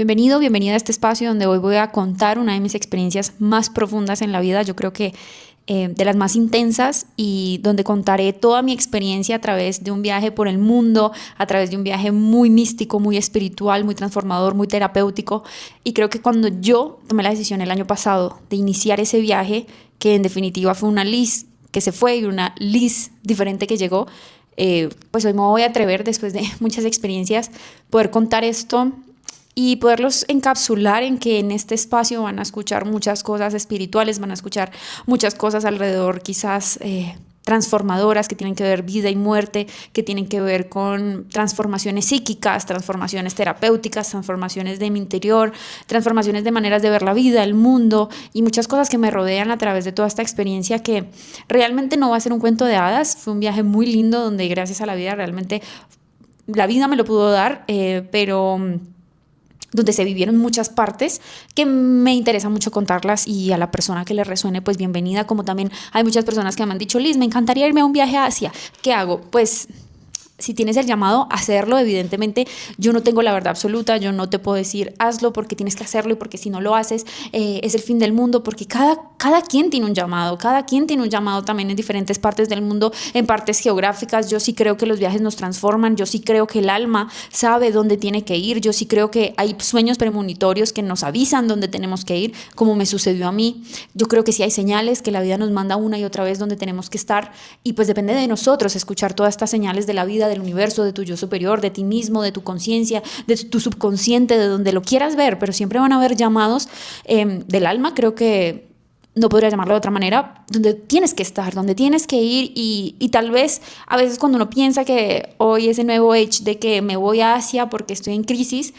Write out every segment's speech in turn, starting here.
Bienvenido, bienvenida a este espacio donde hoy voy a contar una de mis experiencias más profundas en la vida. Yo creo que de las más intensas y donde contaré toda mi experiencia a través de un viaje por el mundo, a través de un viaje muy místico, muy espiritual, muy transformador, muy terapéutico. Y creo que cuando yo tomé la decisión el año pasado de iniciar ese viaje, que en definitiva fue una Liz que se fue y una Liz diferente que llegó, pues hoy me voy a atrever, después de muchas experiencias, poder contar esto y poderlos encapsular en que en este espacio van a escuchar muchas cosas espirituales, van a escuchar muchas cosas alrededor quizás transformadoras que tienen que ver vida y muerte, que tienen que ver con transformaciones psíquicas, transformaciones terapéuticas, transformaciones de mi interior, transformaciones de maneras de ver la vida, el mundo y muchas cosas que me rodean a través de toda esta experiencia que realmente no va a ser un cuento de hadas. Fue un viaje muy lindo donde gracias a la vida realmente la vida me lo pudo dar, pero donde se vivieron muchas partes que me interesa mucho contarlas, y a la persona que le resuene, pues bienvenida. Como también hay muchas personas que me han dicho: Liz, me encantaría irme a un viaje a Asia, ¿qué hago? Pues si tienes el llamado a hacerlo, evidentemente yo no tengo la verdad absoluta, yo no te puedo decir hazlo porque tienes que hacerlo y porque si no lo haces es el fin del mundo, porque cada quien tiene un llamado, cada quien tiene un llamado también en diferentes partes del mundo, en partes geográficas. Yo sí creo que los viajes nos transforman, yo sí creo que el alma sabe dónde tiene que ir, yo sí creo que hay sueños premonitorios que nos avisan dónde tenemos que ir, como me sucedió a mí. Yo creo que sí hay señales que la vida nos manda una y otra vez donde tenemos que estar, y pues depende de nosotros escuchar todas estas señales de la vida, del universo, de tu yo superior, de ti mismo, de tu conciencia, de tu subconsciente, de donde lo quieras ver, pero siempre van a haber llamados del alma. Creo que no podría llamarlo de otra manera, donde tienes que estar, donde tienes que ir, y tal vez a veces cuando uno piensa que hoy ese nuevo age de que me voy a Asia porque estoy en crisis,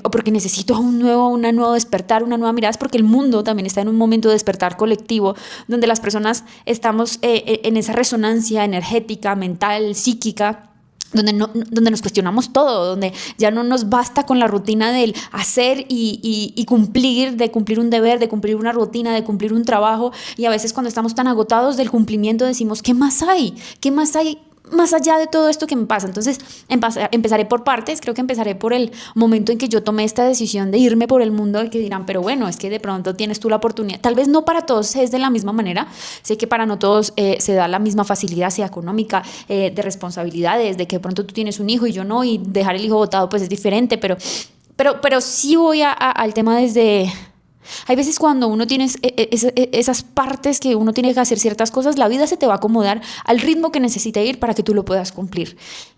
o porque necesito un nuevo despertar, una nueva mirada, es porque el mundo también está en un momento de despertar colectivo, donde las personas estamos en esa resonancia energética, mental, psíquica, donde nos cuestionamos todo, donde ya no nos basta con la rutina del hacer y cumplir, de cumplir un deber, de cumplir una rutina, de cumplir un trabajo, y a veces cuando estamos tan agotados del cumplimiento decimos: ¿qué más hay? ¿Qué más hay más allá de todo esto que me pasa? Entonces empezaré por partes. Creo que empezaré por el momento en que yo tomé esta decisión de irme por el mundo, y que dirán: pero bueno, es que de pronto tienes tú la oportunidad. Tal vez no para todos es de la misma manera, sé que para no todos se da la misma facilidad, sea económica, de responsabilidades, de que de pronto tú tienes un hijo y yo no, y dejar el hijo botado pues es diferente, pero sí voy al tema desde... Hay veces cuando uno tiene esas partes que uno tiene que hacer ciertas cosas, la vida se te va a acomodar al ritmo que necesita ir para que tú lo puedas cumplir.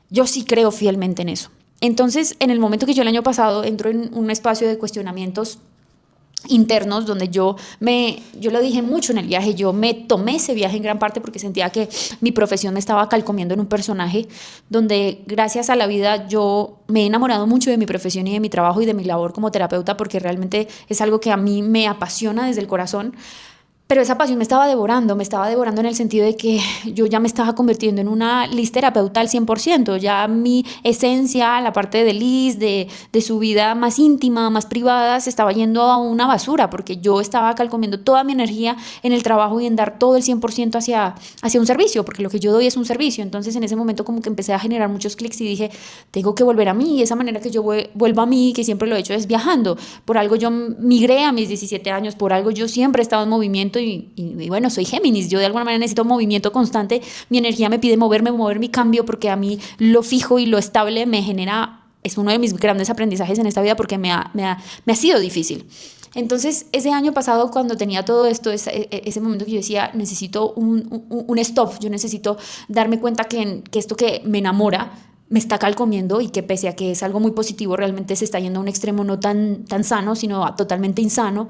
Yo sí creo fielmente en eso. Entonces, en el momento que yo el año pasado entro en un espacio de cuestionamientos internos, donde yo lo dije mucho en el viaje, yo me tomé ese viaje en gran parte porque sentía que mi profesión me estaba calcomiendo en un personaje, donde gracias a la vida yo me he enamorado mucho de mi profesión y de mi trabajo y de mi labor como terapeuta, porque realmente es algo que a mí me apasiona desde el corazón. Pero esa pasión me estaba devorando en el sentido de que yo ya me estaba convirtiendo en una Liz terapeuta al 100%. Ya mi esencia, la parte de Liz, de su vida más íntima, más privada, se estaba yendo a una basura, porque yo estaba calcomiendo toda mi energía en el trabajo y en dar todo el 100% hacia un servicio, porque lo que yo doy es un servicio. Entonces en ese momento como que empecé a generar muchos clics y dije: tengo que volver a mí, y esa manera que yo vuelvo a mí, que siempre lo he hecho, es viajando. Por algo yo migré a mis 17 años, por algo yo siempre he estado en movimiento. Y bueno, soy Géminis, yo de alguna manera necesito movimiento constante, mi energía me pide mover mi cambio, porque a mí lo fijo y lo estable me genera, es uno de mis grandes aprendizajes en esta vida, porque me ha sido difícil. Entonces, ese año pasado, cuando tenía todo esto, ese momento que yo decía: necesito un stop, yo necesito darme cuenta que esto que me enamora me está calcomiendo, y que pese a que es algo muy positivo, realmente se está yendo a un extremo no tan sano, sino totalmente insano.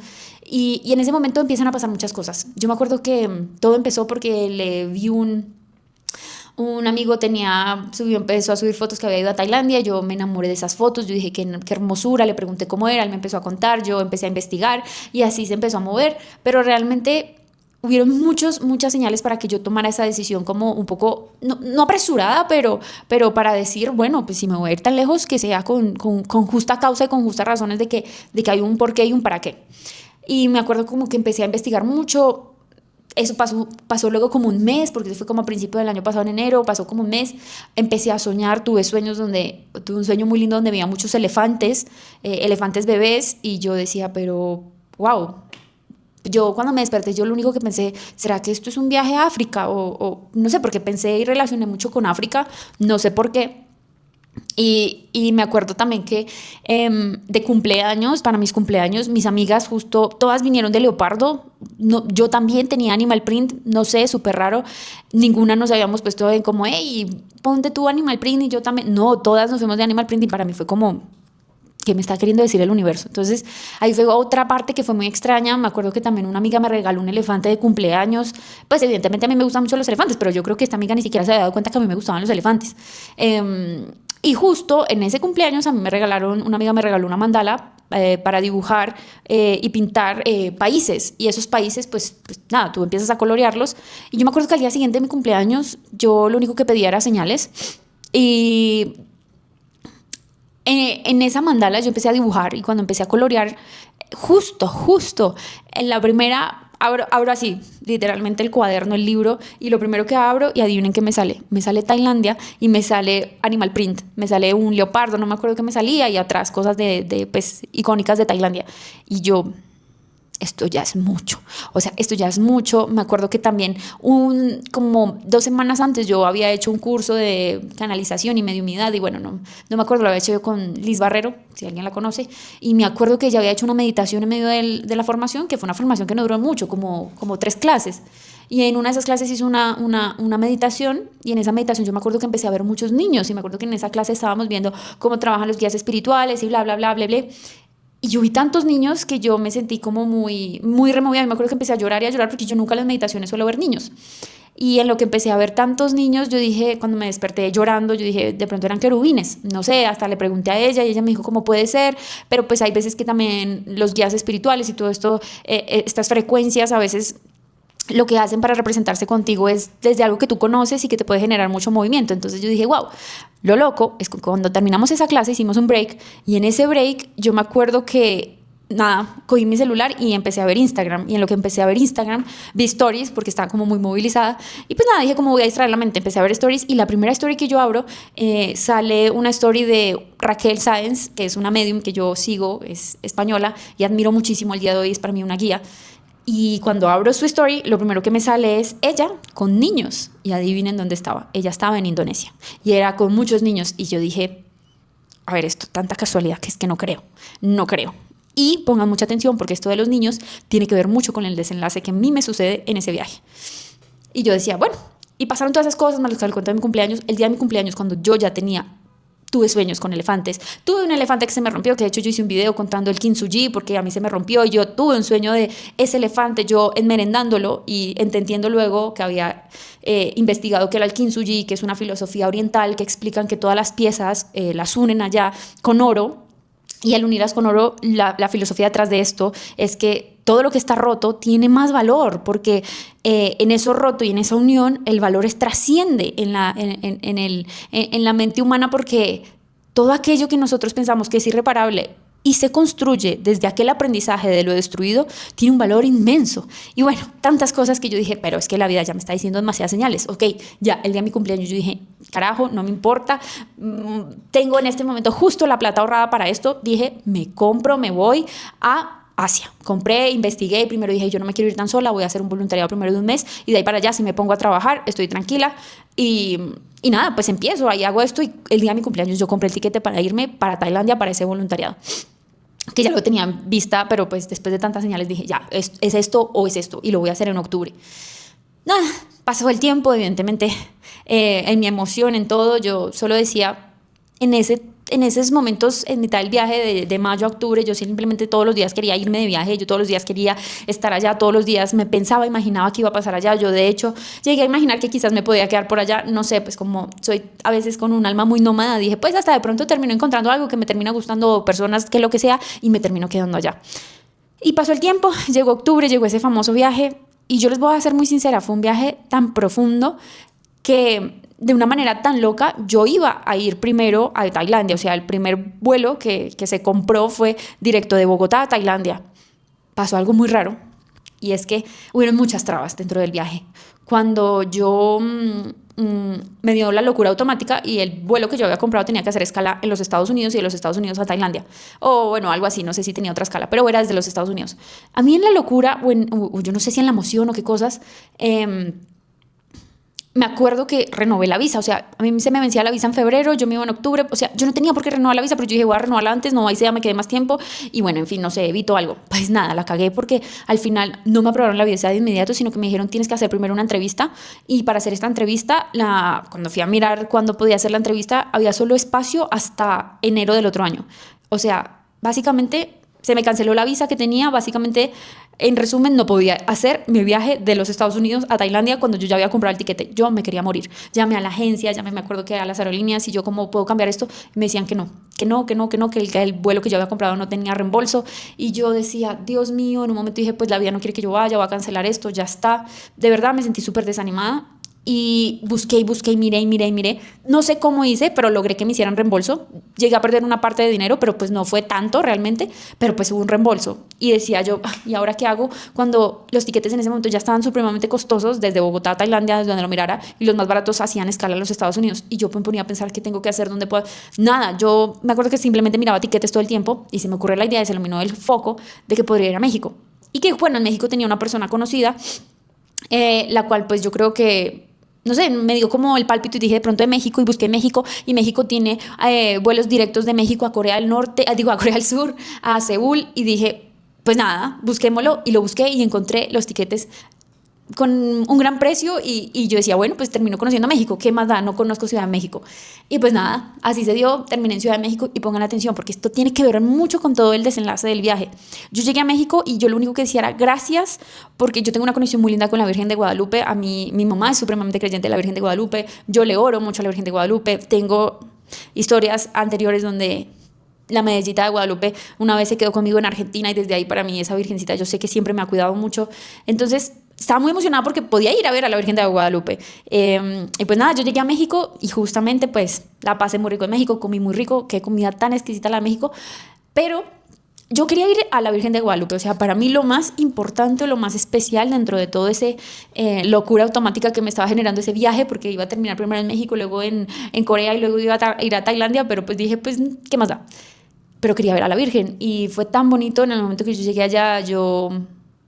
Y en ese momento empiezan a pasar muchas cosas. Yo me acuerdo que todo empezó porque le vi un amigo empezó a subir fotos que había ido a Tailandia. Yo me enamoré de esas fotos, yo dije: qué hermosura. Le pregunté cómo era, él me empezó a contar, yo empecé a investigar y así se empezó a mover, pero realmente hubieron muchas señales para que yo tomara esa decisión, como un poco, no apresurada, pero para decir: bueno, pues si me voy a ir tan lejos, que sea con justa causa y con justas razones de que hay un porqué y un para qué. Y me acuerdo como que empecé a investigar mucho. Eso pasó luego como un mes, porque eso fue como a principio del año pasado, en enero, pasó como un mes. Empecé a soñar, tuve un sueño muy lindo donde veía muchos elefantes, elefantes bebés, y yo decía, pero wow. Yo cuando me desperté, yo lo único que pensé, ¿será que esto es un viaje a África? O no sé, porque pensé y relacioné mucho con África, no sé por qué. Y me acuerdo también que de cumpleaños, para mis cumpleaños, mis amigas justo, todas vinieron de leopardo. No, yo también tenía animal print, no sé, súper raro. Ninguna nos habíamos puesto en como, hey, ponte tú animal print y yo también. No, todas nos fuimos de animal print y para mí fue como, ¿qué me está queriendo decir el universo? Entonces, ahí fue otra parte que fue muy extraña. Me acuerdo que también una amiga me regaló un elefante de cumpleaños. Pues evidentemente a mí me gustan mucho los elefantes, pero yo creo que esta amiga ni siquiera se había dado cuenta que a mí me gustaban los elefantes. Y justo en ese cumpleaños a mí una amiga me regaló una mandala para dibujar y pintar países. Y esos países, pues nada, tú empiezas a colorearlos. Y yo me acuerdo que al día siguiente de mi cumpleaños, yo lo único que pedía era señales. Y en esa mandala yo empecé a dibujar y cuando empecé a colorear, justo en la primera, abro así, literalmente el cuaderno, el libro, y lo primero que abro y adivinen qué me sale. Me sale Tailandia y me sale Animal Print, me sale un leopardo, no me acuerdo qué me salía, y atrás cosas pues, icónicas de Tailandia. Y yo, esto ya es mucho, o sea, esto ya es mucho. Me acuerdo que también como 2 semanas antes yo había hecho un curso de canalización y mediumidad y bueno, no me acuerdo, lo había hecho yo con Liz Barrero, si alguien la conoce, y me acuerdo que ella había hecho una meditación en medio de la formación, que fue una formación que no duró mucho, como 3 clases. Y en una de esas clases hizo una meditación y en esa meditación yo me acuerdo que empecé a ver muchos niños y me acuerdo que en esa clase estábamos viendo cómo trabajan los guías espirituales y bla, bla, bla, bla, bla. Y yo vi tantos niños que yo me sentí como muy removida. Y me acuerdo que empecé a llorar y a llorar porque yo nunca en las meditaciones suelo ver niños. Y en lo que empecé a ver tantos niños, yo dije, cuando me desperté llorando, yo dije, de pronto eran querubines. No sé, hasta le pregunté a ella y ella me dijo cómo puede ser. Pero pues hay veces que también los guías espirituales y todo esto, estas frecuencias a veces lo que hacen para representarse contigo es desde algo que tú conoces y que te puede generar mucho movimiento. Entonces yo dije, wow, lo loco es que cuando terminamos esa clase hicimos un break y en ese break yo me acuerdo que nada, cogí mi celular y empecé a ver Instagram y en lo que empecé a ver Instagram vi stories porque estaba como muy movilizada y pues nada, dije como voy a distraer la mente, empecé a ver stories y la primera story que yo abro sale una story de Raquel Sáenz, que es una medium que yo sigo, es española y admiro muchísimo, el día de hoy es para mí una guía. Y cuando abro su story, lo primero que me sale es ella con niños. Y adivinen dónde estaba. Ella estaba en Indonesia. Y era con muchos niños. Y yo dije, a ver, esto, tanta casualidad que es que no creo. No creo. Y pongan mucha atención porque esto de los niños tiene que ver mucho con el desenlace que a mí me sucede en ese viaje. Y yo decía, bueno, y pasaron todas esas cosas, me lo conté en mi cumpleaños. El día de mi cumpleaños, cuando yo ya tuve sueños con elefantes. Tuve un elefante que se me rompió, que de hecho yo hice un video contando el kintsugi porque a mí se me rompió y yo tuve un sueño de ese elefante, yo enmerendándolo y entendiendo luego que había investigado que era el kintsugi, que es una filosofía oriental que explican que todas las piezas las unen allá con oro. Y al unirlas con oro, la filosofía detrás de esto es que todo lo que está roto tiene más valor, porque en eso roto y en esa unión el valor trasciende en la mente humana, porque todo aquello que nosotros pensamos que es irreparable y se construye desde aquel aprendizaje de lo destruido, tiene un valor inmenso. Y bueno, tantas cosas que yo dije, pero es que la vida ya me está diciendo demasiadas señales. Ok, ya el día de mi cumpleaños yo dije, carajo, no me importa, tengo en este momento justo la plata ahorrada para esto, dije, me compro, me voy a Asia. Compré, investigué, primero dije, yo no me quiero ir tan sola, voy a hacer un voluntariado primero de un mes y de ahí para allá si me pongo a trabajar, estoy tranquila y nada, pues empiezo, ahí hago esto y el día de mi cumpleaños yo compré el tiquete para irme para Tailandia para ese voluntariado, que ya lo tenía en vista, pero pues después de tantas señales dije, ya, es esto o es esto y lo voy a hacer en octubre. Nada, pasó el tiempo, evidentemente, en mi emoción, en todo, yo solo decía, en esos momentos, en mitad del viaje de mayo a octubre, yo simplemente todos los días quería irme de viaje, yo todos los días quería estar allá, todos los días me pensaba, imaginaba que iba a pasar allá, yo de hecho llegué a imaginar que quizás me podía quedar por allá, no sé, pues como soy a veces con un alma muy nómada, dije, pues hasta de pronto termino encontrando algo que me termina gustando, personas, que lo que sea, y me termino quedando allá. Y pasó el tiempo, llegó octubre, llegó ese famoso viaje, y yo les voy a ser muy sincera, fue un viaje tan profundo que de una manera tan loca, yo iba a ir primero a Tailandia, o sea, el primer vuelo que se compró fue directo de Bogotá a Tailandia. Pasó algo muy raro, Y es que hubieron muchas trabas dentro del viaje. Cuando yo me dio la locura automática y el vuelo que yo había comprado tenía que hacer escala en los Estados Unidos y de los Estados Unidos a Tailandia. O bueno, algo así, no sé si tenía otra escala, pero era desde los Estados Unidos. A mí en la locura, o yo no sé si en la emoción o qué cosas, me acuerdo que renové la visa, o sea, a mí se me vencía la visa en febrero, yo me iba en octubre, o sea, yo no tenía por qué renovar la visa, pero yo dije, voy a renovarla antes, no, ahí se ya me quedé más tiempo, y bueno, en fin, no sé, evito algo. Pues nada, la cagué porque al final no me aprobaron la visa de inmediato, sino que me dijeron, tienes que hacer primero una entrevista, y para hacer esta entrevista, cuando fui a mirar cuándo podía hacer la entrevista, había solo espacio hasta enero del otro año. O sea, básicamente se me canceló la visa que tenía, básicamente, en resumen, no podía hacer mi viaje de los Estados Unidos a Tailandia cuando yo ya había comprado el tiquete. Yo me quería morir. Llamé a la agencia, llamé, me acuerdo que a las aerolíneas, y yo, ¿cómo puedo cambiar esto? Y me decían que no, que no, que no, que no, que el vuelo que yo había comprado no tenía reembolso. Y yo decía, Dios mío, en un momento dije, pues la vida no quiere que yo vaya, voy a cancelar esto, ya está. De verdad me sentí súper desanimada. Y busqué y busqué y miré y miré y miré. No sé cómo hice, pero logré que me hicieran reembolso. Llegué a perder una parte de dinero, pero pues no fue tanto realmente, pero pues hubo un reembolso. Y decía yo, ¿y ahora qué hago? Cuando los tiquetes en ese momento ya estaban supremamente costosos, desde Bogotá a Tailandia, desde donde lo mirara, y los más baratos hacían escala a los Estados Unidos. Y yo me ponía a pensar qué tengo que hacer, dónde puedo. Nada, yo me acuerdo que simplemente miraba tiquetes todo el tiempo y se me ocurrió la idea, se iluminó el foco de que podría ir a México. Y que bueno, en México tenía una persona conocida, la cual pues yo creo que no sé, me dio como el pálpito y dije de pronto de México, y busqué México, y México tiene vuelos directos de México a Corea del Norte, digo a Corea del Sur, a Seúl, y dije, pues nada, busquémoslo, y lo busqué y encontré los tiquetes con un gran precio, y yo decía, bueno, pues termino conociendo a México, ¿qué más da? No conozco Ciudad de México. Y pues nada, así se dio, terminé en Ciudad de México, y pongan atención porque esto tiene que ver mucho con todo el desenlace del viaje. Yo llegué a México y yo lo único que decía era gracias, porque yo tengo una conexión muy linda con la Virgen de Guadalupe. A mí, mi mamá es supremamente creyente de la Virgen de Guadalupe, yo le oro mucho a la Virgen de Guadalupe, tengo historias anteriores donde la Medellita de Guadalupe una vez se quedó conmigo en Argentina, y desde ahí para mí esa virgencita yo sé que siempre me ha cuidado mucho. Entonces estaba muy emocionada porque podía ir a ver a la Virgen de Guadalupe. Y pues nada, yo llegué a México y justamente pues la pasé muy rico en México, comí muy rico, qué comida tan exquisita la de México, pero yo quería ir a la Virgen de Guadalupe. O sea, para mí lo más importante, lo más especial dentro de todo ese locura automática que me estaba generando ese viaje, porque iba a terminar primero en México, luego en Corea, y luego iba a ir a Tailandia, pero pues dije, pues, ¿qué más da? Pero quería ver a la Virgen, y fue tan bonito. En el momento que yo llegué allá, yo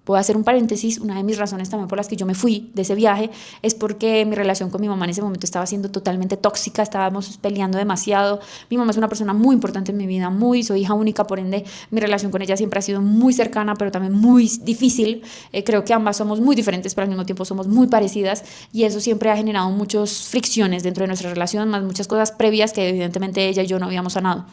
voy a hacer un paréntesis, una de mis razones también por las que yo me fui de ese viaje es porque mi relación con mi mamá en ese momento estaba siendo totalmente tóxica, estábamos peleando demasiado. Mi mamá es una persona muy importante en mi vida, soy hija única, por ende mi relación con ella siempre ha sido muy cercana, pero también muy difícil. Creo que ambas somos muy diferentes, pero al mismo tiempo somos muy parecidas, y eso siempre ha generado muchas fricciones dentro de nuestra relación, más muchas cosas previas que evidentemente ella y yo no habíamos sanado.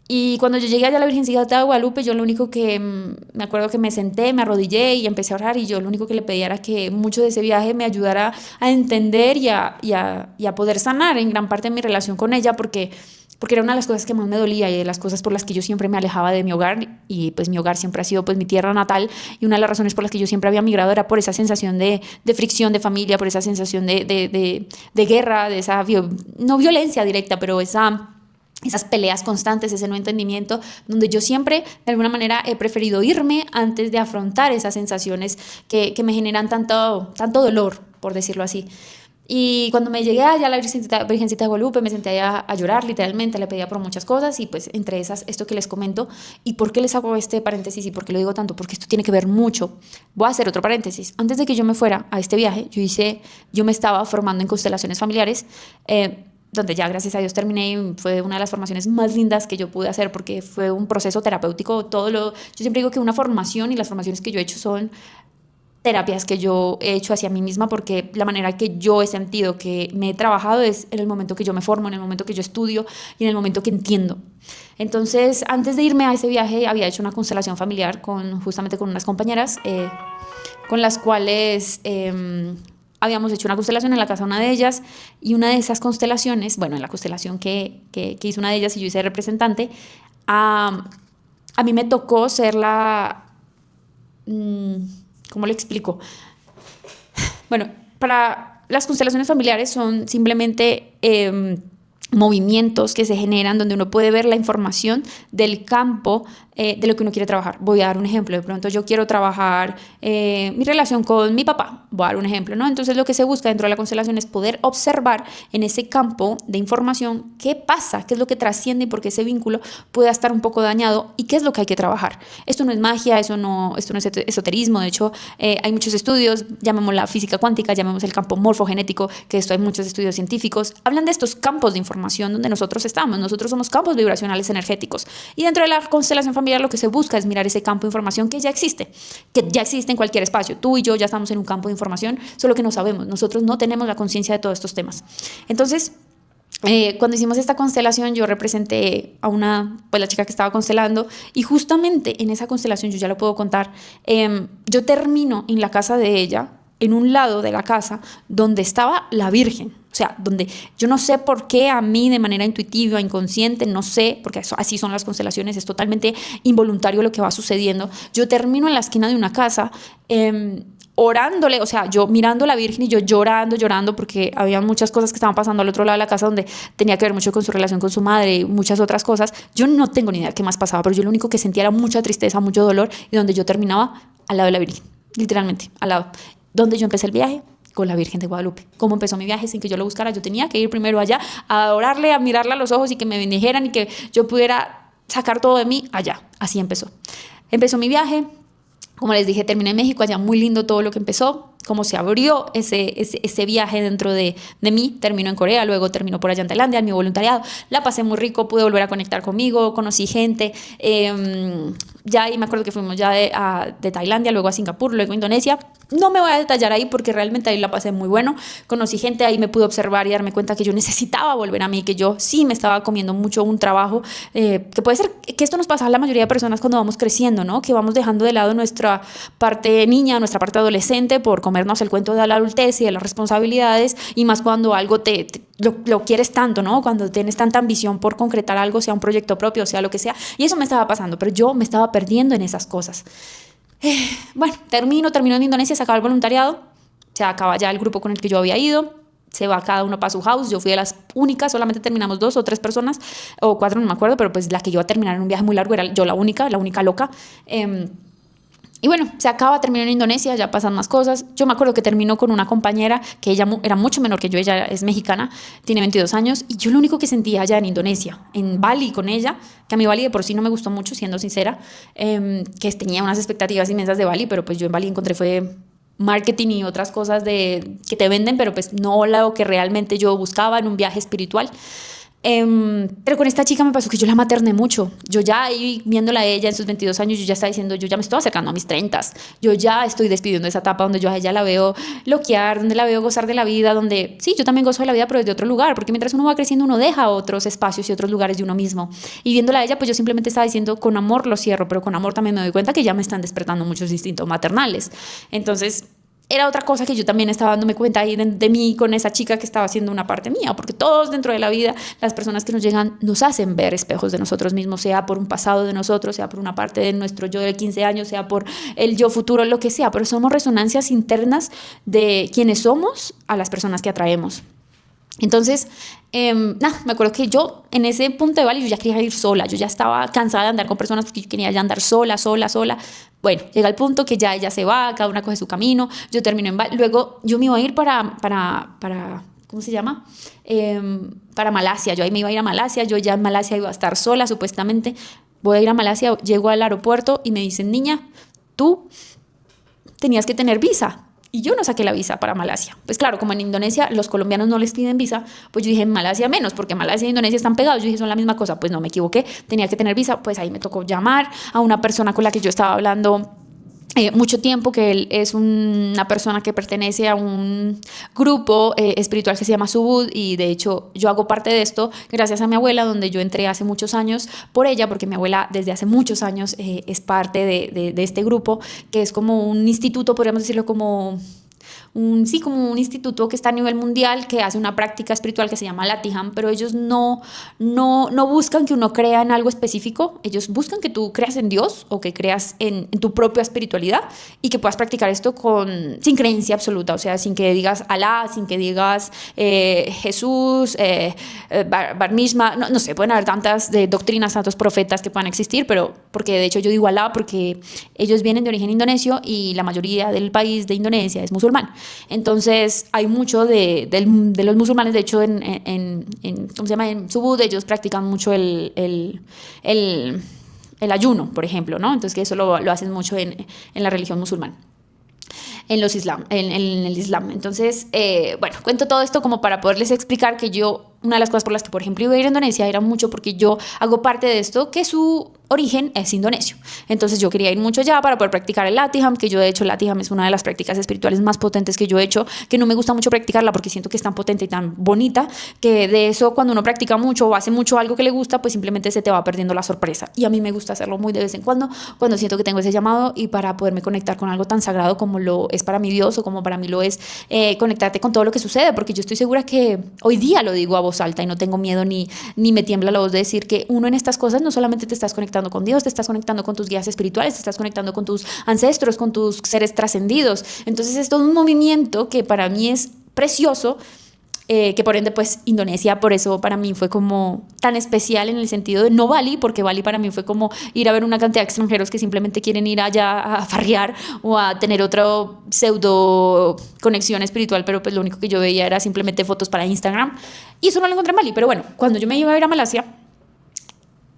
Y cuando yo llegué allá a la Virgencita de Guadalupe, yo lo único que me acuerdo que me senté, me arrodillé y empecé a orar, y yo lo único que le pedía era que mucho de ese viaje me ayudara a entender y a poder sanar en gran parte mi relación con ella, porque era una de las cosas que más me dolía y de las cosas por las que yo siempre me alejaba de mi hogar. Y pues mi hogar siempre ha sido pues mi tierra natal, y una de las razones por las que yo siempre había migrado era por esa sensación de fricción de familia, por esa sensación de guerra, de esa no violencia directa, pero esas peleas constantes, ese no entendimiento, donde yo siempre de alguna manera he preferido irme antes de afrontar esas sensaciones que me generan tanto dolor, por decirlo así. Y cuando me llegué allá a la Virgencita de Guadalupe, me senté allá a llorar literalmente, le pedía por muchas cosas, y pues entre esas esto que les comento. ¿Y por qué les hago este paréntesis y por qué lo digo tanto? Porque esto tiene que ver mucho. Voy a hacer otro paréntesis. Antes de que yo me fuera a este viaje, yo me estaba formando en constelaciones familiares, donde ya gracias a Dios terminé, y fue una de las formaciones más lindas que yo pude hacer, porque fue un proceso terapéutico. Yo siempre digo que una formación, y las formaciones que yo he hecho son terapias que yo he hecho hacia mí misma, porque la manera que yo he sentido que me he trabajado es en el momento que yo me formo, en el momento que yo estudio y en el momento que entiendo. Entonces, antes de irme a ese viaje, había hecho una constelación familiar justamente con unas compañeras, con las cuales habíamos hecho una constelación en la casa de una de ellas, y una de esas constelaciones, bueno, en la constelación que hizo una de ellas y yo hice representante, a mí me tocó ser ¿cómo le explico? Bueno, para las constelaciones familiares son simplemente movimientos que se generan donde uno puede ver la información del campo de lo que uno quiere trabajar. Voy a dar un ejemplo. De pronto yo quiero trabajar mi relación con mi papá. Voy a dar un ejemplo, ¿no? Entonces lo que se busca dentro de la constelación es poder observar en ese campo de información qué pasa, qué es lo que trasciende y por qué ese vínculo pueda estar un poco dañado y qué es lo que hay que trabajar. Esto no es magia, esto no es esoterismo. De hecho, hay muchos estudios, llamemos la física cuántica, llamemos el campo morfogenético, que esto hay muchos estudios científicos, hablan de estos campos de información donde nosotros estamos. Nosotros somos campos vibracionales energéticos. Y dentro de la constelación familiar lo que se busca es mirar ese campo de información que ya existe en cualquier espacio. Tú y yo ya estamos en un campo de información, solo que no sabemos. Nosotros no tenemos la conciencia de todos estos temas. Entonces, cuando hicimos esta constelación, yo representé a pues la chica que estaba constelando, y justamente en esa constelación, yo ya lo puedo contar, yo termino en la casa de ella, en un lado de la casa donde estaba la Virgen. O sea, donde yo no sé por qué a mí de manera intuitiva, inconsciente, no sé, porque así son las constelaciones, es totalmente involuntario lo que va sucediendo. Yo termino en la esquina de una casa orándole, o sea, yo mirando a la Virgen y yo llorando porque había muchas cosas que estaban pasando al otro lado de la casa donde tenía que ver mucho con su relación con su madre y muchas otras cosas. Yo no tengo ni idea qué más pasaba, pero yo lo único que sentía era mucha tristeza, mucho dolor, y donde yo terminaba al lado de la Virgen, literalmente, al lado. Donde yo empecé el viaje con la Virgen de Guadalupe. ¿Cómo empezó mi viaje sin que yo lo buscara? Yo tenía que ir primero allá a adorarle, a mirarla a los ojos y que me bendijeran y que yo pudiera sacar todo de mí allá. Así empezó. Empezó mi viaje. Como les dije, terminé en México, allá muy lindo todo lo que empezó, cómo se abrió ese viaje dentro de mí. Terminó en Corea, luego terminó por allá en Tailandia, en mi voluntariado. La pasé muy rico, pude volver a conectar conmigo, conocí gente. Ya ahí me acuerdo que fuimos ya de Tailandia, luego a Singapur, luego a Indonesia. No me voy a detallar ahí porque realmente ahí la pasé muy bueno. Conocí gente, ahí me pude observar y darme cuenta que yo necesitaba volver a mí, que yo sí me estaba comiendo mucho un trabajo, que puede ser que esto nos pasa a la mayoría de personas cuando vamos creciendo, ¿no? Que vamos dejando de lado nuestra parte niña, nuestra parte adolescente por comernos el cuento de la adultez y de las responsabilidades, y más cuando algo lo quieres tanto, ¿no? Cuando tienes tanta ambición por concretar algo, sea un proyecto propio, sea lo que sea. Y eso me estaba pasando, pero yo me estaba perdiendo en esas cosas. Bueno, termino en Indonesia, se acaba el voluntariado, se acaba ya el grupo con el que yo había ido, se va cada uno para su house. Yo fui de las únicas, solamente terminamos 2 o 3 personas, o 4, no me acuerdo, pero pues la que iba a terminar en un viaje muy largo era yo la única loca. Y bueno, se acaba, terminó en Indonesia, ya pasan más cosas. Yo me acuerdo que terminó con una compañera que ella era mucho menor que yo, ella es mexicana, tiene 22 años, y yo lo único que sentía allá en Indonesia, en Bali con ella, que a mí Bali de por sí no me gustó mucho, siendo sincera, que tenía unas expectativas inmensas de Bali, pero pues yo en Bali encontré fue marketing y otras cosas que te venden, pero pues no lo que realmente yo buscaba en un viaje espiritual. Pero con esta chica me pasó que yo la materné mucho. Yo ya ahí viéndola a ella en sus 22 años, yo ya estaba diciendo, yo ya me estoy acercando a mis 30. Yo ya estoy despidiendo esa etapa donde yo a ella la veo loquear, donde la veo gozar de la vida, donde sí, yo también gozo de la vida, pero desde otro lugar, porque mientras uno va creciendo uno deja otros espacios y otros lugares de uno mismo. Y viéndola a ella, pues yo simplemente estaba diciendo, con amor lo cierro, pero con amor también me doy cuenta que ya me están despertando muchos instintos maternales. Entonces era otra cosa que yo también estaba dándome cuenta ahí de mí con esa chica que estaba haciendo una parte mía, porque todos dentro de la vida, las personas que nos llegan nos hacen ver espejos de nosotros mismos, sea por un pasado de nosotros, sea por una parte de nuestro yo de 15 años, sea por el yo futuro, lo que sea, pero somos resonancias internas de quienes somos a las personas que atraemos. Entonces, me acuerdo que yo en ese punto de Bali yo ya quería ir sola, yo ya estaba cansada de andar con personas porque yo quería ya andar sola. Bueno, llega el punto que ya ella se va, cada una coge su camino, yo termino en Bali, luego yo me iba a ir para ¿cómo se llama? Para Malasia, yo ahí me iba a ir a Malasia, yo ya en Malasia iba a estar sola supuestamente, voy a ir a Malasia, llego al aeropuerto y me dicen, niña, tú tenías que tener visa. Y yo no saqué la visa para Malasia. Pues claro, como en Indonesia los colombianos no les piden visa, pues yo dije en Malasia menos, porque Malasia e Indonesia están pegados. Yo dije, son la misma cosa. Pues no, me equivoqué, tenía que tener visa. Pues ahí me tocó llamar a una persona con la que yo estaba hablando mucho tiempo, que él es una persona que pertenece a un grupo espiritual que se llama Subud, y de hecho yo hago parte de esto gracias a mi abuela, donde yo entré hace muchos años por ella, porque mi abuela desde hace muchos años es parte de este grupo, que es como un instituto, podríamos decirlo como sí, como un instituto que está a nivel mundial que hace una práctica espiritual que se llama Latiham, pero ellos no buscan que uno crea en algo específico, ellos buscan que tú creas en Dios o que creas en tu propia espiritualidad y que puedas practicar esto sin creencia absoluta, o sea, sin que digas Alá, sin que digas Jesús, Bar Mishma, no sé, pueden haber tantas doctrinas, tantos profetas que puedan existir, pero porque de hecho yo digo Alá porque ellos vienen de origen indonesio y la mayoría del país de Indonesia es musulmán. Entonces hay mucho de los musulmanes, de hecho ¿cómo se llama? En Subud ellos practican mucho el ayuno, por ejemplo, ¿no? Entonces que eso lo hacen mucho en la religión musulmana. En el Islam. Entonces, bueno, cuento todo esto como para poderles explicar que una de las cosas por las que, por ejemplo, iba a ir a Indonesia era mucho porque yo hago parte de esto, que su origen es indonesio. Entonces yo quería ir mucho allá para poder practicar el Latiham, que yo de hecho el Latiham es una de las prácticas espirituales más potentes que yo he hecho, que no me gusta mucho practicarla porque siento que es tan potente y tan bonita, que de eso cuando uno practica mucho o hace mucho algo que le gusta, pues simplemente se te va perdiendo la sorpresa. Y a mí me gusta hacerlo muy de vez en cuando siento que tengo ese llamado y para poderme conectar con algo tan sagrado como lo es para mi Dios o como para mí lo es conectarte con todo lo que sucede, porque yo estoy segura que hoy día lo digo a voz alta y no tengo miedo ni me tiembla la voz de decir que uno en estas cosas no solamente te estás conectando con Dios, te estás conectando con tus guías espirituales, te estás conectando con tus ancestros, con tus seres trascendidos. Entonces es todo un movimiento que para mí es precioso, que por ende pues Indonesia por eso para mí fue como tan especial en el sentido de no Bali, porque Bali para mí fue como ir a ver una cantidad de extranjeros que simplemente quieren ir allá a farrear o a tener otra pseudo conexión espiritual, pero pues lo único que yo veía era simplemente fotos para Instagram y eso no lo encontré en Bali. Pero bueno, cuando yo me iba a ir a Malasia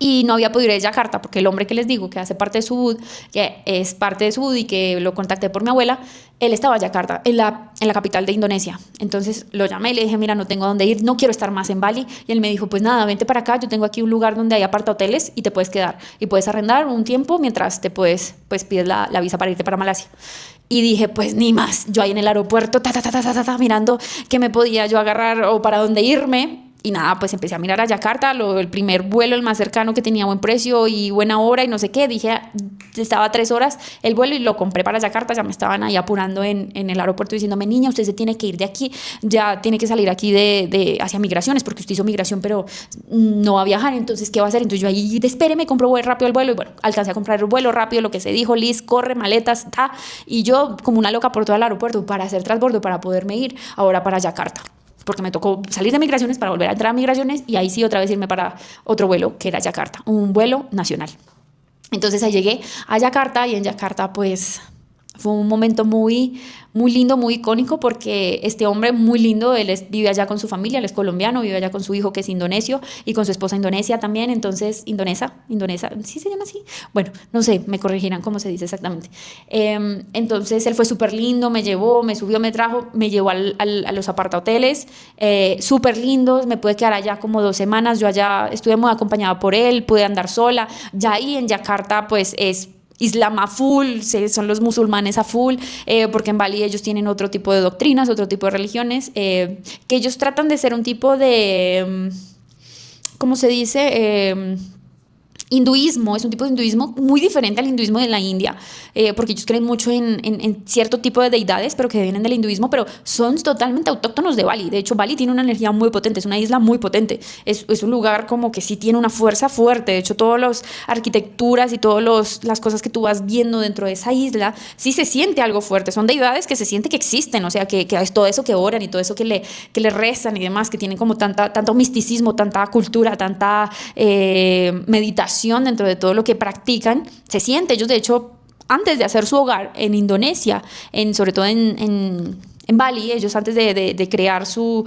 y no había podido ir a Yakarta porque el hombre que les digo que hace parte de Subud, que es parte de Subud y que lo contacté por mi abuela, él estaba en Yakarta, en la capital de Indonesia. Entonces lo llamé y le dije, mira, no tengo a dónde ir, no quiero estar más en Bali. Y él me dijo, pues nada, vente para acá, yo tengo aquí un lugar donde hay apartahoteles y te puedes quedar y puedes arrendar un tiempo mientras te pides la visa para irte para Malasia. Y dije, pues ni más, yo ahí en el aeropuerto, mirando qué me podía yo agarrar o para dónde irme. Y nada, pues empecé a mirar a Yakarta, el primer vuelo, el más cercano que tenía buen precio y buena hora y no sé qué. Dije, estaba a 3 horas el vuelo y lo compré para Yakarta. Ya me estaban ahí apurando en el aeropuerto diciéndome, niña, usted se tiene que ir de aquí, ya tiene que salir aquí hacia migraciones, porque usted hizo migración, pero no va a viajar, entonces, ¿qué va a hacer? Entonces yo ahí, espéreme, compro rápido el vuelo y bueno, alcancé a comprar el vuelo rápido, lo que se dijo, Liz, corre, maletas, y yo como una loca por todo el aeropuerto para hacer transbordo, para poderme ir ahora para Yakarta, porque me tocó salir de migraciones para volver a entrar a migraciones y ahí sí otra vez irme para otro vuelo que era Yakarta, un vuelo nacional. Entonces ahí llegué a Yakarta y en Yakarta pues fue un momento muy, muy lindo, muy icónico porque este hombre muy lindo, vive allá con su familia, él es colombiano, vive allá con su hijo que es indonesio y con su esposa indonesia también, entonces indonesa, ¿sí se llama así? Bueno, no sé, me corregirán cómo se dice exactamente. Entonces él fue súper lindo, me llevó, me subió, me trajo, me llevó a los apartahoteles, súper lindos, me pude quedar allá como 2 semanas, yo allá estuve muy acompañada por él, pude andar sola, ya ahí en Yakarta pues es Islam a full, son los musulmanes a full, porque en Bali ellos tienen otro tipo de doctrinas, otro tipo de religiones, que ellos tratan de ser un tipo de, ¿cómo se dice? Hinduismo, es un tipo de hinduismo muy diferente al hinduismo de la India, porque ellos creen mucho en cierto tipo de deidades, pero que vienen del hinduismo, pero son totalmente autóctonos de Bali. De hecho, Bali tiene una energía muy potente, es una isla muy potente, es un lugar como que sí tiene una fuerza fuerte. De hecho, todas las arquitecturas y todas las cosas que tú vas viendo dentro de esa isla, sí se siente algo fuerte, son deidades que se siente que existen, o sea, que es todo eso que oran y todo eso que le rezan y demás, que tienen como tanto misticismo, tanta cultura, tanta meditación dentro de todo lo que practican, se siente. Ellos de hecho antes de hacer su hogar en Indonesia, sobre todo en Bali, ellos antes de crear su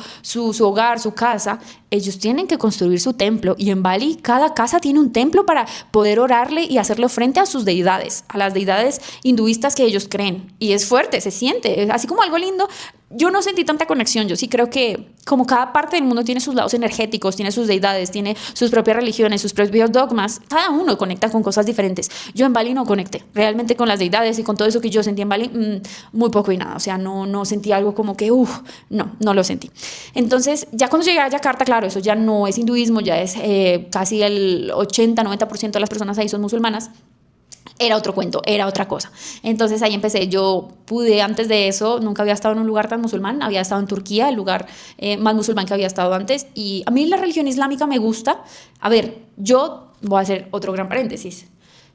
hogar, su casa, ellos tienen que construir su templo y en Bali cada casa tiene un templo para poder orarle y hacerle frente a sus deidades, a las deidades hinduistas que ellos creen, y es fuerte, se siente, así como algo lindo. Yo no sentí tanta conexión, yo sí creo que como cada parte del mundo tiene sus lados energéticos, tiene sus deidades, tiene sus propias religiones, sus propios dogmas, cada uno conecta con cosas diferentes. Yo en Bali no conecté realmente con las deidades y con todo eso que yo sentí en Bali, muy poco y nada, o sea, no sentí algo como que, no lo sentí. Entonces, ya cuando llegué a Yakarta, claro, eso ya no es hinduismo, ya es casi el 80-90% de las personas ahí son musulmanas. era otro cuento, era otra cosa. Entonces ahí empecé. Yo pude, antes de eso, nunca había estado en un lugar tan musulmán. Había estado en Turquía, el lugar más musulmán que había estado antes. Y a mí la religión islámica me gusta. A ver, yo voy a hacer otro gran paréntesis.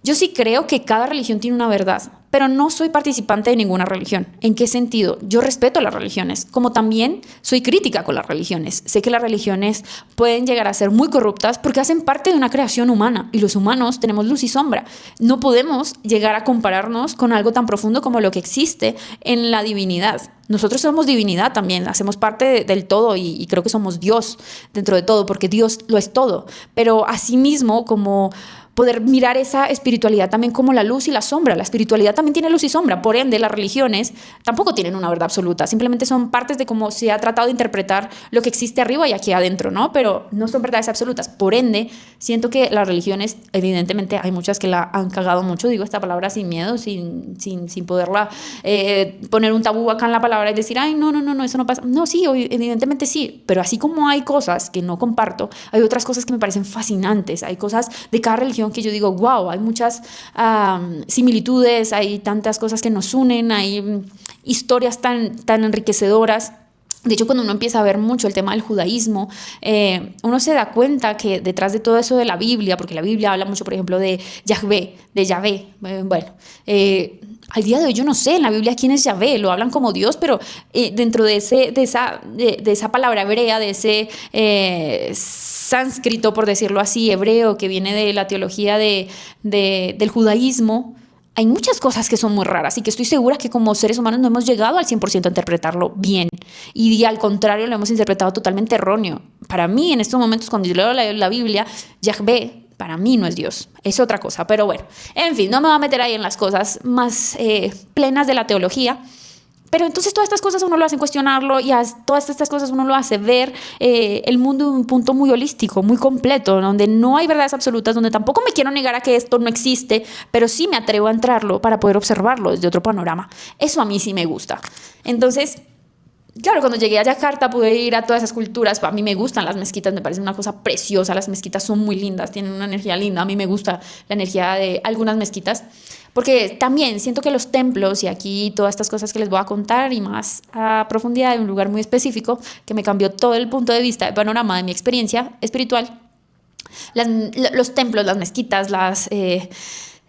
Yo sí creo que cada religión tiene una verdad, pero no soy participante de ninguna religión. ¿En qué sentido? Yo respeto las religiones, como también soy crítica con las religiones. Sé que las religiones pueden llegar a ser muy corruptas porque hacen parte de una creación humana y los humanos tenemos luz y sombra. No podemos llegar a compararnos con algo tan profundo como lo que existe en la divinidad. Nosotros somos divinidad también, hacemos parte del todo y creo que somos Dios dentro de todo, porque Dios lo es todo. Pero asimismo, como poder mirar esa espiritualidad también como la luz y la sombra. La espiritualidad también tiene luz y sombra, por ende las religiones tampoco tienen una verdad absoluta, simplemente son partes de cómo se ha tratado de interpretar lo que existe arriba y aquí adentro, ¿no? Pero no son verdades absolutas, por ende siento que las religiones, evidentemente hay muchas que la han cagado mucho, digo esta palabra sin miedo, sin poderla poner un tabú acá en la palabra y decir, ay, no, eso no pasa. No, sí, evidentemente sí, pero así como hay cosas que no comparto, hay otras cosas que me parecen fascinantes, hay cosas de cada religión que yo digo, wow, hay muchas similitudes, hay tantas cosas que nos unen, hay historias tan enriquecedoras. De hecho, cuando uno empieza a ver mucho el tema del judaísmo, uno se da cuenta que detrás de todo eso de la Biblia, porque la Biblia habla mucho, por ejemplo, de Yahvé, al día de hoy yo no sé en la Biblia quién es Yahvé, lo hablan como Dios, pero dentro de esa palabra hebrea, de ese sánscrito, por decirlo así, hebreo, que viene de la teología del judaísmo, hay muchas cosas que son muy raras y que estoy segura que como seres humanos no hemos llegado al 100% a interpretarlo bien y al contrario lo hemos interpretado totalmente erróneo. Para mí en estos momentos cuando yo leo la Biblia, Yahvé para mí no es Dios, es otra cosa, pero bueno, en fin, no me voy a meter ahí en las cosas más plenas de la teología. Pero entonces todas estas cosas uno lo hace cuestionarlo y todas estas cosas uno lo hace ver el mundo de un punto muy holístico, muy completo, donde no hay verdades absolutas, donde tampoco me quiero negar a que esto no existe, pero sí me atrevo a entrarlo para poder observarlo desde otro panorama. Eso a mí sí me gusta. Entonces, claro, cuando llegué a Yakarta pude ir a todas esas culturas. A mí me gustan las mezquitas, me parecen una cosa preciosa. Las mezquitas son muy lindas, tienen una energía linda. A mí me gusta la energía de algunas mezquitas. Porque también siento que los templos, y aquí todas estas cosas que les voy a contar y más a profundidad de un lugar muy específico, que me cambió todo el punto de vista, el panorama de mi experiencia espiritual, los templos, las mezquitas, las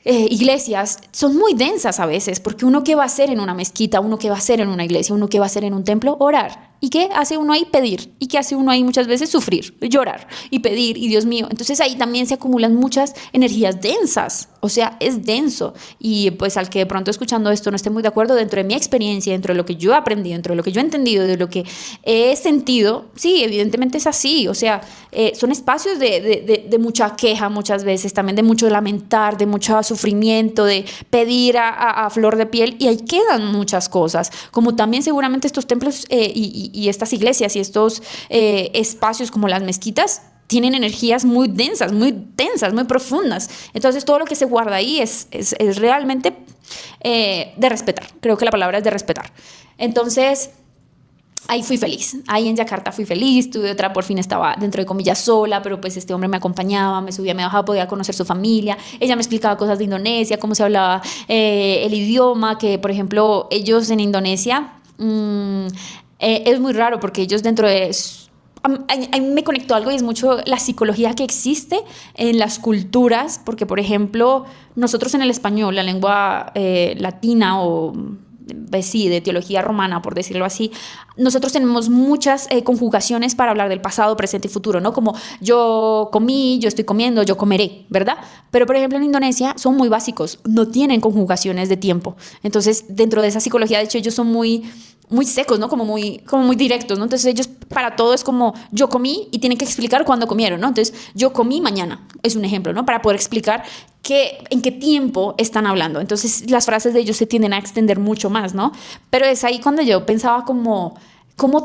iglesias son muy densas a veces, porque uno qué va a hacer en una mezquita, uno qué va a hacer en una iglesia, uno qué va a hacer en un templo, orar. ¿Y qué hace uno ahí? Pedir. ¿Y qué hace uno ahí muchas veces? Sufrir, llorar y pedir, y Dios mío. Entonces ahí también se acumulan muchas energías densas, o sea, es denso. Y pues al que de pronto escuchando esto no esté muy de acuerdo, dentro de mi experiencia, dentro de lo que yo he aprendido, dentro de lo que yo he entendido, de lo que he sentido, sí, evidentemente es así. O sea, son espacios de mucha queja muchas veces, también de mucho lamentar, de mucho sufrimiento, de pedir a flor de piel, y ahí quedan muchas cosas, como también seguramente estos templos y estas iglesias y estos espacios como las mezquitas tienen energías muy densas, muy tensas, muy profundas. Entonces todo lo que se guarda ahí es realmente de respetar. Creo que la palabra es de respetar. Entonces ahí fui feliz, ahí en Yakarta fui feliz, tuve otra, por fin estaba dentro de comillas sola, pero pues este hombre me acompañaba, me subía, me bajaba, podía conocer su familia, ella me explicaba cosas de Indonesia, cómo se hablaba el idioma, que por ejemplo ellos en Indonesia es muy raro porque ellos dentro de... A mí me conectó algo y es mucho la psicología que existe en las culturas, porque por ejemplo nosotros en el español, la lengua latina o sí, de teología romana, por decirlo así, nosotros tenemos muchas conjugaciones para hablar del pasado, presente y futuro, ¿no? Como yo comí, yo estoy comiendo, yo comeré, ¿verdad? Pero, por ejemplo, en Indonesia son muy básicos, no tienen conjugaciones de tiempo. Entonces, dentro de esa psicología, de hecho, ellos son muy secos, ¿no? Como muy directos, ¿no? Entonces ellos para todo es como yo comí y tienen que explicar cuándo comieron, ¿no? Entonces yo comí mañana, es un ejemplo, ¿no? Para poder explicar en qué tiempo están hablando. Entonces las frases de ellos se tienden a extender mucho más, ¿no? Pero es ahí cuando yo pensaba como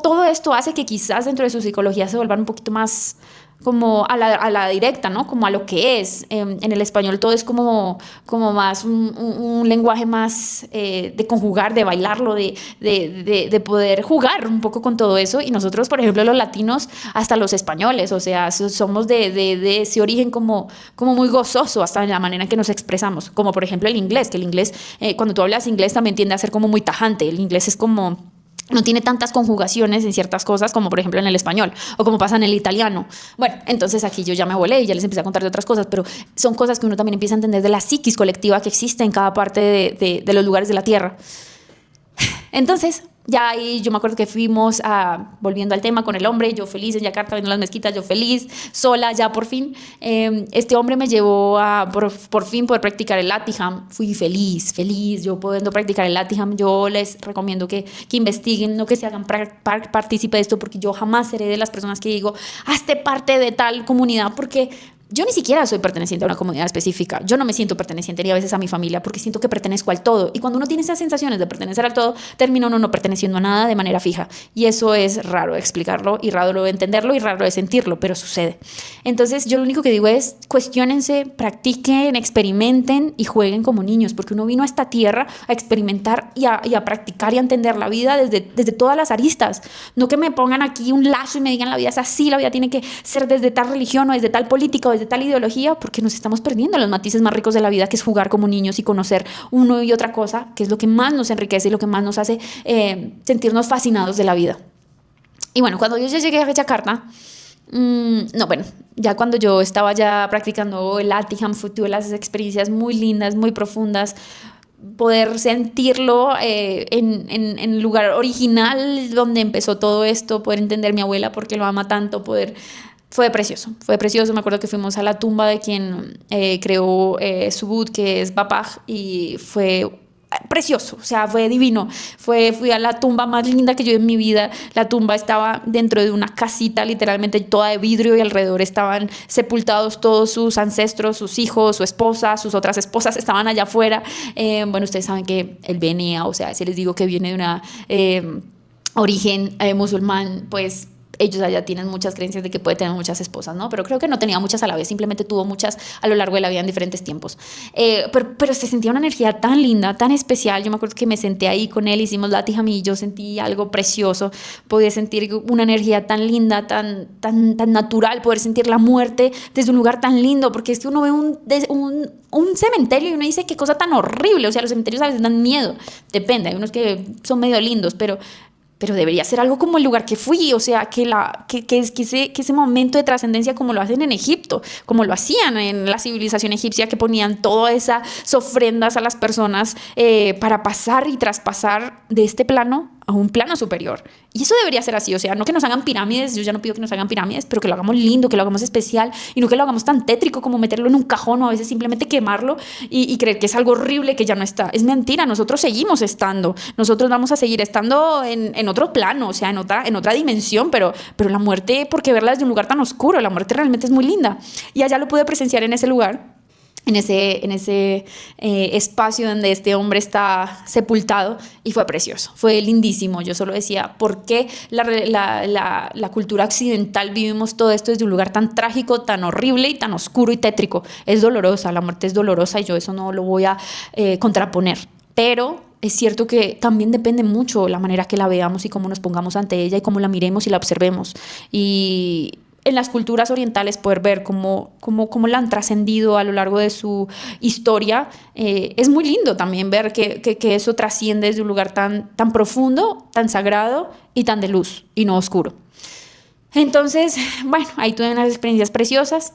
todo esto hace que quizás dentro de su psicología se vuelvan un poquito más como a la directa, ¿no? Como a lo que es. En el español todo es como más un lenguaje más de conjugar, de bailarlo, de poder jugar un poco con todo eso. Y nosotros, por ejemplo, los latinos, hasta los españoles, o sea, somos de ese origen como muy gozoso, hasta en la manera en que nos expresamos. Como por ejemplo el inglés, que el inglés, cuando tú hablas inglés también tiende a ser como muy tajante. El inglés es como no tiene tantas conjugaciones en ciertas cosas como por ejemplo en el español o como pasa en el italiano. Bueno, entonces aquí yo ya me volé y ya les empecé a contar de otras cosas, pero son cosas que uno también empieza a entender de la psiquis colectiva que existe en cada parte de los lugares de la Tierra. Entonces, ya ahí yo me acuerdo que fuimos volviendo al tema con el hombre, yo feliz en Yakarta viendo las mezquitas, yo feliz, sola ya por fin. Este hombre me llevó a por fin poder practicar el Latiham. Fui feliz, yo pudiendo practicar el Latiham. Yo les recomiendo que investiguen, no que se hagan partícipe de esto, porque yo jamás seré de las personas que digo, hazte parte de tal comunidad, porque yo ni siquiera soy perteneciente a una comunidad específica. Yo no me siento perteneciente ni a veces a mi familia porque siento que pertenezco al todo. Y cuando uno tiene esas sensaciones de pertenecer al todo, termina uno no perteneciendo a nada de manera fija. Y eso es raro de explicarlo y raro de entenderlo y raro de sentirlo, pero sucede. Entonces yo lo único que digo es cuestiónense, practiquen, experimenten y jueguen como niños, porque uno vino a esta tierra a experimentar y a practicar y a entender la vida desde todas las aristas. No que me pongan aquí un lazo y me digan la vida es así, la vida tiene que ser desde tal religión o desde tal política o desde tal ideología, porque nos estamos perdiendo los matices más ricos de la vida, que es jugar como niños y conocer uno y otra cosa, que es lo que más nos enriquece y lo que más nos hace sentirnos fascinados de la vida. Y bueno, cuando yo ya llegué a Yakarta, no, bueno, ya cuando yo estaba ya practicando el Latiham, tuve las experiencias muy lindas, muy profundas, poder sentirlo en el lugar original donde empezó todo esto, poder entender a mi abuela porque lo ama tanto, fue precioso. Me acuerdo que fuimos a la tumba de quien creó Subud, que es Bapaj, y fue precioso, o sea, fue divino. Fui a la tumba más linda que yo vi en mi vida. La tumba estaba dentro de una casita, literalmente toda de vidrio, y alrededor estaban sepultados todos sus ancestros, sus hijos, su esposa, sus otras esposas estaban allá afuera. Bueno, ustedes saben que el BNA, o sea, si les digo que viene de una origen musulmán, pues ellos allá tienen muchas creencias de que puede tener muchas esposas, ¿no? Pero creo que no tenía muchas a la vez, simplemente tuvo muchas a lo largo de la vida en diferentes tiempos. Pero se sentía una energía tan linda, tan especial. Yo me acuerdo que me senté ahí con él, hicimos Latiham y yo sentí algo precioso. Podía sentir una energía tan linda, tan natural, poder sentir la muerte desde un lugar tan lindo, porque es que uno ve un cementerio y uno dice qué cosa tan horrible. O sea, los cementerios a veces dan miedo, depende, hay unos que son medio lindos, pero debería ser algo como el lugar que fui, o sea, que ese momento de trascendencia, como lo hacen en Egipto, como lo hacían en la civilización egipcia, que ponían todas esas ofrendas a las personas para pasar y traspasar de este plano a un plano superior. Y eso debería ser así, o sea, no que nos hagan pirámides, yo ya no pido que nos hagan pirámides, pero que lo hagamos lindo, que lo hagamos especial, y no que lo hagamos tan tétrico como meterlo en un cajón o a veces simplemente quemarlo y creer que es algo horrible que ya no está. Es mentira, nosotros seguimos estando, nosotros vamos a seguir estando en otro plano, o sea, en otra dimensión, pero la muerte, ¿por qué verla desde un lugar tan oscuro? La muerte realmente es muy linda. Y allá lo pude presenciar en ese lugar, en ese espacio donde este hombre está sepultado, y fue precioso, fue lindísimo. Yo solo decía, ¿por qué la cultura occidental vivimos todo esto desde un lugar tan trágico, tan horrible y tan oscuro y tétrico? Es dolorosa, la muerte es dolorosa y yo eso no lo voy a contraponer, pero es cierto que también depende mucho la manera que la veamos y cómo nos pongamos ante ella y cómo la miremos y la observemos. Y en las culturas orientales poder ver cómo la han trascendido a lo largo de su historia, es muy lindo también ver que eso trasciende desde un lugar tan profundo, tan sagrado y tan de luz y no oscuro. Entonces, bueno, ahí tuve unas experiencias preciosas.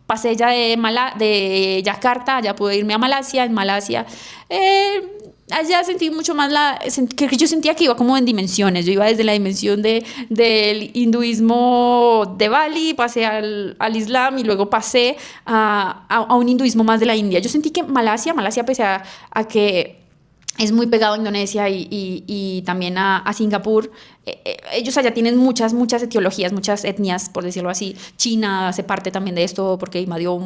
Pasé ya de Yakarta, ya pude irme a Malasia. En Malasia allá sentí mucho más que yo sentía que iba como en dimensiones. Yo iba desde la dimensión del hinduismo de Bali, pasé al Islam y luego pasé a un hinduismo más de la India. Yo sentí que Malasia pese a que es muy pegado a Indonesia y también a Singapur. Ellos allá tienen muchas etiologías, muchas etnias, por decirlo así. China hace parte también de esto porque invadió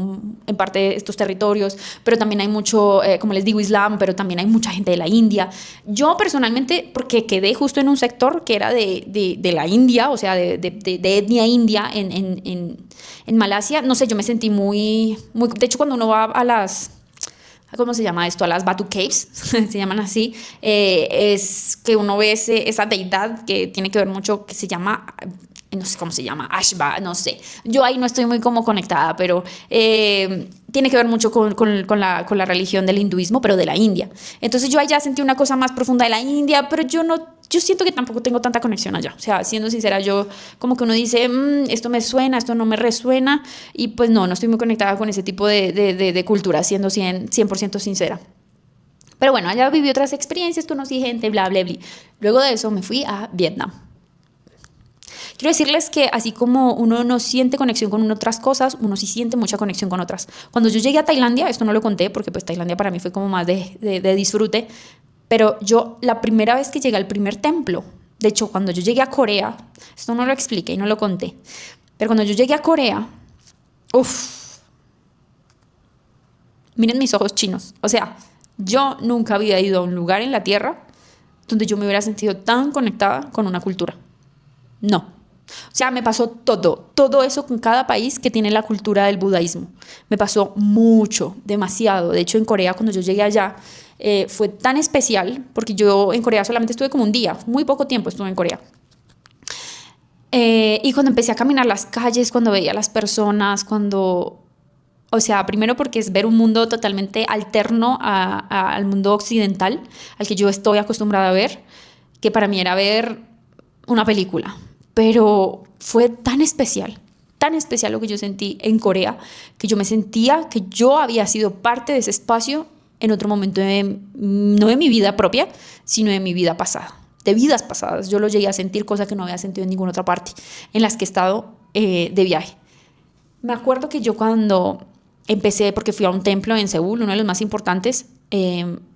en parte estos territorios, pero también hay mucho, como les digo, islam, pero también hay mucha gente de la India. Yo personalmente, porque quedé justo en un sector que era de la India, o sea, de etnia india en Malasia, no sé, yo me sentí muy... De hecho, cuando uno va a las... ¿Cómo se llama esto? A las Batu Caves, se llaman así, es que uno ve esa deidad que tiene que ver mucho, que se llama, no sé cómo se llama, Ashba, no sé. Yo ahí no estoy muy como conectada, pero tiene que ver mucho con la religión del hinduismo, pero de la India. Entonces yo ahí ya sentí una cosa más profunda de la India, pero yo siento que tampoco tengo tanta conexión allá. O sea, siendo sincera, yo como que uno dice, esto me suena, esto no me resuena, y pues no estoy muy conectada con ese tipo de cultura, siendo 100% sincera. Pero bueno, allá viví otras experiencias, conocí gente, bla, bla, bla. Luego de eso me fui a Vietnam. Quiero decirles que así como uno no siente conexión con otras cosas, uno sí siente mucha conexión con otras. Cuando yo llegué a Tailandia, esto no lo conté porque pues Tailandia para mí fue como más de disfrute, pero yo la primera vez que llegué al primer templo, de hecho cuando yo llegué a Corea, esto no lo expliqué y no lo conté, pero cuando yo llegué a Corea, uff, miren mis ojos chinos, o sea, yo nunca había ido a un lugar en la tierra donde yo me hubiera sentido tan conectada con una cultura. No. O sea, me pasó todo eso con cada país que tiene la cultura del budaísmo. Me pasó mucho, demasiado. De hecho, en Corea, cuando yo llegué allá, fue tan especial, porque yo en Corea solamente estuve como un día, muy poco tiempo estuve en Corea. Y cuando empecé a caminar las calles, cuando veía a las personas, o sea, primero porque es ver un mundo totalmente alterno al mundo occidental, al que yo estoy acostumbrada a ver, que para mí era ver una película. Pero fue tan especial lo que yo sentí en Corea, que yo me sentía que yo había sido parte de ese espacio en otro momento, no de mi vida propia, sino de mi vida pasada, de vidas pasadas. Yo lo llegué a sentir, cosa que no había sentido en ninguna otra parte en las que he estado de viaje. Me acuerdo que yo cuando empecé, porque fui a un templo en Seúl, uno de los más importantes,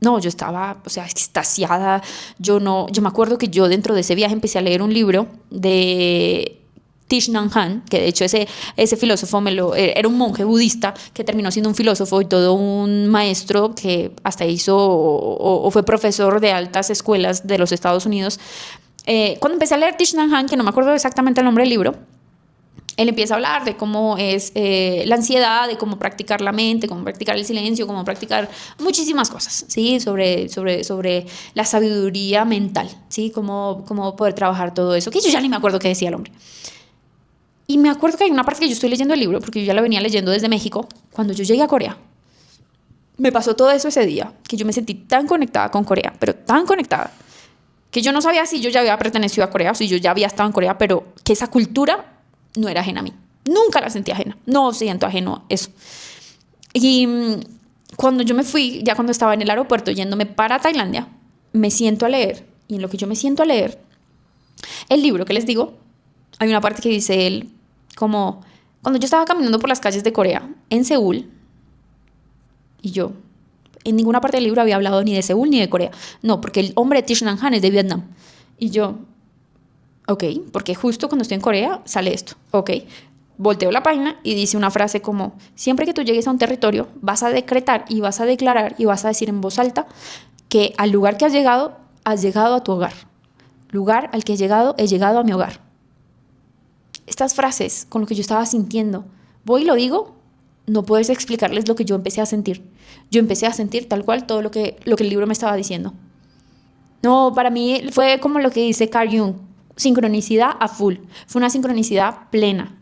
no, yo estaba, o sea, extasiada. Yo me acuerdo que yo dentro de ese viaje empecé a leer un libro de Thich Nhat Hanh, que de hecho ese filósofo era un monje budista que terminó siendo un filósofo y todo un maestro que hasta hizo o fue profesor de altas escuelas de los Estados Unidos. Cuando empecé a leer Thich Nhat Hanh, que no me acuerdo exactamente el nombre del libro, él empieza a hablar de cómo es la ansiedad, de cómo practicar la mente, cómo practicar el silencio, cómo practicar muchísimas cosas, ¿sí? Sobre la sabiduría mental, ¿sí? Cómo poder trabajar todo eso, que yo ya ni me acuerdo qué decía el hombre. Y me acuerdo que hay una parte que yo estoy leyendo el libro, porque yo ya lo venía leyendo desde México, cuando yo llegué a Corea. Me pasó todo eso ese día, que yo me sentí tan conectada con Corea, pero tan conectada, que yo no sabía si yo ya había pertenecido a Corea o si yo ya había estado en Corea, pero que esa cultura no era ajena a mí. Nunca la sentí ajena. No siento ajeno a eso. Y cuando yo me fui, ya cuando estaba en el aeropuerto yéndome para Tailandia, me siento a leer. Y en lo que yo me siento a leer, el libro que les digo, hay una parte que dice él, como cuando yo estaba caminando por las calles de Corea, en Seúl, y yo, en ninguna parte del libro había hablado ni de Seúl ni de Corea. No, porque el hombre de Thich Nhat Hanh es de Vietnam. Y yo, ok, porque justo cuando estoy en Corea sale esto. Ok, volteo la página y dice una frase como, siempre que tú llegues a un territorio, vas a decretar y vas a declarar y vas a decir en voz alta que al lugar que has llegado a tu hogar. Lugar al que he llegado a mi hogar. Estas frases con lo que yo estaba sintiendo, voy y lo digo, no puedes explicarles lo que yo empecé a sentir. Yo empecé a sentir tal cual todo lo que el libro me estaba diciendo. No, para mí fue como lo que dice Carl Jung, sincronicidad a full. Fue una sincronicidad plena.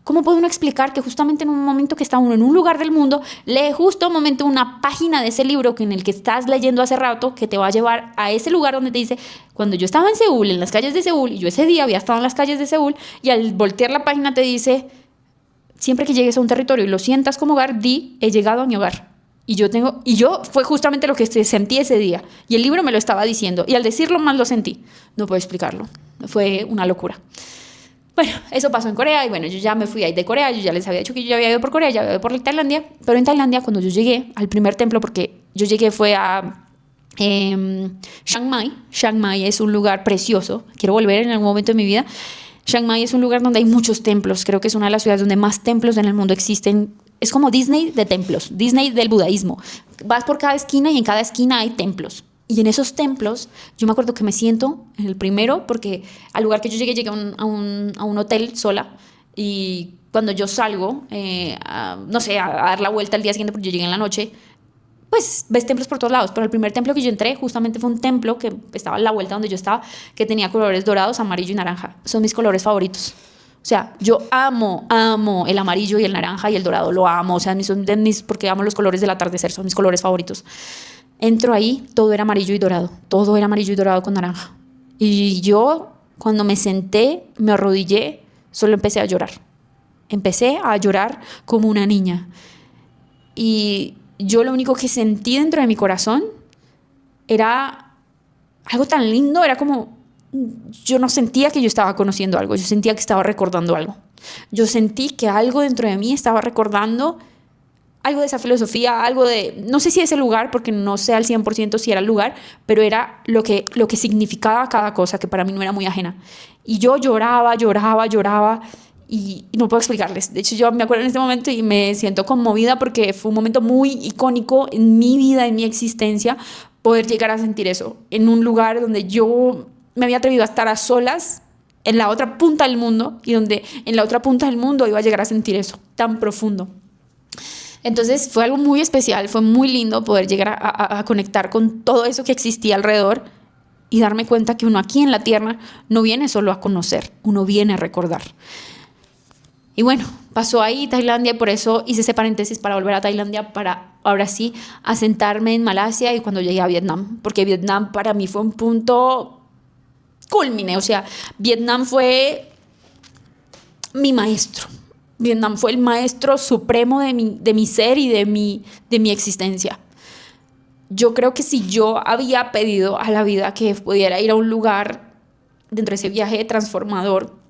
¿Cómo puede uno explicar que justamente en un momento que está uno en un lugar del mundo, lee justo un momento una página de ese libro en el que estás leyendo hace rato, que te va a llevar a ese lugar donde te dice, cuando yo estaba en Seúl, en las calles de Seúl, y yo ese día había estado en las calles de Seúl, y al voltear la página te dice, siempre que llegues a un territorio y lo sientas como hogar, he llegado a mi hogar. Y yo fue justamente lo que sentí ese día. Y el libro me lo estaba diciendo. Y al decirlo más lo sentí. No puedo explicarlo. Fue una locura. Bueno, eso pasó en Corea. Y bueno, yo ya me fui ahí de Corea. Yo ya les había dicho que yo ya había ido por Corea, ya había ido por Tailandia. Pero en Tailandia, cuando yo llegué al primer templo, porque yo llegué fue a Chiang Mai es un lugar precioso, quiero volver en algún momento de mi vida. Chiang Mai es un lugar donde hay muchos templos, creo que es una de las ciudades donde más templos en el mundo existen. Es como Disney de templos, Disney del budaísmo. Vas por cada esquina y en cada esquina hay templos. Y en esos templos, yo me acuerdo que me siento en el primero, porque al lugar que yo llegué a un hotel sola. Y cuando yo salgo, no sé, a dar la vuelta el día siguiente, porque yo llegué en la noche, pues ves templos por todos lados. Pero el primer templo que yo entré justamente fue un templo que estaba a la vuelta donde yo estaba, que tenía colores dorados, amarillo y naranja. Son mis colores favoritos. O sea, yo amo el amarillo y el naranja y el dorado, lo amo. O sea, son de mis, porque amo los colores del atardecer, son mis colores favoritos. Entro ahí, todo era amarillo y dorado, todo era amarillo y dorado con naranja. Y yo, cuando me senté, me arrodillé, solo empecé a llorar. Empecé a llorar como una niña. Y yo lo único que sentí dentro de mi corazón era algo tan lindo, era como, yo no sentía que yo estaba conociendo algo, yo sentía que estaba recordando algo. Yo sentí que algo dentro de mí estaba recordando algo de esa filosofía, algo de, no sé si ese lugar, porque no sé al 100% si era el lugar, pero era lo que significaba cada cosa, que para mí no era muy ajena. Y yo lloraba y no puedo explicarles. De hecho, yo me acuerdo en este momento y me siento conmovida porque fue un momento muy icónico en mi vida, en mi existencia, poder llegar a sentir eso, en un lugar donde yo me había atrevido a estar a solas, en la otra punta del mundo, y donde en la otra punta del mundo iba a llegar a sentir eso, tan profundo. Entonces fue algo muy especial, fue muy lindo poder llegar a conectar con todo eso que existía alrededor y darme cuenta que uno aquí en la tierra no viene solo a conocer, uno viene a recordar. Y bueno, pasó ahí Tailandia y por eso hice ese paréntesis para volver a Tailandia, para ahora sí asentarme en Malasia y cuando llegué a Vietnam, porque Vietnam para mí fue un punto culmine, o sea, Vietnam fue mi maestro. Vietnam fue el maestro supremo de mi ser y de mi existencia. Yo creo que si yo había pedido a la vida que pudiera ir a un lugar dentro de ese viaje transformador,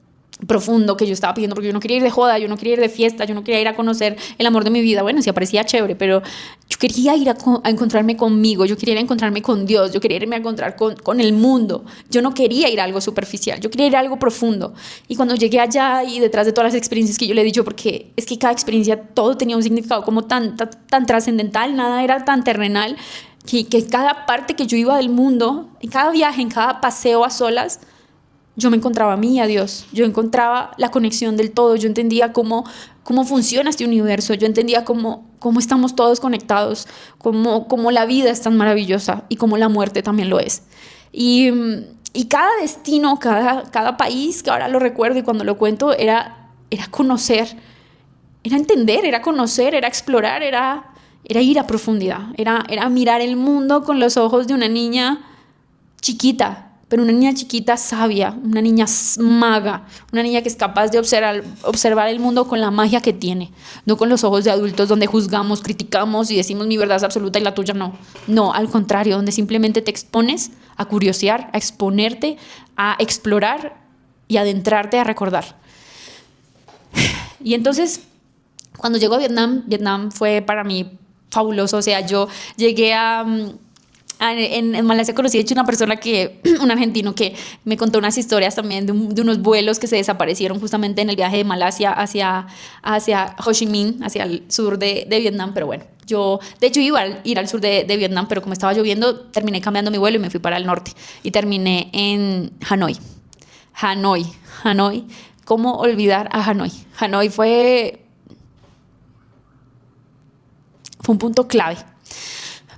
profundo que yo estaba pidiendo, porque yo no quería ir de joda, yo no quería ir de fiesta, yo no quería ir a conocer el amor de mi vida. Bueno, sí aparecía chévere, pero yo quería ir a encontrarme conmigo, yo quería ir a encontrarme con Dios, yo quería irme a encontrar con el mundo. Yo no quería ir a algo superficial, yo quería ir a algo profundo. Y cuando llegué allá y detrás de todas las experiencias que yo le he dicho, porque es que cada experiencia, todo tenía un significado como tan trascendental, nada era tan terrenal, que cada parte que yo iba del mundo, en cada viaje, en cada paseo a solas, yo me encontraba a mí y a Dios, yo encontraba la conexión del todo, yo entendía cómo funciona este universo, yo entendía cómo estamos todos conectados, cómo la vida es tan maravillosa y cómo la muerte también lo es. Y cada destino, cada país, que ahora lo recuerdo y cuando lo cuento, era conocer, era entender, era conocer, era explorar, era ir a profundidad, era mirar el mundo con los ojos de una niña chiquita, pero una niña chiquita sabia, una niña maga, una niña que es capaz de observar el mundo con la magia que tiene, no con los ojos de adultos donde juzgamos, criticamos y decimos mi verdad es absoluta y la tuya no. No, al contrario, donde simplemente te expones a curiosear, a exponerte, a explorar y adentrarte a recordar. Y entonces, cuando llego a Vietnam fue para mí fabuloso. O sea, yo llegué en Malasia conocí de hecho una persona un argentino que me contó unas historias también de unos vuelos que se desaparecieron justamente en el viaje de Malasia hacia Ho Chi Minh, hacia el sur de Vietnam, pero bueno, yo de hecho iba a ir al sur de Vietnam, pero como estaba lloviendo terminé cambiando mi vuelo y me fui para el norte y terminé en Hanoi, ¿cómo olvidar a Hanoi? Hanoi fue un punto clave.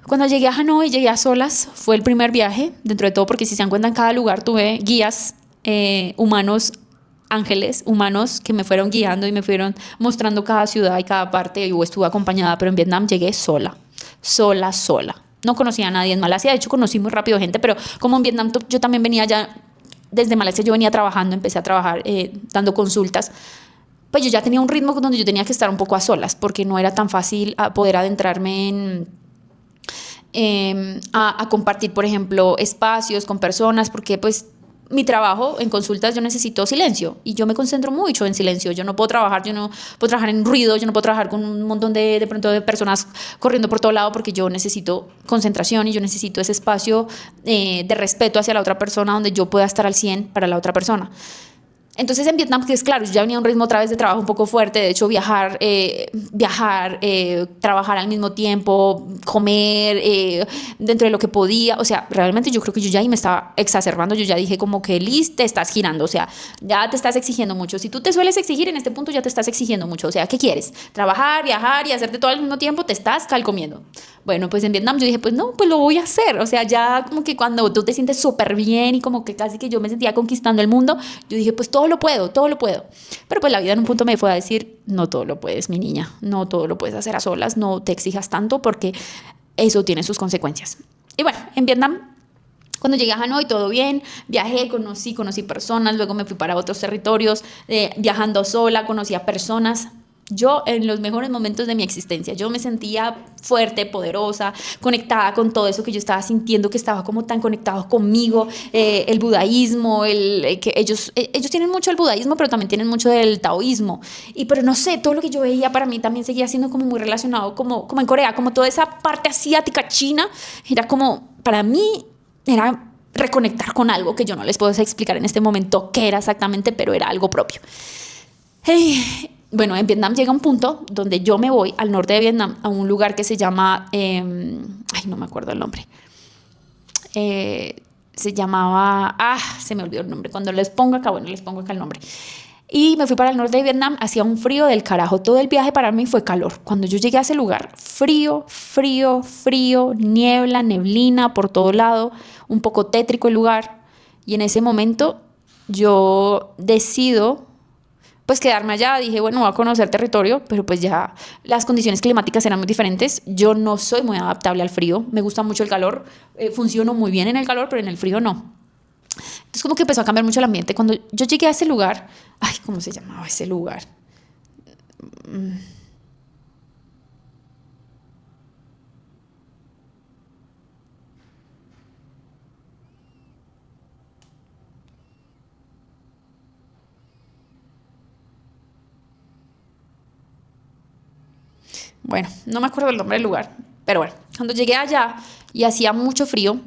Cuando llegué a Hanoi, llegué a solas, fue el primer viaje, dentro de todo, porque si se dan cuenta en cada lugar tuve guías humanos, ángeles humanos que me fueron guiando y me fueron mostrando cada ciudad y cada parte, yo estuve acompañada, pero en Vietnam llegué sola. No conocía a nadie en Malasia, de hecho conocí muy rápido gente, pero como en Vietnam yo también venía ya, desde Malasia yo venía trabajando, empecé a trabajar dando consultas, pues yo ya tenía un ritmo donde yo tenía que estar un poco a solas, porque no era tan fácil poder adentrarme a compartir, por ejemplo, espacios con personas, porque pues mi trabajo en consultas yo necesito silencio y yo me concentro mucho en silencio. Yo no puedo trabajar, yo no puedo trabajar en ruido, yo no puedo trabajar con un montón de pronto de personas corriendo por todo lado porque yo necesito concentración y yo necesito ese espacio de respeto hacia la otra persona donde yo pueda estar al 100 para la otra persona. Entonces en Vietnam, que es claro, yo ya venía a un ritmo otra vez de trabajo un poco fuerte, de hecho trabajar al mismo tiempo, comer dentro de lo que podía, o sea, realmente yo creo que yo ya ahí me estaba exacerbando, yo ya dije como que Liz, te estás girando, o sea, ya te estás exigiendo mucho, si tú te sueles exigir en este punto ya te estás exigiendo mucho, o sea, ¿qué quieres? Trabajar, viajar y hacerte todo al mismo tiempo, te estás calcomiendo. Bueno, pues en Vietnam yo dije, pues no, pues lo voy a hacer, o sea, ya como que cuando tú te sientes súper bien y como que casi que yo me sentía conquistando el mundo, yo dije, pues todo lo puedo, todo lo puedo. Pero pues la vida en un punto me fue a decir, no todo lo puedes, mi niña, no todo lo puedes hacer a solas, no te exijas tanto porque eso tiene sus consecuencias. Y bueno, en Vietnam, cuando llegué a Hanoi, todo bien, viajé, conocí personas, luego me fui para otros territorios, viajando sola, conocí a personas. Yo en los mejores momentos de mi existencia, yo me sentía fuerte, poderosa, conectada con todo eso que yo estaba sintiendo, que estaba como tan conectado conmigo, el budaísmo, que ellos tienen mucho el budaísmo, pero también tienen mucho del taoísmo, pero no sé, todo lo que yo veía para mí también seguía siendo como muy relacionado, como en Corea, como toda esa parte asiática, china, era como, para mí, era reconectar con algo que yo no les puedo explicar en este momento qué era exactamente, pero era algo propio. Bueno, en Vietnam llega un punto donde yo me voy al norte de Vietnam a un lugar que se llama, no me acuerdo el nombre, se llamaba, se me olvidó el nombre, cuando les pongo acá, bueno, les pongo acá el nombre. Y me fui para el norte de Vietnam, hacía un frío del carajo, todo el viaje para mí fue calor. Cuando yo llegué a ese lugar, frío, frío, frío, niebla, neblina por todo lado, un poco tétrico el lugar. Y en ese momento yo decido pues quedarme allá, dije, bueno, voy a conocer territorio, pero pues ya las condiciones climáticas eran muy diferentes. Yo no soy muy adaptable al frío, me gusta mucho el calor, funciono muy bien en el calor, pero en el frío no. Entonces como que empezó a cambiar mucho el ambiente. Cuando yo llegué a ese lugar, ¿cómo se llamaba ese lugar? Bueno, no me acuerdo el nombre del lugar, pero bueno, cuando llegué allá y hacía mucho frío,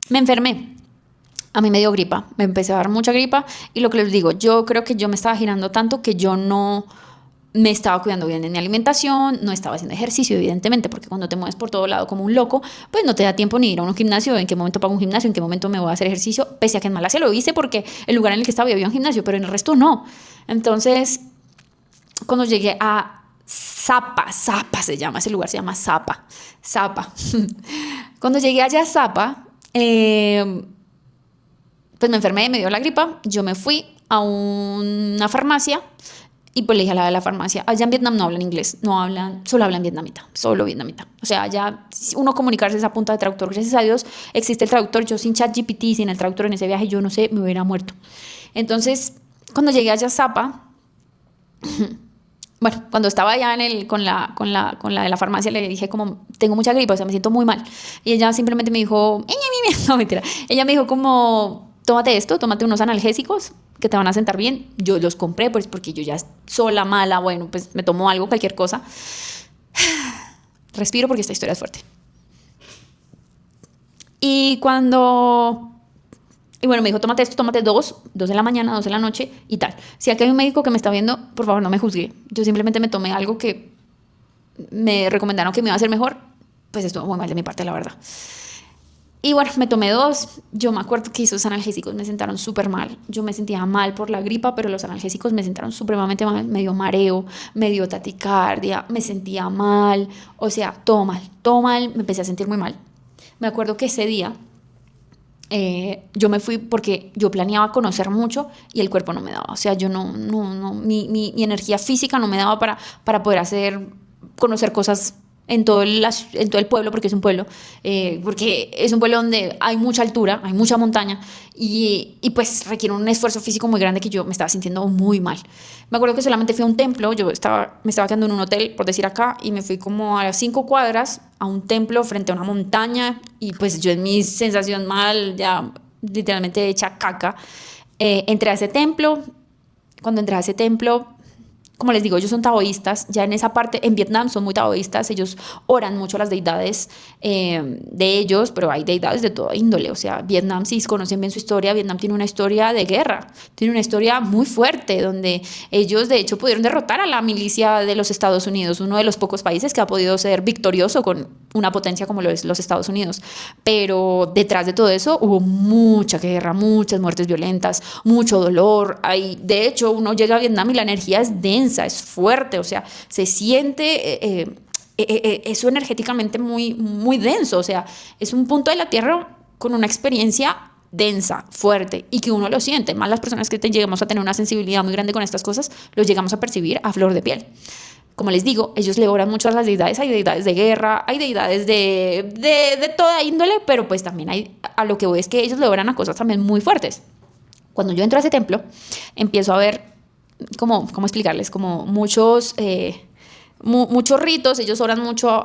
me enfermé. A mí me dio gripa, me empecé a dar mucha gripa y lo que les digo, yo creo que yo me estaba girando tanto que yo no me estaba cuidando bien de mi alimentación, no estaba haciendo ejercicio, evidentemente, porque cuando te mueves por todo lado como un loco, pues no te da tiempo ni ir a un gimnasio, en qué momento pago un gimnasio, en qué momento me voy a hacer ejercicio, pese a que en Malasia lo hice porque el lugar en el que estaba había un gimnasio, pero en el resto no. Entonces, cuando llegué a Sapa se llama, ese lugar se llama Sapa. Cuando llegué allá a Sapa, pues me enfermé, me dio la gripa, yo me fui a una farmacia y pues le dije a la de la farmacia, allá en Vietnam no hablan inglés, no hablan, solo hablan vietnamita, solo vietnamita. O sea, allá uno comunicarse es a punta de traductor. Gracias a Dios existe el traductor. Yo sin ChatGPT, sin el traductor en ese viaje, yo no sé, me hubiera muerto. Entonces, cuando llegué allá a Zapa, bueno, cuando estaba allá con la de la farmacia, le dije como, tengo mucha gripa, o sea, me siento muy mal. Y ella simplemente me dijo, no, mentira. Ella me dijo como, tómate esto, tómate unos analgésicos que te van a sentar bien. Yo los compré pues porque yo ya sola, mala, bueno, pues me tomo algo, cualquier cosa. Respiro porque esta historia es fuerte. Y bueno, me dijo, tómate esto, tómate dos de la mañana, 2 de la noche y tal. Si aquí hay un médico que me está viendo, por favor no me juzgue. Yo simplemente me tomé algo que me recomendaron que me iba a hacer mejor. Pues estuvo muy mal de mi parte, la verdad. Y bueno, me tomé 2. Yo me acuerdo que esos analgésicos me sentaron súper mal. Yo me sentía mal por la gripa, pero los analgésicos me sentaron supremamente mal. Me dio mareo, me dio taticardia, me sentía mal. O sea, todo mal, todo mal. Me empecé a sentir muy mal. Me acuerdo que ese día yo me fui porque yo planeaba conocer mucho y el cuerpo no me daba. O sea, yo no, mi energía física no me daba para poder conocer cosas en todo el pueblo, porque es un pueblo, porque es un pueblo donde hay mucha altura, hay mucha montaña y pues requiere un esfuerzo físico muy grande que yo me estaba sintiendo muy mal. Me acuerdo que solamente fui a un templo, me estaba quedando en un hotel, por decir acá, y me fui como a las 5 cuadras a un templo frente a una montaña y pues yo en mi sensación mal ya literalmente hecha caca. Entré a ese templo. Cuando entré a ese templo, como les digo, ellos son taoístas, ya en esa parte, en Vietnam son muy taoístas, ellos oran mucho a las deidades de ellos, pero hay deidades de toda índole, o sea, Vietnam, si conocen bien su historia, Vietnam tiene una historia de guerra, tiene una historia muy fuerte, donde ellos de hecho pudieron derrotar a la milicia de los Estados Unidos, uno de los pocos países que ha podido ser victorioso con una potencia como lo es los Estados Unidos, pero detrás de todo eso hubo mucha guerra, muchas muertes violentas, mucho dolor, de hecho uno llega a Vietnam y la energía es densa, es fuerte, o sea, se siente eso energéticamente muy, muy denso, o sea, es un punto de la Tierra con una experiencia densa, fuerte, y que uno lo siente, más las personas que llegamos a tener una sensibilidad muy grande con estas cosas, los llegamos a percibir a flor de piel. Como les digo, ellos le oran mucho a las deidades, hay deidades de guerra, hay deidades de toda índole, pero pues también a lo que voy es que ellos le oran a cosas también muy fuertes. Cuando yo entro a ese templo, empiezo a ver, ¿cómo explicarles? Como muchos ritos, ellos oran mucho,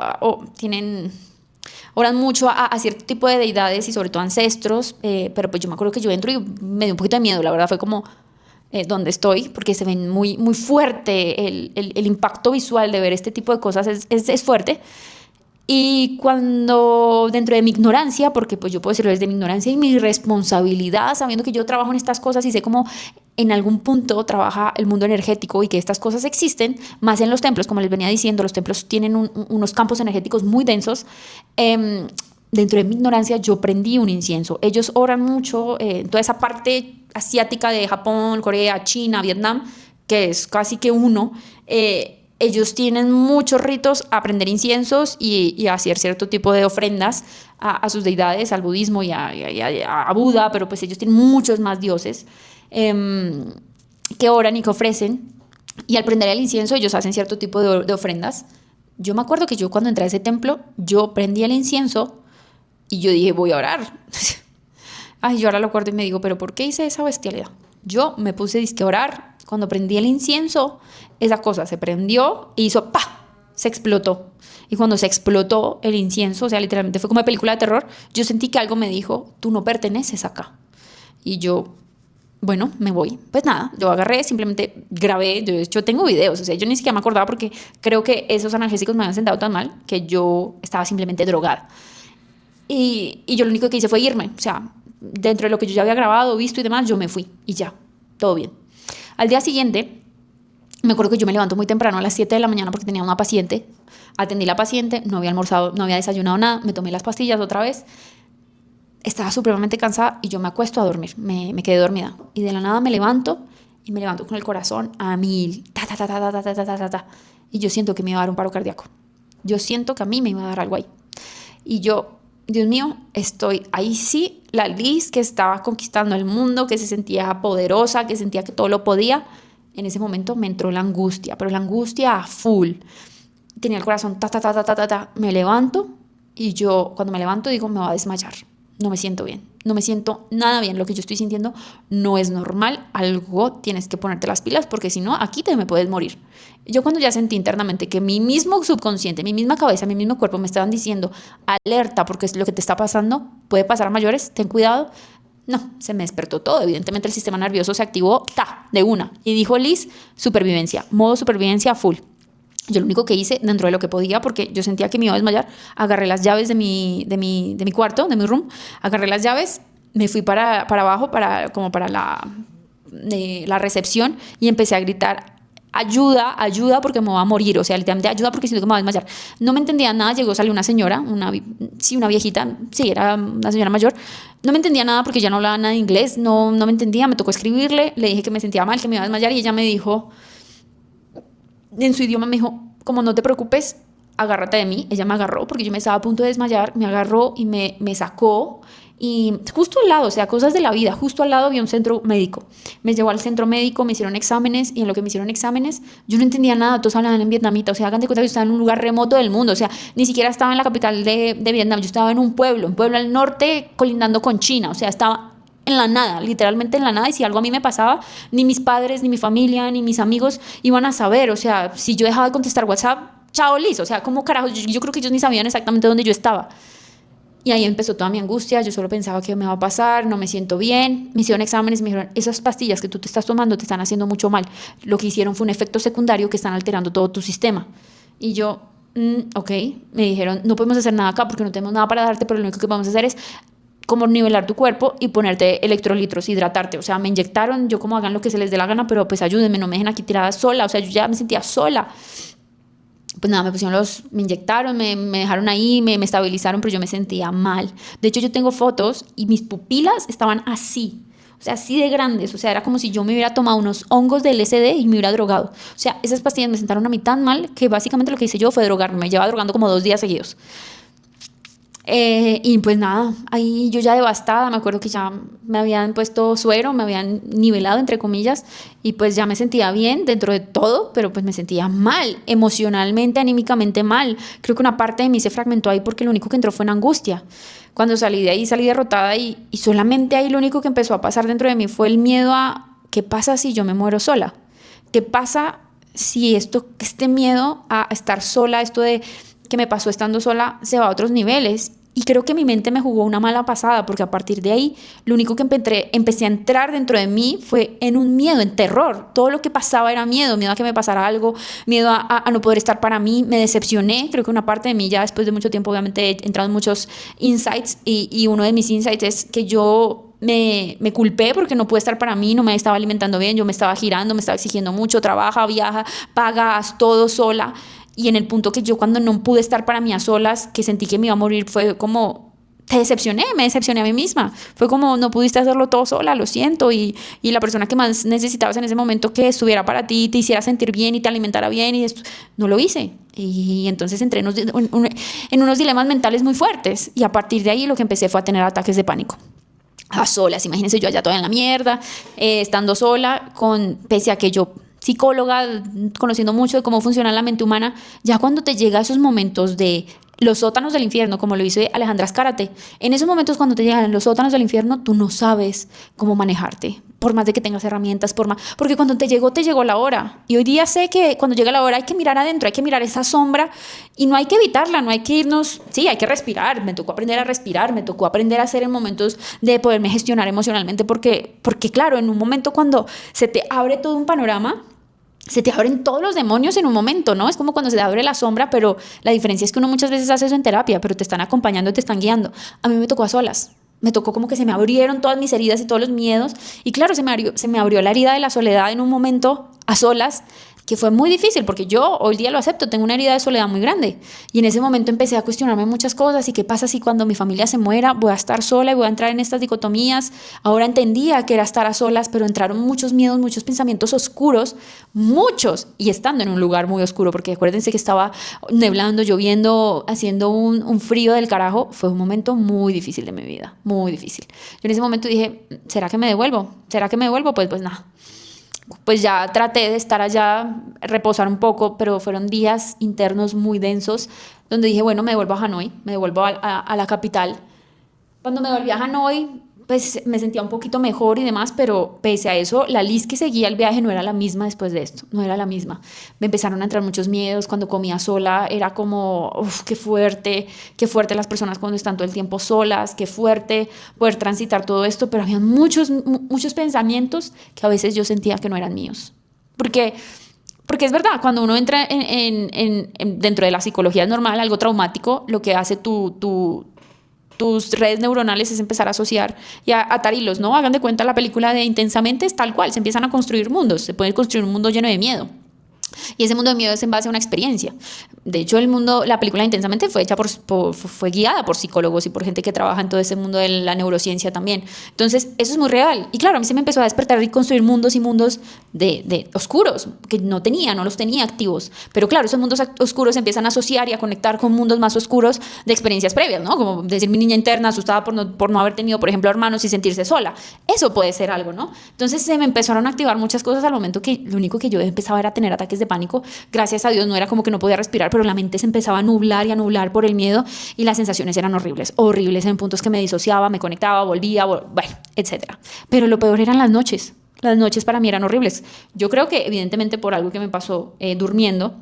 oran mucho a cierto tipo de deidades y sobre todo ancestros, pero pues yo me acuerdo que yo entro y me dio un poquito de miedo, la verdad fue como donde estoy, porque se ven muy, muy fuerte, el impacto visual de ver este tipo de cosas es fuerte. Y cuando dentro de mi ignorancia, porque pues yo puedo decirlo desde mi ignorancia y mi responsabilidad, sabiendo que yo trabajo en estas cosas y sé cómo en algún punto trabaja el mundo energético y que estas cosas existen, más en los templos, como les venía diciendo, los templos tienen unos campos energéticos muy densos. Dentro de mi ignorancia yo prendí un incienso. Ellos oran mucho en toda esa parte asiática de Japón, Corea, China, Vietnam, que es casi que uno. Ellos tienen muchos ritos a prender inciensos y a hacer cierto tipo de ofrendas a sus deidades, al budismo y a Buda, pero pues ellos tienen muchos más dioses que oran y que ofrecen. Y al prender el incienso ellos hacen cierto tipo de ofrendas. Yo me acuerdo que yo cuando entré a ese templo, yo prendí el incienso y yo dije, voy a orar. Ay, yo ahora lo acuerdo y me digo, pero ¿por qué hice esa bestialidad? Yo me puse disque a orar. Cuando prendí el incienso, esa cosa se prendió y hizo ¡pa! Se explotó. Y cuando se explotó el incienso, o sea, literalmente fue como una película de terror, yo sentí que algo me dijo, tú no perteneces acá. Y yo, bueno, me voy. Pues nada, yo agarré, simplemente grabé, de hecho tengo videos, o sea, yo ni siquiera me acordaba porque creo que esos analgésicos me habían sentado tan mal que yo estaba simplemente drogada. Y yo lo único que hice fue irme, o sea, dentro de lo que yo ya había grabado, visto y demás, yo me fui y ya, todo bien. Al día siguiente, me acuerdo que yo me levanto muy temprano a las 7 de la mañana porque tenía una paciente, atendí a la paciente, no había almorzado, no había desayunado nada, me tomé las pastillas otra vez, estaba supremamente cansada y yo me acuesto a dormir, me quedé dormida y de la nada me levanto y me levanto con el corazón a 1000, ta, ta, ta, ta, ta, ta, ta, ta, ta, ta, y yo siento que me iba a dar un paro cardíaco, yo siento que a mí me iba a dar algo ahí y yo, Dios mío, estoy ahí sí, la Liz que estaba conquistando el mundo, que se sentía poderosa, que sentía que todo lo podía. En ese momento me entró la angustia, pero la angustia a full. Tenía el corazón ta, ta, ta, ta, ta, ta, ta. Me levanto y yo cuando me levanto digo, me voy a desmayar. No me siento bien, no me siento nada bien. Lo que yo estoy sintiendo no es normal. Algo tienes que ponerte las pilas porque si no, aquí te me puedes morir. Yo cuando ya sentí internamente que mi mismo subconsciente, mi misma cabeza, mi mismo cuerpo me estaban diciendo, alerta porque es lo que te está pasando, puede pasar a mayores, ten cuidado. No, se me despertó todo. Evidentemente el sistema nervioso se activó, de una. Y dijo Liz, supervivencia, modo supervivencia full. Yo lo único que hice dentro de lo que podía, porque yo sentía que me iba a desmayar, agarré las llaves de mi cuarto, de mi room, agarré las llaves, me fui para abajo, como para la recepción y empecé a gritar, ayuda, ayuda porque me voy a morir, o sea, literalmente ayuda porque siento que me voy a desmayar. No me entendía nada, salió una señora, una viejita, sí, era una señora mayor, no me entendía nada porque ya no hablaba nada de inglés, no me entendía, me tocó escribirle, le dije que me sentía mal, que me iba a desmayar y ella me dijo, en su idioma me dijo, como no te preocupes, agárrate de mí. Ella me agarró porque yo me estaba a punto de desmayar, me agarró y me sacó y justo al lado, o sea, cosas de la vida, justo al lado había un centro médico. Me llevó al centro médico, me hicieron exámenes y en lo que me hicieron exámenes yo no entendía nada, todos hablaban en vietnamita, o sea, hagan de cuenta que yo estaba en un lugar remoto del mundo, o sea, ni siquiera estaba en la capital de Vietnam, yo estaba en un pueblo al norte colindando con China, o sea, estaba en la nada, literalmente en la nada, y si algo a mí me pasaba, ni mis padres, ni mi familia, ni mis amigos iban a saber, o sea, si yo dejaba de contestar WhatsApp, chao, Liz, o sea, ¿cómo carajo? Yo creo que ellos ni sabían exactamente dónde yo estaba. Y ahí empezó toda mi angustia, yo solo pensaba que me va a pasar, no me siento bien, me hicieron exámenes y me dijeron, esas pastillas que tú te estás tomando te están haciendo mucho mal, lo que hicieron fue un efecto secundario que están alterando todo tu sistema. Y yo, ok, me dijeron, no podemos hacer nada acá porque no tenemos nada para darte, pero lo único que podemos hacer es como nivelar tu cuerpo y ponerte electrolitos, hidratarte. O sea, me inyectaron, yo como hagan lo que se les dé la gana, pero pues ayúdenme, no me dejen aquí tirada sola. O sea, yo ya me sentía sola. Pues nada, me inyectaron, me dejaron ahí, me estabilizaron, pero yo me sentía mal. De hecho, yo tengo fotos y mis pupilas estaban así. O sea, así de grandes. O sea, era como si yo me hubiera tomado unos hongos de LSD y me hubiera drogado. O sea, esas pastillas me sentaron a mí tan mal que básicamente lo que hice yo fue drogarme. Me llevaba drogando como 2 días seguidos. Y pues nada, ahí yo ya devastada, me acuerdo que ya me habían puesto suero, me habían nivelado entre comillas y pues ya me sentía bien dentro de todo, pero pues me sentía mal, emocionalmente, anímicamente mal. Creo que una parte de mí se fragmentó ahí porque lo único que entró fue en angustia. Cuando salí de ahí salí derrotada y solamente ahí lo único que empezó a pasar dentro de mí fue el miedo a ¿qué pasa si yo me muero sola? ¿Qué pasa si este miedo a estar sola, esto de que me pasó estando sola, se va a otros niveles? Y creo que mi mente me jugó una mala pasada, porque a partir de ahí, lo único que empecé a entrar dentro de mí fue en un miedo, en terror. Todo lo que pasaba era miedo, miedo a que me pasara algo, miedo a no poder estar para mí. Me decepcioné, creo que una parte de mí ya después de mucho tiempo, obviamente he entrado en muchos insights y uno de mis insights es que yo me culpé porque no pude estar para mí, no me estaba alimentando bien, yo me estaba girando, me estaba exigiendo mucho, trabaja, viaja, paga, haz todo sola. Y en el punto que yo cuando no pude estar para mí a solas, que sentí que me iba a morir, fue como, me decepcioné a mí misma. Fue como, no pudiste hacerlo todo sola, lo siento. Y la persona que más necesitabas en ese momento que estuviera para ti, te hiciera sentir bien y te alimentara bien, y no lo hice. Y entonces entré en unos dilemas mentales muy fuertes. Y a partir de ahí lo que empecé fue a tener ataques de pánico. A solas, imagínense yo allá toda en la mierda, estando sola, pese a que yo psicóloga, conociendo mucho de cómo funciona la mente humana, ya cuando te llega a esos momentos de los sótanos del infierno, como lo dice Alejandra Azcárate, en esos momentos cuando te llegan los sótanos del infierno, tú no sabes cómo manejarte, por más de que tengas herramientas, porque cuando te llegó la hora. Y hoy día sé que cuando llega la hora hay que mirar adentro, hay que mirar esa sombra y no hay que evitarla, no hay que irnos, sí, hay que respirar. Me tocó aprender a respirar, me tocó aprender a hacer en momentos de poderme gestionar emocionalmente, porque claro, en un momento cuando se te abre todo un panorama, se te abren todos los demonios en un momento, ¿no? Es como cuando se te abre la sombra, pero la diferencia es que uno muchas veces hace eso en terapia, pero te están acompañando, te están guiando. A mí me tocó a solas. Me tocó como que se me abrieron todas mis heridas y todos los miedos. Y claro, se me abrió la herida de la soledad en un momento a solas, que fue muy difícil, porque yo hoy día lo acepto, tengo una herida de soledad muy grande. Y en ese momento empecé a cuestionarme muchas cosas. ¿Y qué pasa si cuando mi familia se muera voy a estar sola y voy a entrar en estas dicotomías? Ahora entendía que era estar a solas, pero entraron muchos miedos, muchos pensamientos oscuros, muchos, y estando en un lugar muy oscuro, porque acuérdense que estaba neblando, lloviendo, haciendo un frío del carajo. Fue un momento muy difícil de mi vida, muy difícil. Yo en ese momento dije, ¿será que me devuelvo? ¿Será que me devuelvo? Pues nada. Pues ya traté de estar allá, reposar un poco, pero fueron días internos muy densos, donde dije, bueno, me devuelvo a Hanoi, me devuelvo a la capital. Cuando me volví a Hanoi, pues me sentía un poquito mejor y demás, pero pese a eso, la Liz que seguía el viaje no era la misma después de esto, no era la misma. Me empezaron a entrar muchos miedos, cuando comía sola era como, uff, qué fuerte las personas cuando están todo el tiempo solas, qué fuerte poder transitar todo esto, pero había muchos pensamientos que a veces yo sentía que no eran míos. Porque es verdad, cuando uno entra dentro de la psicología normal, algo traumático, lo que hace tus redes neuronales es empezar a asociar y a atar hilos, ¿no? Hagan de cuenta la película de Intensamente, es tal cual, se empiezan a construir mundos, se puede construir un mundo lleno de miedo. Y ese mundo de miedo es en base a una experiencia. De hecho, la película Intensamente fue hecha fue guiada por psicólogos y por gente que trabaja en todo ese mundo de la neurociencia también. Entonces, eso es muy real. Y claro, a mí se me empezó a despertar y construir mundos y mundos de oscuros, que no los tenía activos. Pero claro, esos mundos oscuros se empiezan a asociar y a conectar con mundos más oscuros de experiencias previas, ¿no? Como decir mi niña interna asustada por no haber tenido, por ejemplo, hermanos y sentirse sola. Eso puede ser algo, ¿no? Entonces se me empezaron a activar muchas cosas al momento que lo único que yo empezaba era a tener ataques de pánico. Gracias a Dios no era como que no podía respirar, pero la mente se empezaba a nublar y a nublar por el miedo y las sensaciones eran horribles en puntos que me disociaba, me conectaba, volvía, bueno, etcétera. Pero lo peor eran las noches. Las noches para mí eran horribles. Yo creo que evidentemente por algo que me pasó durmiendo,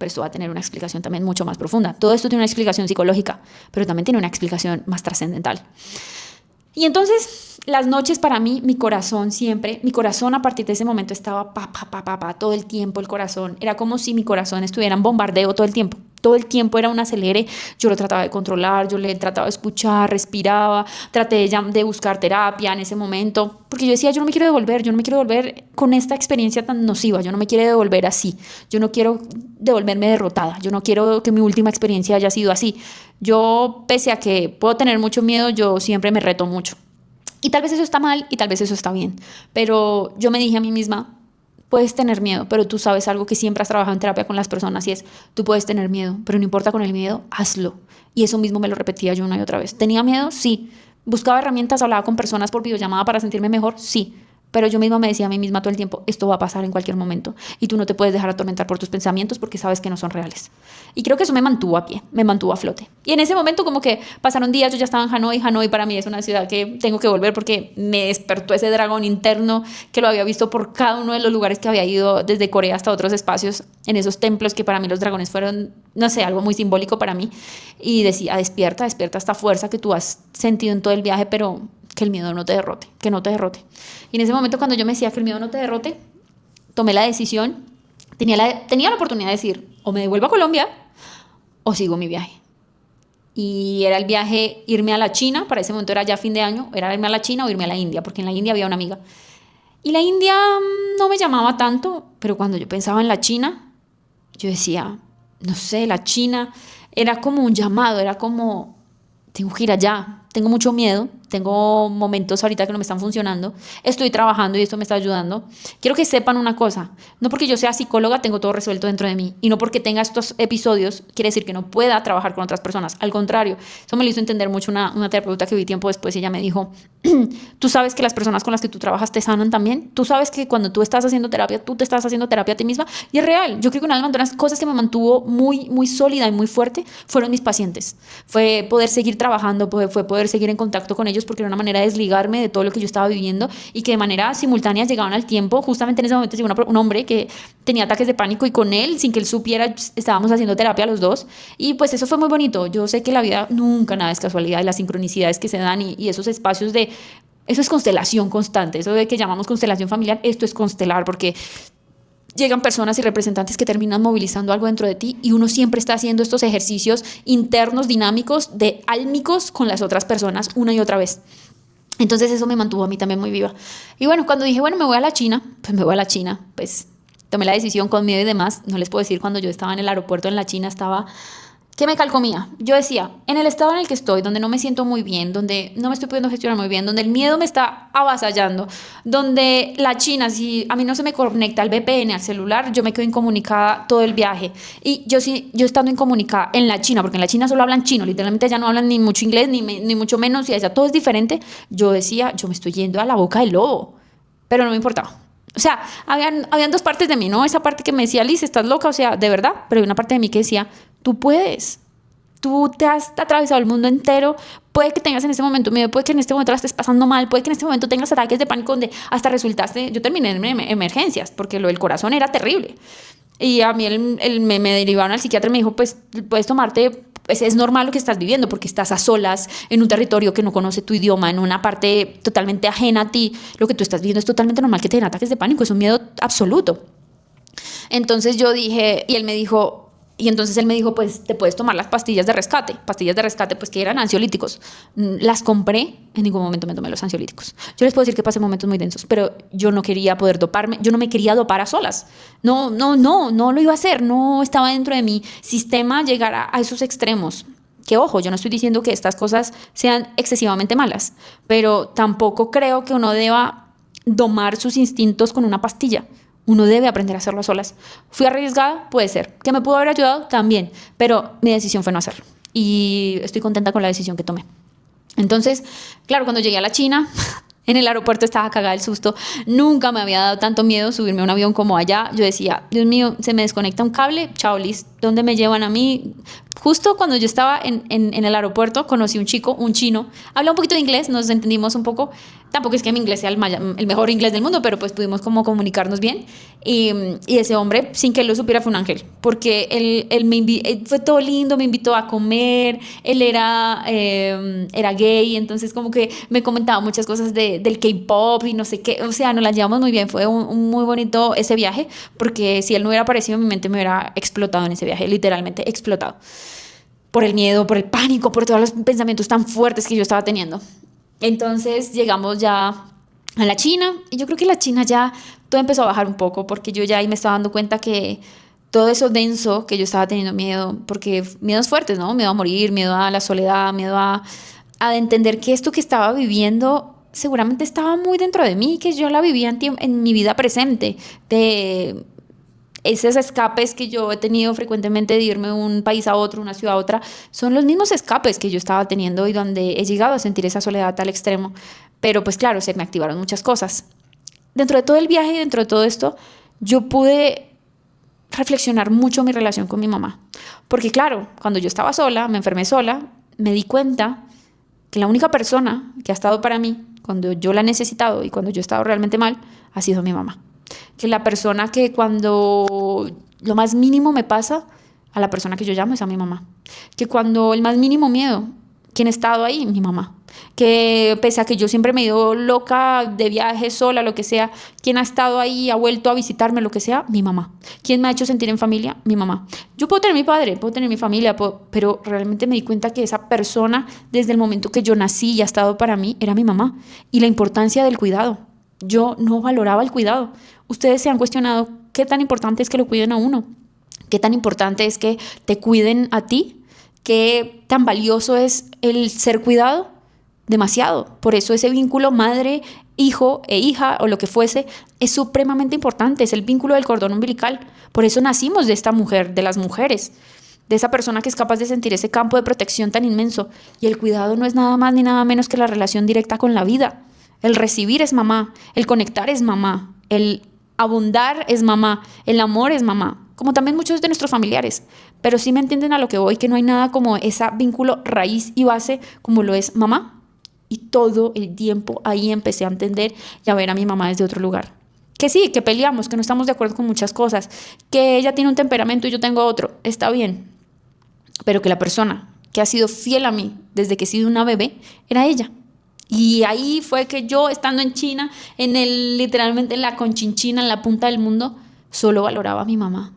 pero esto va a tener una explicación también mucho más profunda. Todo esto tiene una explicación psicológica, pero también tiene una explicación más trascendental. Y entonces, las noches para mí, mi corazón a partir de ese momento estaba todo el tiempo el corazón. Era como si mi corazón estuviera en bombardeo todo el tiempo. Todo el tiempo era un acelere. Yo lo trataba de controlar, yo le trataba de escuchar, respiraba, traté de buscar terapia en ese momento. Porque yo decía, yo no me quiero devolver con esta experiencia tan nociva, yo no me quiero devolver así. Yo no quiero devolverme derrotada, yo no quiero que mi última experiencia haya sido así. Yo, pese a que puedo tener mucho miedo, yo siempre me reto mucho. Y tal vez eso está mal y tal vez eso está bien. Pero yo me dije a mí misma, puedes tener miedo, pero tú sabes algo que siempre has trabajado en terapia con las personas y es, tú puedes tener miedo, pero no importa con el miedo, hazlo. Y eso mismo me lo repetía yo una y otra vez. ¿Tenía miedo? Sí. ¿Buscaba herramientas? ¿Hablaba con personas por videollamada para sentirme mejor? Sí. Pero yo misma me decía a mí misma todo el tiempo, esto va a pasar en cualquier momento y tú no te puedes dejar atormentar por tus pensamientos porque sabes que no son reales. Y creo que eso me mantuvo a pie, me mantuvo a flote. Y en ese momento como que pasaron días, yo ya estaba en Hanoi. Hanoi para mí es una ciudad que tengo que volver porque me despertó ese dragón interno que lo había visto por cada uno de los lugares que había ido, desde Corea hasta otros espacios, en esos templos que para mí los dragones fueron, no sé, algo muy simbólico para mí. Y decía, despierta esta fuerza que tú has sentido en todo el viaje, pero que el miedo no te derrote, que no te derrote. Y en ese momento cuando yo me decía que el miedo no te derrote, tomé la decisión, tenía la oportunidad de decir, o me devuelvo a Colombia o sigo mi viaje. Y era el viaje irme a la China, para ese momento era ya fin de año, era irme a la China o irme a la India, porque en la India había una amiga. Y la India no me llamaba tanto, pero cuando yo pensaba en la China, yo decía, no sé, la China era como un llamado, era como, tengo que ir allá, tengo mucho miedo, tengo momentos ahorita que no me están funcionando, estoy trabajando y esto me está ayudando. Quiero que sepan una cosa, no porque yo sea psicóloga tengo todo resuelto dentro de mí y no porque tenga estos episodios quiere decir que no pueda trabajar con otras personas, al contrario, eso me lo hizo entender mucho una terapeuta que vi tiempo después y ella me dijo, tú sabes que las personas con las que tú trabajas te sanan también, tú sabes que cuando tú estás haciendo terapia, tú te estás haciendo terapia a ti misma y es real. Yo creo que una de las cosas que me mantuvo muy sólida y muy fuerte fueron mis pacientes, fue poder seguir trabajando, fue poder seguir en contacto con ellos porque era una manera de desligarme de todo lo que yo estaba viviendo y que de manera simultánea llegaban al tiempo. Justamente en ese momento llegó un hombre que tenía ataques de pánico y con él, sin que él supiera, estábamos haciendo terapia los dos y pues eso fue muy bonito. Yo sé que la vida nunca nada es casualidad y las sincronicidades que se dan y esos espacios de, eso es constelación constante, eso de que llamamos constelación familiar, esto es constelar porque llegan personas y representantes que terminan movilizando algo dentro de ti y uno siempre está haciendo estos ejercicios internos, dinámicos, de álmicos con las otras personas una y otra vez. Entonces eso me mantuvo a mí también muy viva. Y bueno, cuando dije, bueno, me voy a la China, pues tomé la decisión con miedo y demás. No les puedo decir, cuando yo estaba en el aeropuerto en la China estaba... ¿Qué me calcomía? Yo decía, en el estado en el que estoy, donde no me siento muy bien, donde no me estoy pudiendo gestionar muy bien, donde el miedo me está avasallando, donde la China, si a mí no se me conecta el VPN al celular, yo me quedo incomunicada todo el viaje. Y yo estando incomunicada en la China, porque en la China solo hablan chino, literalmente allá no hablan ni mucho inglés, ni mucho menos, y allá todo es diferente, yo decía, yo me estoy yendo a la boca del lobo, pero no me importaba. O sea, habían dos partes de mí, ¿no? Esa parte que me decía, Liz, estás loca, o sea, de verdad, pero hay una parte de mí que decía, tú puedes, tú te has atravesado el mundo entero, puede que tengas en este momento miedo, puede que en este momento la estés pasando mal, puede que en este momento tengas ataques de pánico donde hasta resultaste, yo terminé en emergencias porque lo del corazón era terrible y a mí me derivaron al psiquiatra y me dijo, pues puedes tomarte, pues es normal lo que estás viviendo porque estás a solas en un territorio que no conoce tu idioma, en una parte totalmente ajena a ti, lo que tú estás viviendo es totalmente normal que te den ataques de pánico, es un miedo absoluto. Entonces yo dije, y entonces él me dijo, pues te puedes tomar las pastillas de rescate pues que eran ansiolíticos. Las compré, en ningún momento me tomé los ansiolíticos. Yo les puedo decir que pasé momentos muy densos, pero yo no quería poder doparme, yo no me quería dopar a solas. No lo iba a hacer, no estaba dentro de mi sistema llegar a esos extremos. Que ojo, yo no estoy diciendo que estas cosas sean excesivamente malas, pero tampoco creo que uno deba domar sus instintos con una pastilla. Uno debe aprender a hacerlo a solas. ¿Fui arriesgada? Puede ser. ¿Que me pudo haber ayudado? También. Pero mi decisión fue no hacerlo. Y estoy contenta con la decisión que tomé. Entonces, claro, cuando llegué a la China, en el aeropuerto estaba cagada del susto. Nunca me había dado tanto miedo subirme a un avión como allá. Yo decía, Dios mío, se me desconecta un cable. Chao, Liz. ¿Dónde me llevan a mí? Justo cuando yo estaba en el aeropuerto, conocí un chico, un chino. Habla un poquito de inglés, nos entendimos un poco. Tampoco es que mi inglés sea el mejor inglés del mundo, pero pues pudimos como comunicarnos bien. Y ese hombre, sin que él lo supiera, fue un ángel. Porque él fue todo lindo, me invitó a comer. Él era gay, entonces como que me comentaba muchas cosas del K-pop y no sé qué. O sea, nos la llevamos muy bien. Fue un muy bonito ese viaje, porque si él no hubiera aparecido, mi mente me hubiera explotado en ese viaje, literalmente explotado. Por el miedo, por el pánico, por todos los pensamientos tan fuertes que yo estaba teniendo. Entonces llegamos ya a la China y yo creo que la China ya todo empezó a bajar un poco porque yo ya ahí me estaba dando cuenta que todo eso denso que yo estaba teniendo miedo, porque miedos fuertes, ¿no? Miedo a morir, miedo a la soledad, miedo a entender que esto que estaba viviendo seguramente estaba muy dentro de mí, que yo la vivía en mi vida presente, de esos escapes que yo he tenido frecuentemente de irme de un país a otro, una ciudad a otra, son los mismos escapes que yo estaba teniendo y donde he llegado a sentir esa soledad al extremo. Pero pues claro, se me activaron muchas cosas. Dentro de todo el viaje y dentro de todo esto, yo pude reflexionar mucho mi relación con mi mamá. Porque claro, cuando yo estaba sola, me enfermé sola, me di cuenta que la única persona que ha estado para mí cuando yo la he necesitado y cuando yo he estado realmente mal ha sido mi mamá. Que la persona que cuando lo más mínimo me pasa, a la persona que yo llamo es a mi mamá. Que cuando el más mínimo miedo, ¿quién ha estado ahí? Mi mamá. Que pese a que yo siempre me he ido loca de viaje sola, lo que sea, ¿quién ha estado ahí, ha vuelto a visitarme, lo que sea? Mi mamá. ¿Quién me ha hecho sentir en familia? Mi mamá. Yo puedo tener mi padre, puedo tener mi familia, pero realmente me di cuenta que esa persona, desde el momento que yo nací y ha estado para mí, era mi mamá. Y la importancia del cuidado. Yo no valoraba el cuidado. Ustedes se han cuestionado qué tan importante es que lo cuiden a uno, qué tan importante es que te cuiden a ti, qué tan valioso es el ser cuidado. Demasiado. Por eso ese vínculo madre, hijo e hija o lo que fuese es supremamente importante. Es el vínculo del cordón umbilical. Por eso nacimos de esta mujer, de las mujeres, de esa persona que es capaz de sentir ese campo de protección tan inmenso. Y el cuidado no es nada más ni nada menos que la relación directa con la vida. El recibir es mamá, el conectar es mamá, el abundar es mamá, el amor es mamá, como también muchos de nuestros familiares. Pero sí me entienden a lo que voy, que no hay nada como ese vínculo raíz y base como lo es mamá. Y todo el tiempo ahí empecé a entender y a ver a mi mamá desde otro lugar. Que sí, que peleamos, que no estamos de acuerdo con muchas cosas, que ella tiene un temperamento y yo tengo otro, está bien. Pero que la persona que ha sido fiel a mí desde que he sido una bebé era ella. Y ahí fue que yo, estando en China, literalmente en la Conchinchina, en la punta del mundo, solo valoraba a mi mamá.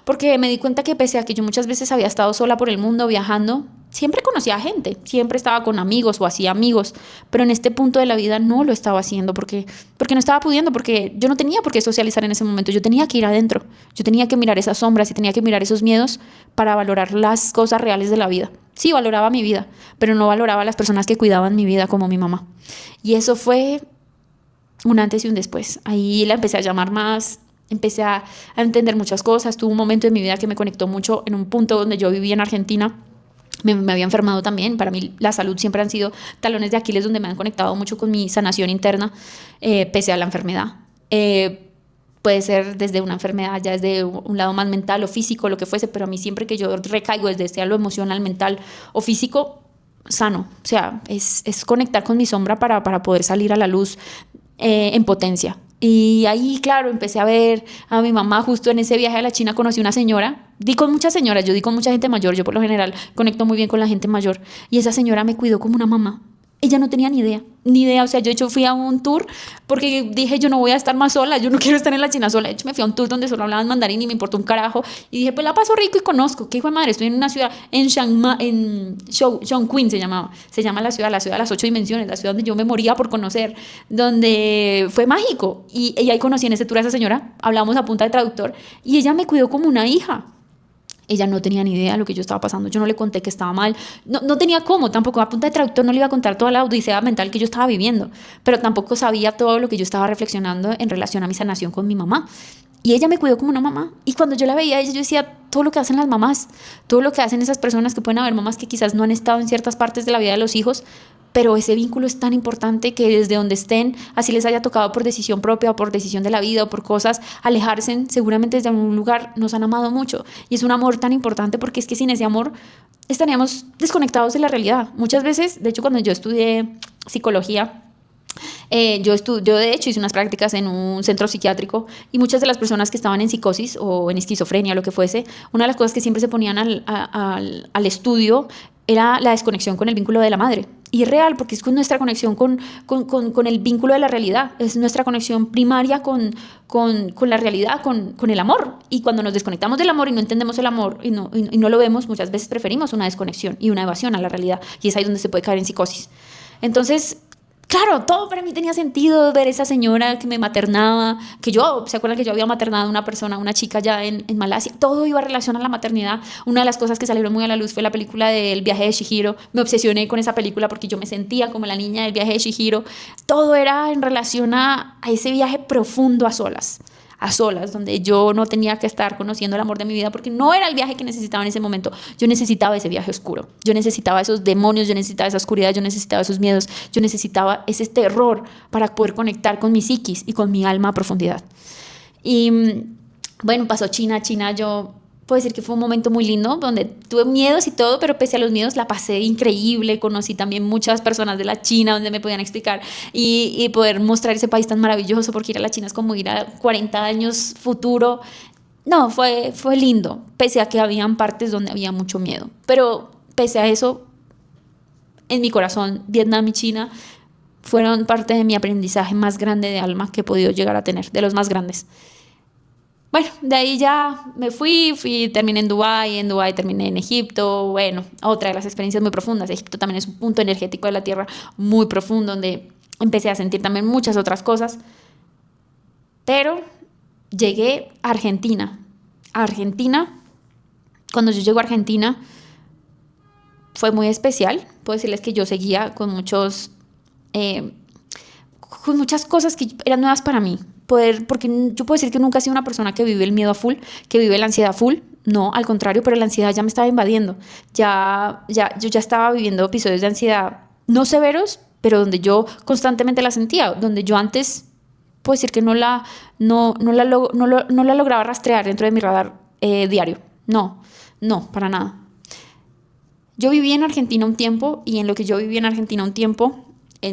Porque me di cuenta que pese a que yo muchas veces había estado sola por el mundo viajando, siempre conocía gente, siempre estaba con amigos o hacía amigos, pero en este punto de la vida no lo estaba haciendo porque no estaba pudiendo, porque yo no tenía por qué socializar en ese momento, yo tenía que ir adentro, yo tenía que mirar esas sombras y tenía que mirar esos miedos para valorar las cosas reales de la vida. Sí, valoraba mi vida, pero no valoraba a las personas que cuidaban mi vida como mi mamá. Y eso fue un antes y un después. Ahí la empecé a llamar más, empecé a entender muchas cosas. Tuve un momento en mi vida que me conectó mucho en un punto donde yo vivía en Argentina. Me había enfermado también. Para mí la salud siempre han sido talones de Aquiles donde me han conectado mucho con mi sanación interna, pese a la enfermedad. Puede ser desde una enfermedad, ya desde un lado más mental o físico, lo que fuese, pero a mí siempre que yo recaigo desde sea lo emocional, mental o físico, sano. O sea, es conectar con mi sombra para poder salir a la luz en potencia. Y ahí, claro, empecé a ver a mi mamá. Justo en ese viaje a la China conocí una señora. Di con muchas señoras, yo di con mucha gente mayor. Yo por lo general conecto muy bien con la gente mayor. Y esa señora me cuidó como una mamá. Ella no tenía ni idea, o sea, yo de hecho fui a un tour porque dije yo no voy a estar más sola, yo no quiero estar en la China sola. De hecho me fui a un tour donde solo hablaban mandarín y me importó un carajo y dije pues la paso rico y conozco, qué hijo de madre, estoy en una ciudad en Chongqing se llama la ciudad de las 8 dimensiones, la ciudad donde yo me moría por conocer, donde fue mágico y ahí conocí en ese tour a esa señora, hablamos a punta de traductor y ella me cuidó como una hija. Ella no tenía ni idea de lo que yo estaba pasando. Yo no le conté que estaba mal. No tenía cómo, tampoco a punta de traductor no le iba a contar toda la odisea mental que yo estaba viviendo. Pero tampoco sabía todo lo que yo estaba reflexionando en relación a mi sanación con mi mamá. Y ella me cuidó como una mamá. Y cuando yo la veía a ella, yo decía, todo lo que hacen las mamás, todo lo que hacen esas personas que pueden haber mamás que quizás no han estado en ciertas partes de la vida de los hijos, pero ese vínculo es tan importante que desde donde estén, así les haya tocado por decisión propia o por decisión de la vida o por cosas, alejarse, seguramente desde algún lugar nos han amado mucho. Y es un amor tan importante porque es que sin ese amor estaríamos desconectados de la realidad. Muchas veces, de hecho, cuando yo estudié psicología, yo de hecho hice unas prácticas en un centro psiquiátrico y muchas de las personas que estaban en psicosis o en esquizofrenia o lo que fuese, una de las cosas que siempre se ponían al estudio era la desconexión con el vínculo de la madre. Y es real, porque es con nuestra conexión con el vínculo de la realidad, es nuestra conexión primaria con la realidad, con el amor. Y cuando nos desconectamos del amor y no entendemos el amor y no lo vemos, muchas veces preferimos una desconexión y una evasión a la realidad. Y es ahí donde se puede caer en psicosis. Entonces, claro, todo para mí tenía sentido, ver esa señora que me maternaba, ¿se acuerdan que yo había maternado a una persona, una chica ya en Malasia? Todo iba a relación a la maternidad. Una de las cosas que salieron muy a la luz fue la película del viaje de Chihiro. Me obsesioné con esa película porque yo me sentía como la niña del viaje de Chihiro. Todo era en relación a ese viaje profundo a solas, donde yo no tenía que estar conociendo el amor de mi vida porque no era el viaje que necesitaba en ese momento. Yo necesitaba ese viaje oscuro, yo necesitaba esos demonios, yo necesitaba esa oscuridad, yo necesitaba esos miedos, yo necesitaba ese terror para poder conectar con mi psiquis y con mi alma a profundidad. Y bueno, pasó China, yo puedo decir que fue un momento muy lindo donde tuve miedos y todo, pero pese a los miedos la pasé increíble. Conocí también muchas personas de la China donde me podían explicar y poder mostrar ese país tan maravilloso, porque ir a la China es como ir a 40 años futuro. No, fue lindo, pese a que habían partes donde había mucho miedo. Pero pese a eso, en mi corazón, Vietnam y China fueron parte de mi aprendizaje más grande de alma que he podido llegar a tener, de los más grandes. Bueno, de ahí ya me terminé en Dubái terminé en Egipto. Bueno, otra de las experiencias muy profundas. Egipto también es un punto energético de la tierra muy profundo donde empecé a sentir también muchas otras cosas. Pero llegué a Argentina. Cuando yo llego a Argentina fue muy especial. Puedo decirles que yo seguía con muchas cosas que eran nuevas para mí. Porque yo puedo decir que nunca he sido una persona que vive el miedo a full, que vive la ansiedad a full. No, al contrario, pero la ansiedad ya me estaba invadiendo. Yo ya estaba viviendo episodios de ansiedad no severos, pero donde yo constantemente la sentía, donde yo antes puedo decir que no la lograba rastrear dentro de mi radar diario. No, para nada. Yo viví en Argentina un tiempo y en lo que yo viví en Argentina un tiempo, de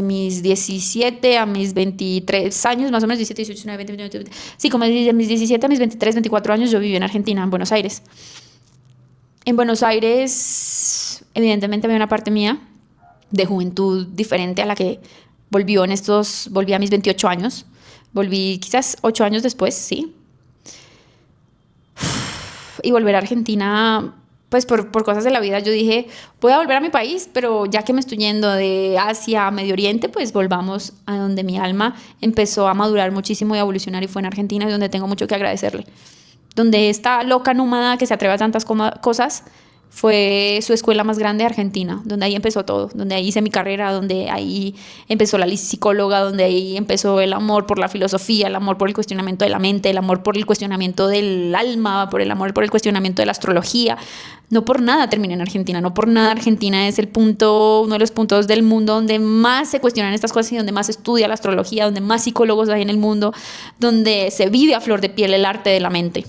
mis 17 a mis 23 años, más o menos 17, 18, 19, 20, 20, 20, sí, como de mis 17 a mis 23, 24 años yo viví en Argentina, en Buenos Aires. En Buenos Aires, evidentemente había una parte mía de juventud diferente a la que volví a mis 28 años, volví quizás 8 años después, sí. Y volver a Argentina, pues por cosas de la vida yo dije, voy a volver a mi país, pero ya que me estoy yendo de Asia a Medio Oriente, pues volvamos a donde mi alma empezó a madurar muchísimo y a evolucionar, y fue en Argentina, y donde tengo mucho que agradecerle. Donde esta loca nómada que se atreve a tantas cosas fue su escuela más grande, Argentina, donde ahí empezó todo, donde ahí hice mi carrera, donde ahí empezó la psicóloga, donde ahí empezó el amor por la filosofía, el amor por el cuestionamiento de la mente, el amor por el cuestionamiento del alma, por el amor por el cuestionamiento de la astrología. No por nada terminé en Argentina, no por nada Argentina es uno de los puntos del mundo donde más se cuestionan estas cosas y donde más se estudia la astrología, donde más psicólogos hay en el mundo, donde se vive a flor de piel el arte de la mente.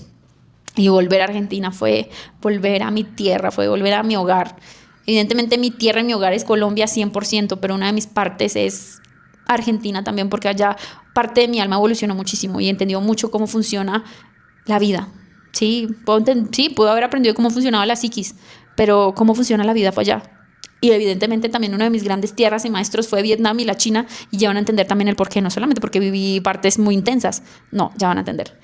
Y volver a Argentina fue volver a mi tierra, fue volver a mi hogar. Evidentemente mi tierra y mi hogar es Colombia 100%, pero una de mis partes es Argentina también, porque allá parte de mi alma evolucionó muchísimo y entendió mucho cómo funciona la vida. Sí, puedo haber aprendido cómo funcionaba la psiquis, pero cómo funciona la vida fue allá. Y evidentemente también una de mis grandes tierras y maestros fue Vietnam y la China, y ya van a entender también el porqué, no solamente porque viví partes muy intensas, no, ya van a entender.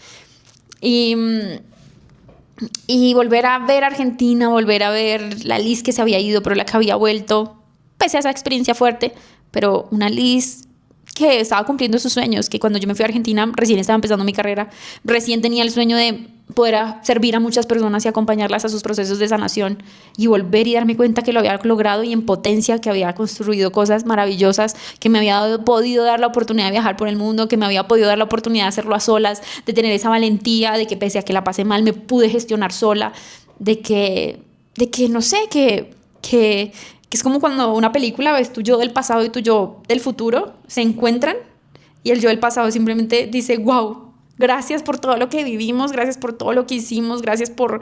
Y volver a ver Argentina, volver a ver la Liz que se había ido, pero la que había vuelto, pese a esa experiencia fuerte, pero una Liz que estaba cumpliendo sus sueños, que cuando yo me fui a Argentina recién estaba empezando mi carrera, recién tenía el sueño de poder servir a muchas personas y acompañarlas a sus procesos de sanación, y volver y darme cuenta que lo había logrado y en potencia, que había construido cosas maravillosas, que me había podido dar la oportunidad de viajar por el mundo, que me había podido dar la oportunidad de hacerlo a solas, de tener esa valentía, de que pese a que la pasé mal me pude gestionar sola, de que no sé, que que es como cuando una película ves tu yo del pasado y tu yo del futuro se encuentran y el yo del pasado simplemente dice, wow, gracias por todo lo que vivimos, gracias por todo lo que hicimos, gracias por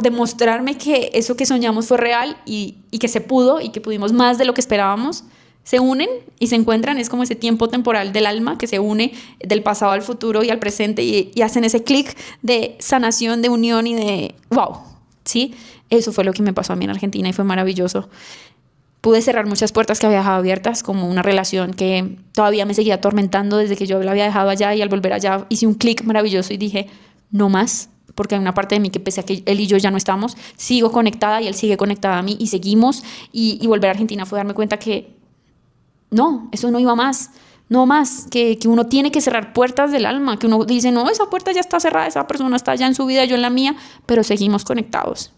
demostrarme que eso que soñamos fue real y que se pudo y que pudimos más de lo que esperábamos. Se unen y se encuentran, es como ese tiempo temporal del alma que se une del pasado al futuro y al presente y hacen ese clic de sanación, de unión y de wow, ¿sí? Eso fue lo que me pasó a mí en Argentina y fue maravilloso. Pude cerrar muchas puertas que había dejado abiertas, como una relación que todavía me seguía atormentando desde que yo la había dejado allá, y al volver allá hice un clic maravilloso y dije, no más, porque hay una parte de mí que pese a que él y yo ya no estamos, sigo conectada y él sigue conectada a mí y seguimos, y volver a Argentina fue darme cuenta que no, eso no iba más, no más, que uno tiene que cerrar puertas del alma, que uno dice, no, esa puerta ya está cerrada, esa persona está ya en su vida, yo en la mía, pero seguimos conectados.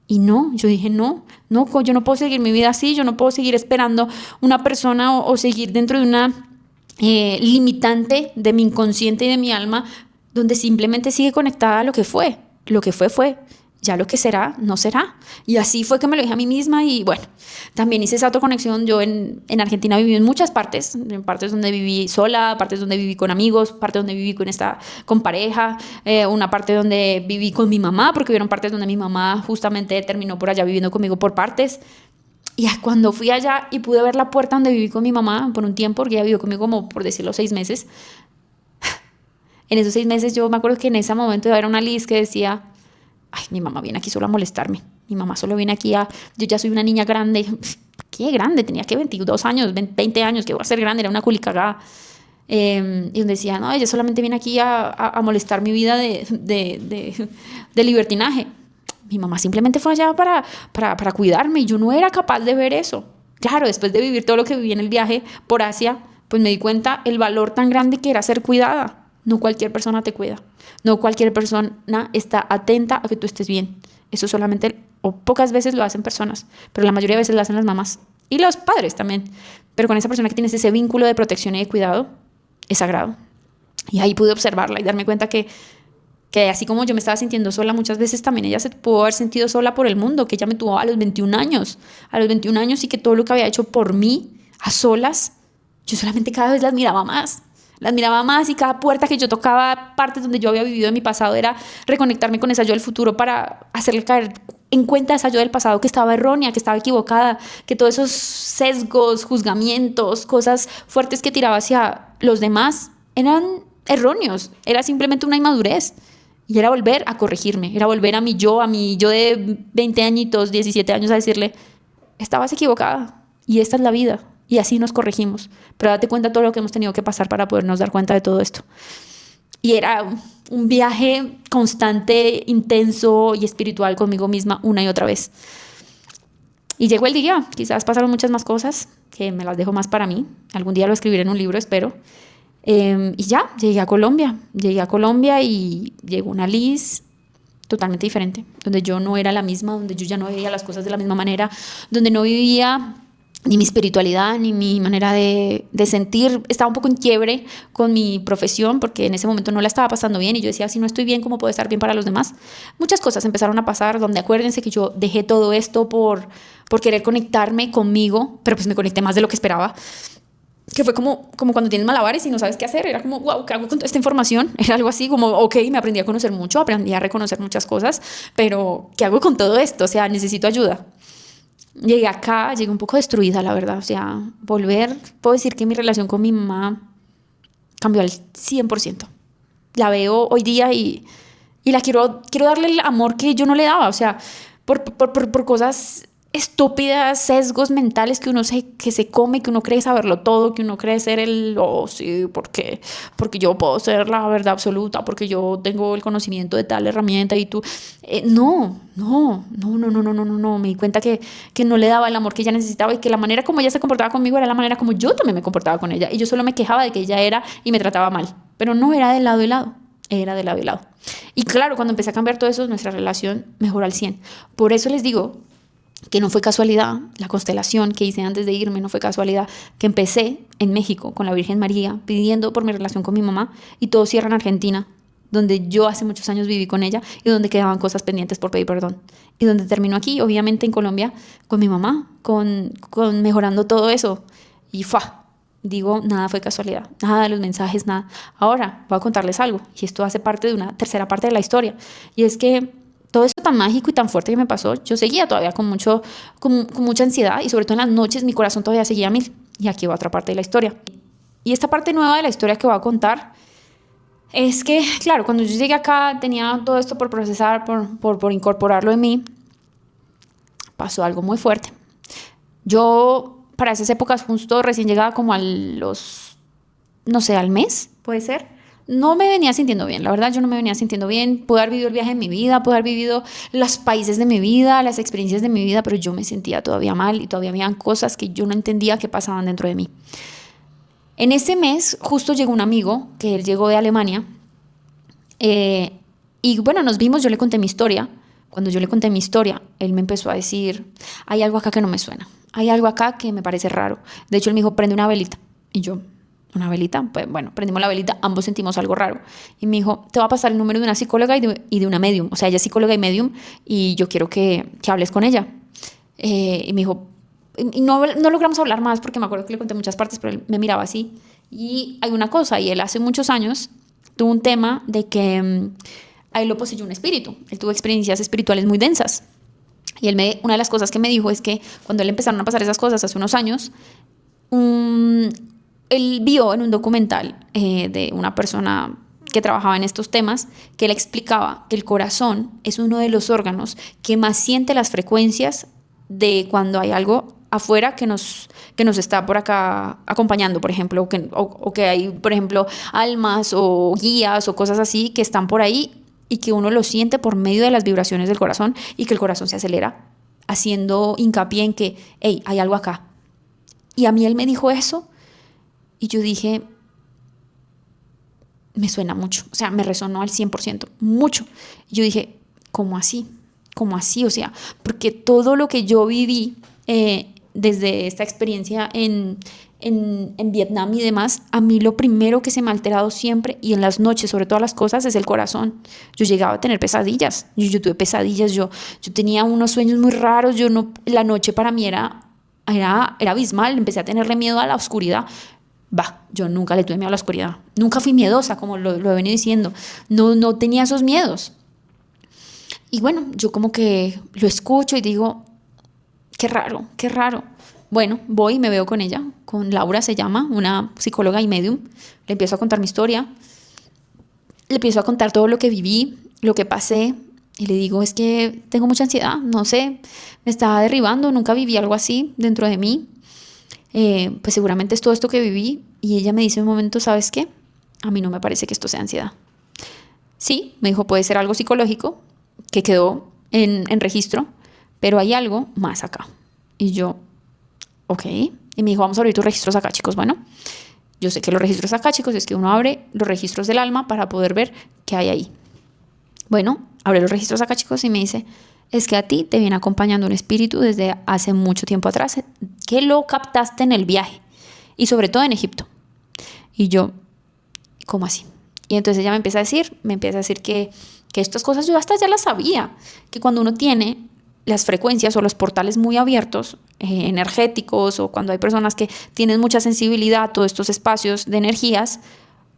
Y no, yo dije, no, yo no puedo seguir mi vida así, yo no puedo seguir esperando una persona o seguir dentro de una limitante de mi inconsciente y de mi alma, donde simplemente sigue conectada a lo que fue. Lo que fue. Ya lo que será, no será. Y así fue que me lo dije a mí misma y bueno, también hice esa autoconexión. Yo en Argentina viví en muchas partes, en partes donde viví sola, partes donde viví con amigos, partes donde viví con pareja, una parte donde viví con mi mamá, porque hubieron partes donde mi mamá justamente terminó por allá viviendo conmigo por partes. Y cuando fui allá y pude ver la puerta donde viví con mi mamá por un tiempo, porque ella vivió conmigo como, por decirlo, 6 meses. En esos 6 meses yo me acuerdo que en ese momento era una Liz que decía, ay, mi mamá viene aquí solo a molestarme. Mi mamá solo viene aquí yo ya soy una niña grande. ¿Qué grande? Tenía que 22 años, 20 años, que voy a ser grande, era una culicagada. Y donde decía, no, ella solamente viene aquí a molestar mi vida de libertinaje. Mi mamá simplemente fue allá para cuidarme y yo no era capaz de ver eso. Claro, después de vivir todo lo que viví en el viaje por Asia, pues me di cuenta el valor tan grande que era ser cuidada. No cualquier persona te cuida. No cualquier persona está atenta a que tú estés bien. Eso solamente, o pocas veces lo hacen personas, pero la mayoría de veces lo hacen las mamás y los padres también. Pero con esa persona que tienes ese vínculo de protección y de cuidado, es sagrado. Y ahí pude observarla y darme cuenta que así como yo me estaba sintiendo sola, muchas veces también ella se pudo haber sentido sola por el mundo, que ella me tuvo a los 21 años. A los 21 años y que todo lo que había hecho por mí, a solas, yo solamente cada vez las miraba más. Las miraba más y cada puerta que yo tocaba, partes donde yo había vivido en mi pasado, era reconectarme con esa yo del futuro para hacerle caer en cuenta a esa yo del pasado que estaba errónea, que estaba equivocada, que todos esos sesgos, juzgamientos, cosas fuertes que tiraba hacia los demás eran erróneos, era simplemente una inmadurez. Y era volver a corregirme, era volver a mi yo de 20 añitos, 17 años, a decirle, estabas equivocada y esta es la vida. Y así nos corregimos. Pero date cuenta de todo lo que hemos tenido que pasar para podernos dar cuenta de todo esto. Y era un viaje constante, intenso y espiritual conmigo misma una y otra vez. Y llegó el día. Quizás pasaron muchas más cosas que me las dejo más para mí. Algún día lo escribiré en un libro, espero. Y ya, llegué a Colombia. Llegué a Colombia y llegó una Liz totalmente diferente. Donde yo no era la misma, donde yo ya no veía las cosas de la misma manera, donde no vivía ni mi espiritualidad, ni mi manera de sentir. Estaba un poco en quiebre con mi profesión porque en ese momento no la estaba pasando bien y yo decía, si no estoy bien, ¿cómo puedo estar bien para los demás? Muchas cosas empezaron a pasar donde acuérdense que yo dejé todo esto por querer conectarme conmigo, pero pues me conecté más de lo que esperaba, que fue como cuando tienes malabares y no sabes qué hacer. Era como, wow, ¿qué hago con toda esta información? Era algo así como, ok, me aprendí a conocer mucho, aprendí a reconocer muchas cosas, pero ¿qué hago con todo esto? O sea, necesito ayuda. Llegué acá, llegué un poco destruida, la verdad. O sea, puedo decir que mi relación con mi mamá cambió al 100%. La veo hoy día y la quiero darle el amor que yo no le daba. O sea, por cosas estúpidas, sesgos mentales que que se come, que uno cree saberlo todo, que uno cree ser sí, porque yo puedo ser la verdad absoluta, porque yo tengo el conocimiento de tal herramienta y tú, no, me di cuenta que no le daba el amor que ella necesitaba y que la manera como ella se comportaba conmigo era la manera como yo también me comportaba con ella y yo solo me quejaba de que ella era y me trataba mal, pero no era de lado y lado. Era de lado y lado. Y claro, cuando empecé a cambiar todo eso, nuestra relación mejoró al 100. Por eso les digo que no fue casualidad, la constelación que hice antes de irme, no fue casualidad, que empecé en México con la Virgen María pidiendo por mi relación con mi mamá y todo cierra en Argentina. donde yo hace muchos años viví con ella y donde quedaban cosas pendientes por pedir perdón. Y donde terminó aquí, obviamente en Colombia, con mi mamá, con mejorando todo eso. Y digo, nada fue casualidad, nada de los mensajes, nada. Ahora voy a contarles algo, y esto hace parte de una tercera parte de la historia. Y es que todo eso tan mágico y tan fuerte que me pasó, yo seguía todavía con mucha ansiedad, y sobre todo en las noches mi corazón todavía seguía a mil. Y aquí va otra parte de la historia. Y esta parte nueva de la historia que voy a contar es que, claro, cuando yo llegué acá tenía todo esto por procesar, por incorporarlo en mí. Pasó algo muy fuerte. Yo, para esas épocas, justo recién llegada como no sé, al mes, puede ser, no me venía sintiendo bien. La verdad, yo no me venía sintiendo bien. Pude haber vivido el viaje de mi vida, pude haber vivido los países de mi vida, las experiencias de mi vida, pero yo me sentía todavía mal y todavía habían cosas que yo no entendía que pasaban dentro de mí. En ese mes justo llegó un amigo, que él llegó de Alemania, y bueno, nos vimos, yo le conté mi historia. Cuando yo le conté mi historia, él me empezó a decir, hay algo acá que no me suena, hay algo acá que me parece raro. De hecho, él me dijo, prende una velita. Y yo, ¿una velita? Pues bueno, prendimos la velita, ambos sentimos algo raro. Y me dijo, te va a pasar el número de una psicóloga y de una medium. O sea, ella es psicóloga y medium y yo quiero que hables con ella. Y me dijo, y no logramos hablar más porque me acuerdo que le conté muchas partes, pero él me miraba así. Y hay una cosa, y él hace muchos años tuvo un tema de que a él lo poseyó un espíritu. Él tuvo experiencias espirituales muy densas. Y una de las cosas que me dijo es que cuando él empezaron a pasar esas cosas hace unos años, él vio en un documental de una persona que trabajaba en estos temas, que él explicaba que el corazón es uno de los órganos que más siente las frecuencias de cuando hay algo afuera que nos está por acá acompañando, por ejemplo, o que hay, por ejemplo, almas o guías o cosas así que están por ahí y que uno lo siente por medio de las vibraciones del corazón y que el corazón se acelera haciendo hincapié en que, hey, hay algo acá. Y a mí él me dijo eso y yo dije, me suena mucho, o sea, me resonó al 100%, mucho. Y yo dije, ¿cómo así? ¿Cómo así? O sea, porque todo lo que yo viví desde esta experiencia en Vietnam y demás, a mí lo primero que se me ha alterado siempre y en las noches, sobre todas las cosas, es el corazón. Yo llegaba a tener pesadillas, yo tuve pesadillas, yo tenía unos sueños muy raros, la noche para mí era abismal, empecé a tenerle miedo a la oscuridad. Yo nunca le tuve miedo a la oscuridad, nunca fui miedosa, como lo he venido diciendo, no tenía esos miedos. Y bueno, yo como que lo escucho y digo, qué raro, qué raro. Bueno, voy y me veo con ella, con Laura se llama, una psicóloga y medium. Le empiezo a contar mi historia, le empiezo a contar todo lo que viví, lo que pasé. Y le digo, es que tengo mucha ansiedad, no sé, me estaba derribando, nunca viví algo así dentro de mí. Pues seguramente es todo esto que viví. Y ella me dice en un momento, ¿sabes qué? A mí no me parece que esto sea ansiedad. Sí, me dijo, puede ser algo psicológico que quedó en registro, pero hay algo más acá. Y yo, ok. Y me dijo, vamos a abrir tus registros acá, chicos. Bueno, yo sé que los registros acá, chicos, es que uno abre los registros del alma para poder ver qué hay ahí. Bueno, abre los registros acá, chicos, y me dice, es que a ti te viene acompañando un espíritu desde hace mucho tiempo atrás, que lo captaste en el viaje, y sobre todo en Egipto. Y yo, ¿cómo así? Y entonces ella me empieza a decir que estas cosas yo hasta ya las sabía, que cuando uno tiene las frecuencias o los portales muy abiertos, energéticos, o cuando hay personas que tienen mucha sensibilidad a todos estos espacios de energías,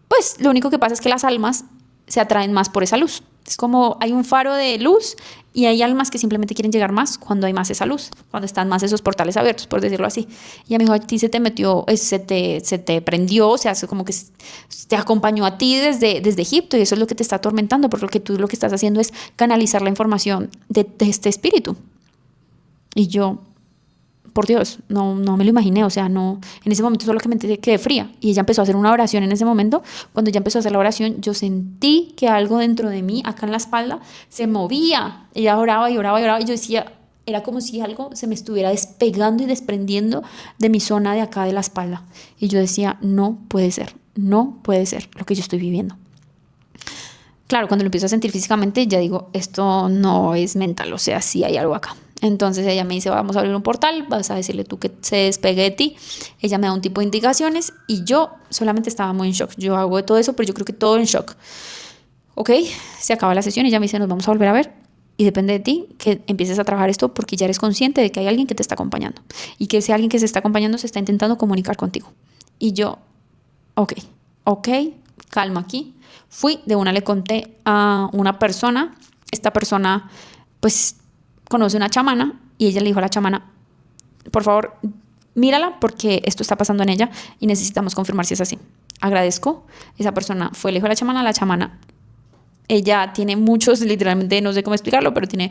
pues lo único que pasa es que las almas se atraen más por esa luz. Es como hay un faro de luz y hay almas que simplemente quieren llegar más cuando hay más esa luz, cuando están más esos portales abiertos, por decirlo así. Y ella me dijo, a ti se te metió, se te prendió, o sea, como que te acompañó a ti desde Egipto y eso es lo que te está atormentando, porque tú lo que estás haciendo es canalizar la información de este espíritu. Y yo, por Dios, no me lo imaginé, o sea, no, en ese momento solo que me quedé fría y ella empezó a hacer una oración en ese momento. Cuando ella empezó a hacer la oración, yo sentí que algo dentro de mí, acá en la espalda, se movía. Ella oraba y oraba y oraba y yo decía, era como si algo se me estuviera despegando y desprendiendo de mi zona de acá de la espalda. Y yo decía, no puede ser lo que yo estoy viviendo. Claro, cuando lo empiezo a sentir físicamente, ya digo, esto no es mental, o sea, sí hay algo acá. Entonces ella me dice, vamos a abrir un portal, vas a decirle tú que se despegue de ti. Ella me da un tipo de indicaciones y yo solamente estaba muy en shock. Yo hago de todo eso, pero yo creo que todo en shock. ok, se acaba la sesión y ella me dice, nos vamos a volver a ver. Y depende de ti que empieces a trabajar esto porque ya eres consciente de que hay alguien que te está acompañando. Y que ese alguien que se está acompañando se está intentando comunicar contigo. Y yo, ok, calma aquí. Fui, de una le conté a una persona. Esta persona, pues, conoce una chamana. Y ella le dijo a la chamana, por favor, mírala porque esto está pasando en ella y necesitamos confirmar si es así. Agradezco. Esa persona fue, le dijo a la chamana, ella tiene muchos, literalmente, no sé cómo explicarlo, pero tiene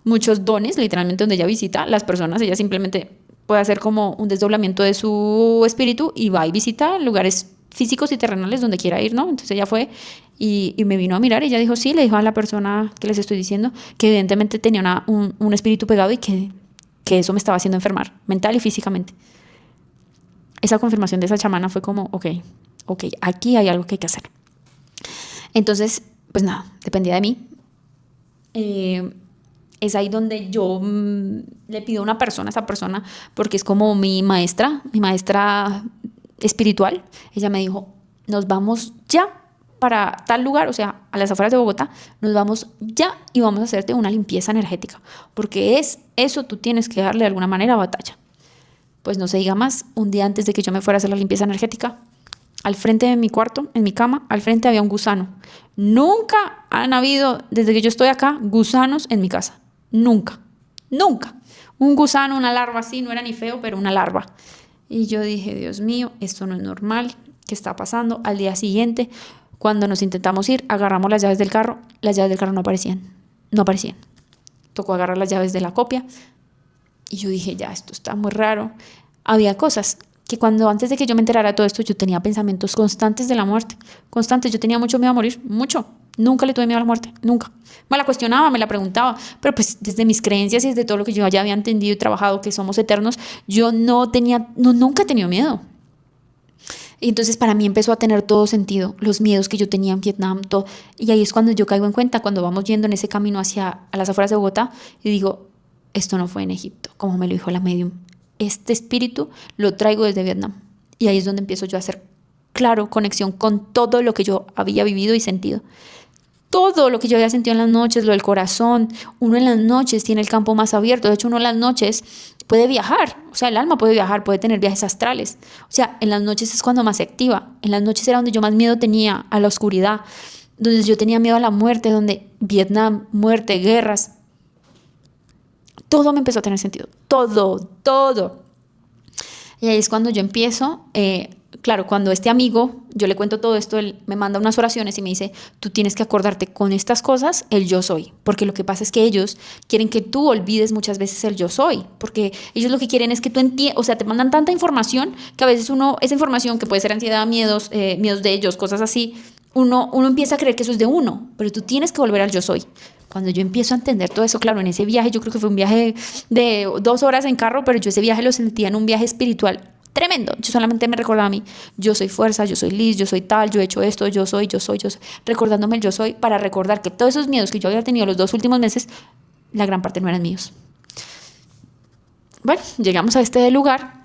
muchos dones, literalmente, donde ella visita las personas. Ella simplemente puede hacer como un desdoblamiento de su espíritu y va y visita lugares físicos y terrenales donde quiera ir, ¿no? Entonces ella fue y me vino a mirar y ella dijo, sí, le dijo a la persona que les estoy diciendo que evidentemente tenía un espíritu pegado y que eso me estaba haciendo enfermar, mental y físicamente. Esa confirmación de esa chamana fue como, ok, aquí hay algo que hay que hacer. Entonces, pues nada, dependía de mí. Es ahí donde yo le pido a una persona, a esa persona, porque es como mi maestra espiritual. Ella me dijo, nos vamos ya para tal lugar, o sea, a las afueras de Bogotá, nos vamos ya y vamos a hacerte una limpieza energética, porque es eso, tú tienes que darle de alguna manera batalla. Pues no se diga más, un día antes de que yo me fuera a hacer la limpieza energética, al frente de mi cuarto, en mi cama, al frente había un gusano. Nunca han habido, desde que yo estoy acá, gusanos en mi casa. Nunca. Un gusano, una larva así, no era ni feo, pero una larva. Y yo dije, Dios mío, esto no es normal. ¿Qué está pasando? Al día siguiente, cuando nos intentamos ir, agarramos las llaves del carro no aparecían. No aparecían. Tocó agarrar las llaves de la copia. Y yo dije, ya, esto está muy raro. Había cosas que cuando antes de que yo me enterara de todo esto, yo tenía pensamientos constantes de la muerte. Constantes, yo tenía mucho miedo a morir, mucho. Nunca le tuve miedo a la muerte, nunca. Me la cuestionaba, me la preguntaba, pero pues desde mis creencias y desde todo lo que yo ya había entendido y trabajado, que somos eternos, yo nunca he tenido miedo. Y entonces para mí empezó a tener todo sentido, los miedos que yo tenía en Vietnam, todo. Y ahí es cuando yo caigo en cuenta, cuando vamos yendo en ese camino hacia a las afueras de Bogotá, y digo, esto no fue en Egipto, como me lo dijo la medium. Este espíritu lo traigo desde Vietnam. Y ahí es donde empiezo yo a hacer, claro, conexión con todo lo que yo había vivido y sentido. Todo lo que yo había sentido en las noches, lo del corazón. Uno en las noches tiene el campo más abierto. De hecho, uno en las noches puede viajar. O sea, el alma puede viajar, puede tener viajes astrales. O sea, en las noches es cuando más se activa. En las noches era donde yo más miedo tenía a la oscuridad. Donde yo tenía miedo a la muerte, donde Vietnam, muerte, guerras. Todo me empezó a tener sentido. Todo. Y ahí es cuando yo empiezo, claro, cuando este amigo, yo le cuento todo esto, él me manda unas oraciones y me dice, tú tienes que acordarte con estas cosas el yo soy, porque lo que pasa es que ellos quieren que tú olvides muchas veces el yo soy, porque ellos lo que quieren es que tú entiendas, o sea, te mandan tanta información que a veces esa información que puede ser ansiedad, miedos de ellos, cosas así, uno empieza a creer que eso es de uno, pero tú tienes que volver al yo soy. Cuando yo empiezo a entender todo eso, claro, en ese viaje, yo creo que fue un viaje de 2 horas en carro, pero yo ese viaje lo sentía en un viaje espiritual tremendo. Yo solamente me recordaba a mí, yo soy fuerza, yo soy Liz, yo soy tal, yo he hecho esto, yo soy, recordándome el yo soy, para recordar que todos esos miedos que yo había tenido los 2 últimos meses, la gran parte no eran míos. Bueno, llegamos a este lugar.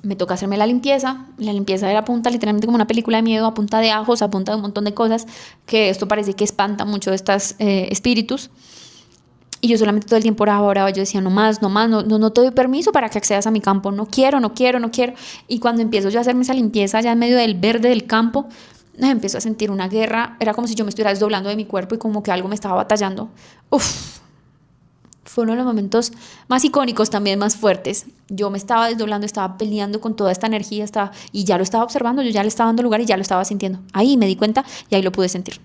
Me toca hacerme la limpieza de la punta, literalmente como una película de miedo, a punta de ajos, a punta de un montón de cosas, que esto parece que espanta mucho a estos espíritus. Y yo solamente todo el tiempo oraba, yo decía, no más, no te doy permiso para que accedas a mi campo, no quiero. Y cuando empiezo yo a hacerme esa limpieza ya en medio del verde del campo, empiezo a sentir una guerra, era como si yo me estuviera desdoblando de mi cuerpo y como que algo me estaba batallando. Fue uno de los momentos más icónicos, también más fuertes. Yo me estaba desdoblando, estaba peleando con toda esta energía, y ya lo estaba observando, yo ya le estaba dando lugar y ya lo estaba sintiendo. Ahí me di cuenta y ahí lo pude sentir.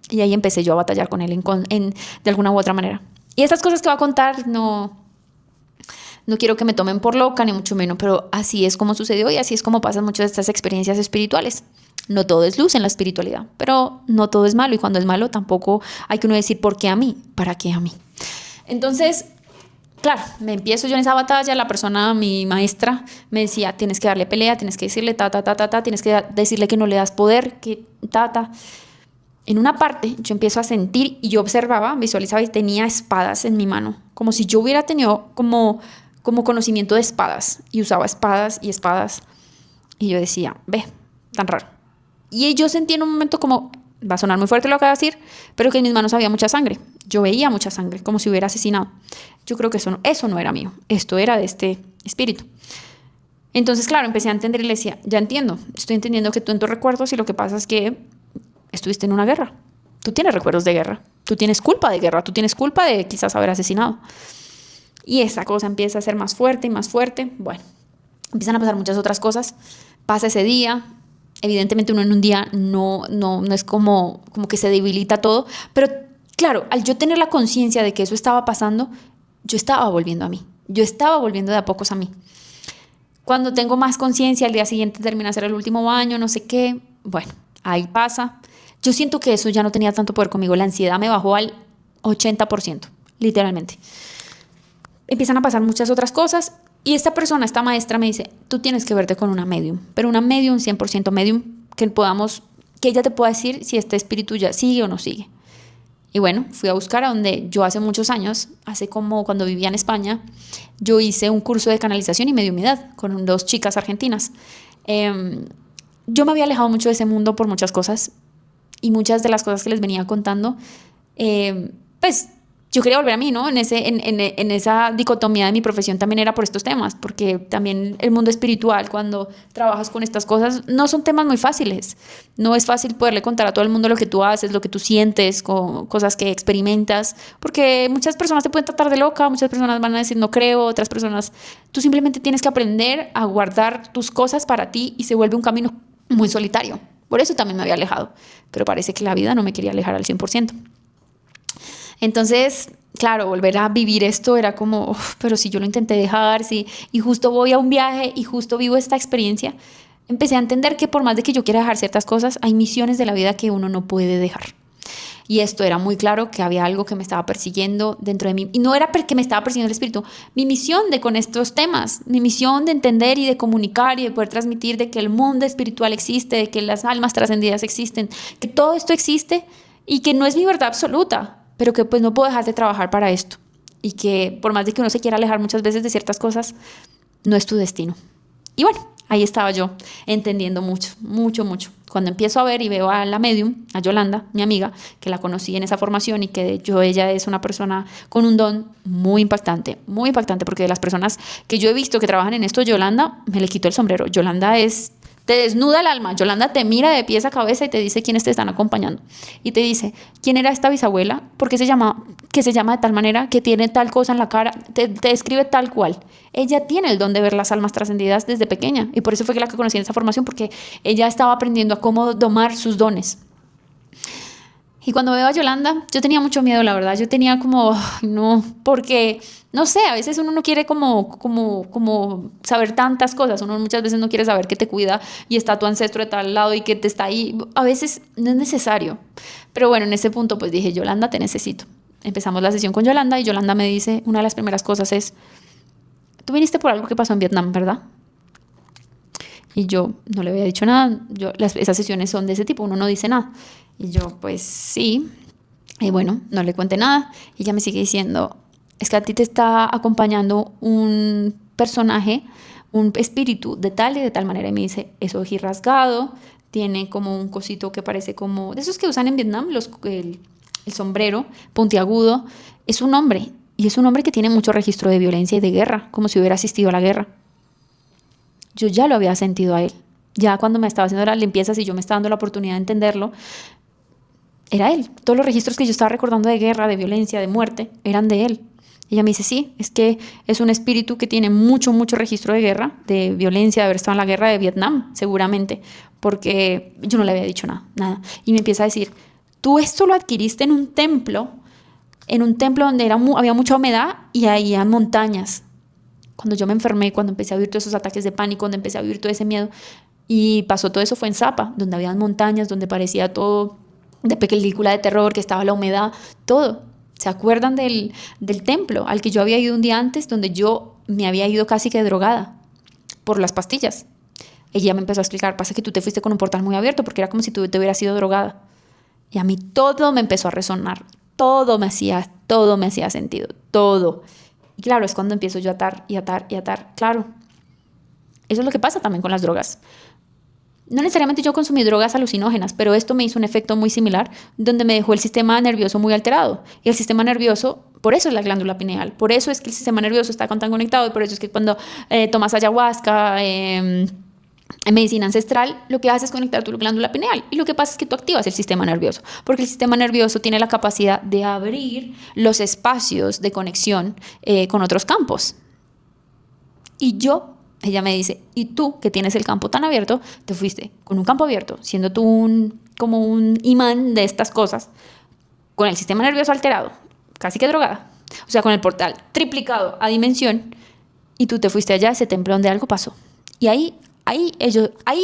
Y ahí empecé yo a batallar con él de alguna u otra manera. Y estas cosas que voy a contar no quiero que me tomen por loca, ni mucho menos, pero así es como sucedió y así es como pasan muchas de estas experiencias espirituales. No todo es luz en la espiritualidad, pero no todo es malo, y cuando es malo tampoco hay que uno decir ¿por qué a mí? ¿Para qué a mí? Entonces, claro, me empiezo yo en esa batalla, la persona, mi maestra, me decía, tienes que darle pelea, tienes que decirle tienes que decirle que no le das poder, que En una parte yo empiezo a sentir y yo observaba, visualizaba y tenía espadas en mi mano, como si yo hubiera tenido como conocimiento de espadas, y usaba espadas y yo decía, ve, tan raro. Y yo sentí en un momento como Va a sonar muy fuerte lo que voy a decir, pero que en mis manos había mucha sangre. Yo veía mucha sangre, como si hubiera asesinado. Yo creo que eso no era mío, esto era de este espíritu. Entonces, claro, empecé a entender y le decía, ya entiendo, estoy entendiendo que tú en tus recuerdos y lo que pasa es que estuviste en una guerra. Tú tienes recuerdos de guerra, tú tienes culpa de guerra, tú tienes culpa de quizás haber asesinado. Y esa cosa empieza a ser más fuerte y más fuerte. Bueno, empiezan a pasar muchas otras cosas. Pasa ese día. Evidentemente uno en un día no es como que se debilita todo. Pero claro, al yo tener la conciencia de que eso estaba pasando, yo estaba volviendo a mí. Yo estaba volviendo de a pocos a mí. Cuando tengo más conciencia, al día siguiente termina ser el último baño, no sé qué. Bueno, ahí pasa. Yo siento que eso ya no tenía tanto poder conmigo. La ansiedad me bajó al 80%, literalmente. Empiezan a pasar muchas otras cosas y esta persona, esta maestra me dice, tú tienes que verte con una medium, pero una medium 100% medium que ella te pueda decir si este espíritu ya sigue o no sigue. Y bueno, fui a buscar a donde yo hace muchos años, hace como cuando vivía en España, yo hice un curso de canalización y mediumidad con 2 chicas argentinas. Yo me había alejado mucho de ese mundo por muchas cosas y muchas de las cosas que les venía contando, pues yo quería volver a mí, ¿no? En esa dicotomía de mi profesión también era por estos temas, porque también el mundo espiritual, cuando trabajas con estas cosas, no son temas muy fáciles. No es fácil poderle contar a todo el mundo lo que tú haces, lo que tú sientes, cosas que experimentas, porque muchas personas te pueden tratar de loca, muchas personas van a decir no creo, otras personas... Tú simplemente tienes que aprender a guardar tus cosas para ti y se vuelve un camino muy solitario. Por eso también me había alejado, pero parece que la vida no me quería alejar al 100%. Entonces, claro, volver a vivir esto era como, pero si yo lo intenté dejar, sí, y justo voy a un viaje y justo vivo esta experiencia, empecé a entender que por más de que yo quiera dejar ciertas cosas, hay misiones de la vida que uno no puede dejar. Y esto era muy claro que había algo que me estaba persiguiendo dentro de mí. Y no era porque me estaba persiguiendo el espíritu. Mi misión con estos temas, mi misión de entender y de comunicar y de poder transmitir de que el mundo espiritual existe, de que las almas trascendidas existen, que todo esto existe y que no es mi verdad absoluta, pero que pues no puedo dejar de trabajar para esto y que por más de que uno se quiera alejar muchas veces de ciertas cosas, no es tu destino. Y bueno, ahí estaba yo entendiendo mucho, mucho, mucho. Cuando empiezo a ver y veo a la medium, a Yolanda, mi amiga, que la conocí en esa formación y que de hecho ella es una persona con un don muy impactante, porque de las personas que yo he visto que trabajan en esto, Yolanda, me le quito el sombrero. Yolanda te desnuda el alma. Yolanda te mira de pies a cabeza y te dice quiénes te están acompañando. Y te dice, ¿quién era esta bisabuela? ¿Por qué se llama de tal manera? Que tiene tal cosa en la cara. Te describe tal cual. Ella tiene el don de ver las almas trascendidas desde pequeña. Y por eso fue que la que conocí en esa formación, porque ella estaba aprendiendo a cómo domar sus dones. Y cuando veo a Yolanda, yo tenía mucho miedo, la verdad. Yo tenía como, no, porque, no sé, a veces uno no quiere como saber tantas cosas. Uno muchas veces no quiere saber que te cuida y está tu ancestro de tal lado y que te está ahí. A veces no es necesario. Pero bueno, en ese punto pues dije, Yolanda, te necesito. Empezamos la sesión con Yolanda y Yolanda me dice, una de las primeras cosas es, tú viniste por algo que pasó en Vietnam, ¿verdad? Y yo no le había dicho nada. Esas sesiones son de ese tipo, uno no dice nada. Y yo, pues sí. Y bueno, no le conté nada. Y ella me sigue diciendo, es que a ti te está acompañando un personaje, un espíritu de tal y de tal manera. Y me dice, es oji rasgado, tiene como un cosito que parece como, de esos que usan en Vietnam, el sombrero puntiagudo. Es un hombre. Y es un hombre que tiene mucho registro de violencia y de guerra, como si hubiera asistido a la guerra. Yo ya lo había sentido a él. Ya cuando me estaba haciendo las limpiezas y yo me estaba dando la oportunidad de entenderlo, era él. Todos los registros que yo estaba recordando de guerra, de violencia, de muerte, eran de él. Y ella me dice, sí, es que es un espíritu que tiene mucho, mucho registro de guerra, de violencia, de haber estado en la guerra de Vietnam, seguramente, porque yo no le había dicho nada. Y me empieza a decir, tú esto lo adquiriste en un templo donde había mucha humedad y había montañas. Cuando yo me enfermé, cuando empecé a vivir todos esos ataques de pánico, cuando empecé a vivir todo ese miedo, y pasó todo eso fue en Sapa, donde había montañas, donde parecía todo de película de terror, que estaba la humedad, todo. ¿Se acuerdan del templo al que yo había ido un día antes, donde yo me había ido casi que drogada por las pastillas? Ella me empezó a explicar, pasa que tú te fuiste con un portal muy abierto, porque era como si tú te hubieras sido drogada. Y a mí todo me empezó a resonar, todo me hacía sentido, todo. Y claro, es cuando empiezo yo a atar y atar y atar. Claro, eso es lo que pasa también con las drogas. No necesariamente yo consumí drogas alucinógenas, pero esto me hizo un efecto muy similar, donde me dejó el sistema nervioso muy alterado. Y el sistema nervioso, por eso es la glándula pineal, por eso es que el sistema nervioso está tan conectado, y por eso es que cuando tomas ayahuasca, en medicina ancestral, lo que hace es conectar tu glándula pineal, y lo que pasa es que tú activas el sistema nervioso, porque el sistema nervioso tiene la capacidad de abrir los espacios de conexión con otros campos. Ella me dice, y tú que tienes el campo tan abierto, te fuiste con un campo abierto, siendo tú como un imán de estas cosas, con el sistema nervioso alterado, casi que drogada, o sea, con el portal triplicado a dimensión, y tú te fuiste allá a ese templo donde algo pasó. Y ahí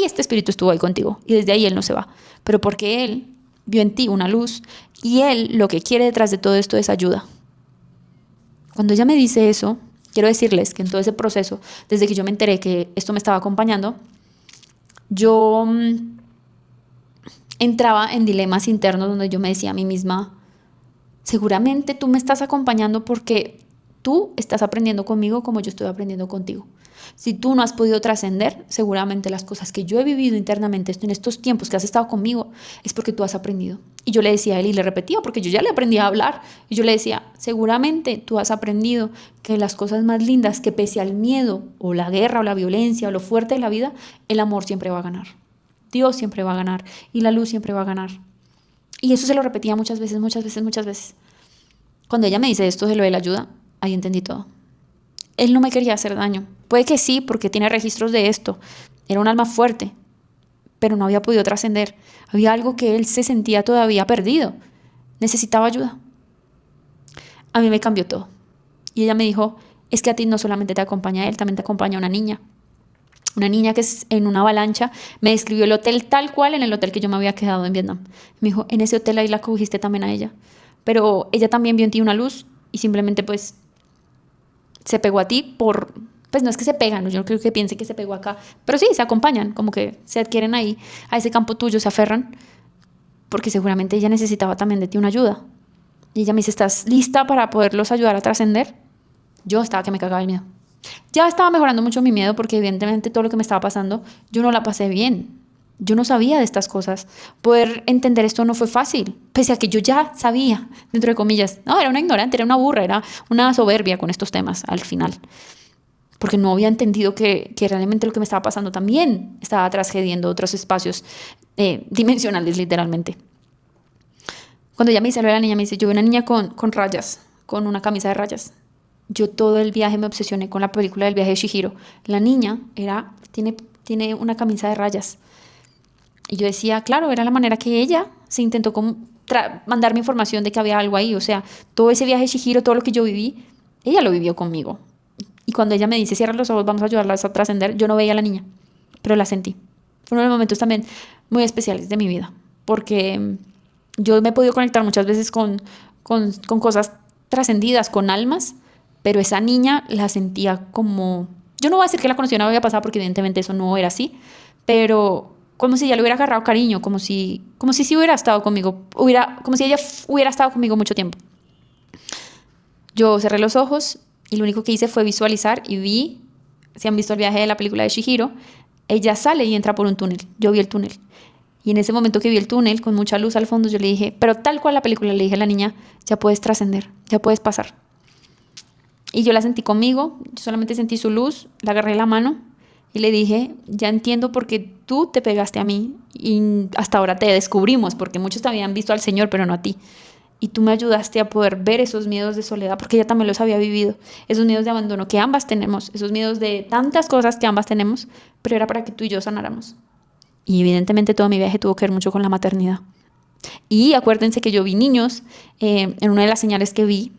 este espíritu estuvo ahí contigo, y desde ahí él no se va, pero porque él vio en ti una luz, y él lo que quiere detrás de todo esto es ayuda. Cuando ella me dice eso, quiero decirles que en todo ese proceso, desde que yo me enteré que esto me estaba acompañando, yo entraba en dilemas internos donde yo me decía a mí misma, seguramente tú me estás acompañando porque tú estás aprendiendo conmigo como yo estoy aprendiendo contigo. Si tú no has podido trascender, seguramente las cosas que yo he vivido internamente en estos tiempos que has estado conmigo es porque tú has aprendido. Y yo le decía a él y le repetía, porque yo ya le aprendí a hablar, y yo le decía, seguramente tú has aprendido que las cosas más lindas, que pese al miedo o la guerra o la violencia o lo fuerte de la vida, el amor siempre va a ganar. Dios siempre va a ganar y la luz siempre va a ganar. Y eso se lo repetía muchas veces, muchas veces, muchas veces. Cuando ella me dice esto de lo de la ayuda, ahí entendí todo. Él no me quería hacer daño. Puede que sí, porque tiene registros de esto. Era un alma fuerte, pero no había podido trascender. Había algo que él se sentía todavía perdido. Necesitaba ayuda. A mí me cambió todo. Y ella me dijo, es que a ti no solamente te acompaña él, también te acompaña una niña. Una niña que es en una avalancha. Me describió el hotel tal cual en el hotel que yo me había quedado en Vietnam. Me dijo, en ese hotel ahí la cogiste también a ella. Pero ella también vio en ti una luz y simplemente pues se pegó a ti pues no es que se pegan, ¿no? Yo no creo que piense que se pegó acá, pero sí, se acompañan, como que se adquieren ahí, a ese campo tuyo, se aferran, porque seguramente ella necesitaba también de ti una ayuda. Y ella me dice, ¿estás lista para poderlos ayudar a trascender? Yo estaba que me cagaba el miedo. Ya estaba mejorando mucho mi miedo porque evidentemente todo lo que me estaba pasando, yo no la pasé bien. Yo no sabía de estas cosas. Poder entender esto no fue fácil, pese a que yo ya sabía, dentro de comillas. No, era una ignorante, era una burra, era una soberbia con estos temas al final. Porque no había entendido que realmente lo que me estaba pasando también estaba transgrediendo otros espacios dimensionales, literalmente. Cuando ella me dice lo de la niña, me dice, yo vi una niña con rayas, con una camisa de rayas. Yo todo el viaje me obsesioné con la película del viaje de Chihiro. La niña tiene una camisa de rayas. Y yo decía, claro, era la manera que ella se intentó mandarme información de que había algo ahí. O sea, todo ese viaje de Chihiro, todo lo que yo viví, ella lo vivió conmigo. Y cuando ella me dice, cierra los ojos, vamos a ayudarlas a trascender, yo no veía a la niña, pero la sentí. Fue uno de los momentos también muy especiales de mi vida, porque yo me he podido conectar muchas veces con cosas trascendidas, con almas, pero esa niña la sentía como... Yo no voy a decir que la conocí una vez pasada, porque evidentemente eso no era así, pero como si ella le hubiera agarrado cariño, como si sí hubiera estado conmigo, como si ella hubiera estado conmigo mucho tiempo. Yo cerré los ojos y lo único que hice fue visualizar y vi, si han visto el viaje de la película de Chihiro, ella sale y entra por un túnel. Yo vi el túnel. Y en ese momento que vi el túnel, con mucha luz al fondo, yo le dije, pero tal cual la película, le dije a la niña, ya puedes trascender, ya puedes pasar. Y yo la sentí conmigo, yo solamente sentí su luz, la agarré la mano y le dije, ya entiendo por qué tú te pegaste a mí y hasta ahora te descubrimos, porque muchos te habían visto al Señor, pero no a ti. Y tú me ayudaste a poder ver esos miedos de soledad, porque ella también los había vivido, esos miedos de abandono que ambas tenemos, esos miedos de tantas cosas que ambas tenemos, pero era para que tú y yo sanáramos. Y evidentemente todo mi viaje tuvo que ver mucho con la maternidad. Y acuérdense que yo vi niños, en una de las señales que vi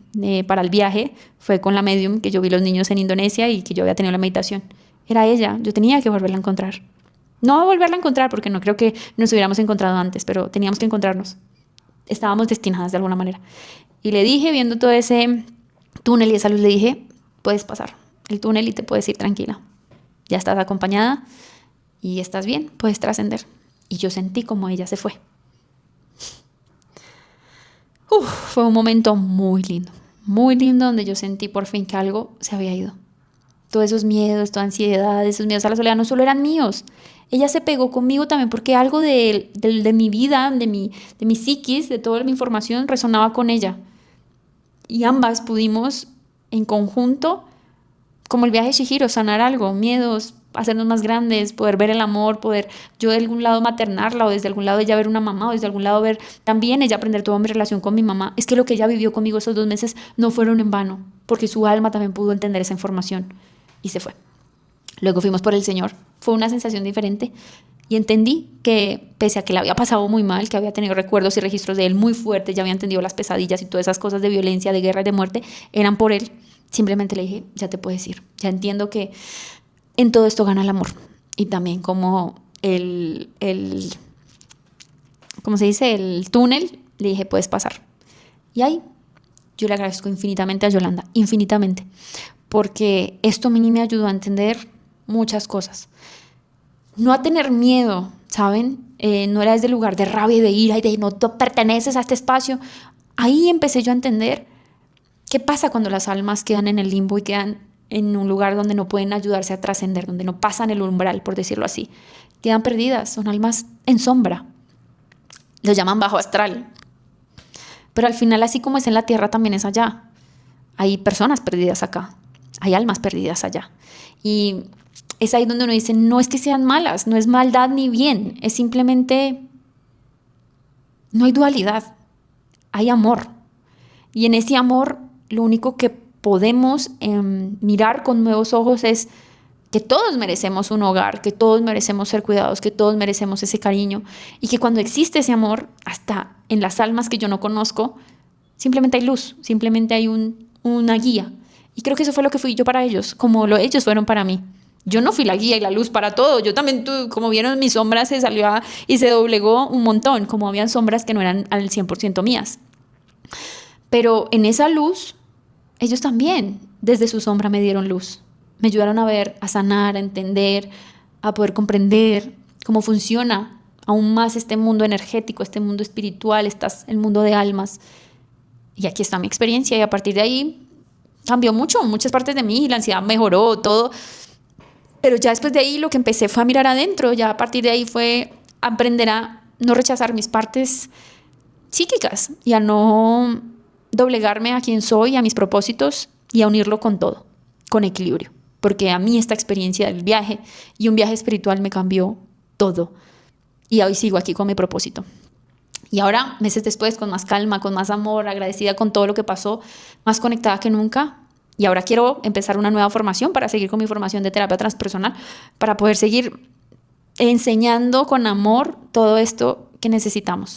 para el viaje fue con la medium, que yo vi los niños en Indonesia y que yo había tenido la meditación. Era ella, yo tenía que volverla a encontrar. No volverla a encontrar porque no creo que nos hubiéramos encontrado antes, pero teníamos que encontrarnos. Estábamos destinadas de alguna manera. Y le dije, viendo todo ese túnel y esa luz, le dije, puedes pasar el túnel y te puedes ir tranquila. Ya estás acompañada y estás bien, puedes trascender. Y yo sentí como ella se fue. Fue un momento muy lindo donde yo sentí por fin que algo se había ido. todos esos miedos, toda ansiedad, esos miedos a la soledad no solo eran míos. Ella se pegó conmigo también porque algo de mi vida, de mi psiquis, de toda mi información resonaba con ella. Y ambas pudimos en conjunto, como el viaje de Chihiro, sanar algo, miedos, hacernos más grandes, poder ver el amor, poder yo de algún lado maternarla o desde algún lado ella ver una mamá o desde algún lado ver también ella aprender toda mi relación con mi mamá. Es que lo que ella vivió conmigo esos 2 meses no fueron en vano, porque su alma también pudo entender esa información y se fue. Luego fuimos por el Señor. Fue una sensación diferente y entendí que pese a que le había pasado muy mal, que había tenido recuerdos y registros de él muy fuertes, ya había entendido las pesadillas y todas esas cosas de violencia, de guerra y de muerte, eran por él. Simplemente le dije, ya te puedes ir. Ya entiendo que en todo esto gana el amor. Y también como ¿cómo se dice? El túnel, le dije, puedes pasar. Y ahí yo le agradezco infinitamente a Yolanda, infinitamente, porque esto a mí me ayudó a entender muchas cosas. No a tener miedo, ¿saben? No era desde el lugar de rabia y de ira y de no perteneces a este espacio. Ahí empecé yo a entender qué pasa cuando las almas quedan en el limbo y quedan en un lugar donde no pueden ayudarse a trascender, donde no pasan el umbral, por decirlo así. Quedan perdidas, son almas en sombra. Lo llaman bajo astral. Pero al final, así como es en la tierra, también es allá. Hay personas perdidas acá, hay almas perdidas allá. Y es ahí donde uno dice, no es que sean malas, no es maldad ni bien, es simplemente, no hay dualidad, hay amor. Y en ese amor, lo único que podemos mirar con nuevos ojos es que todos merecemos un hogar, que todos merecemos ser cuidados, que todos merecemos ese cariño y que cuando existe ese amor, hasta en las almas que yo no conozco, simplemente hay luz, simplemente hay una guía. Y creo que eso fue lo que fui yo para ellos, como ellos fueron para mí. Yo no fui la guía y la luz para todo. Yo también, como vieron, mis sombras se salió y se doblegó un montón, como habían sombras que no eran al 100% mías. Pero en esa luz, ellos también, desde su sombra, me dieron luz. Me ayudaron a ver, a sanar, a entender, a poder comprender cómo funciona aún más este mundo energético, este mundo espiritual, el mundo de almas. Y aquí está mi experiencia y a partir de ahí cambió mucho, muchas partes de mí, la ansiedad mejoró, todo. Pero ya después de ahí lo que empecé fue a mirar adentro, ya a partir de ahí fue aprender a no rechazar mis partes psíquicas y a no doblegarme a quien soy, a mis propósitos y a unirlo con todo, con equilibrio. Porque a mí esta experiencia del viaje y un viaje espiritual me cambió todo. Y hoy sigo aquí con mi propósito. Y ahora, meses después, con más calma, con más amor, agradecida con todo lo que pasó, más conectada que nunca. Y ahora quiero empezar una nueva formación para seguir con mi formación de terapia transpersonal, para poder seguir enseñando con amor todo esto que necesitamos.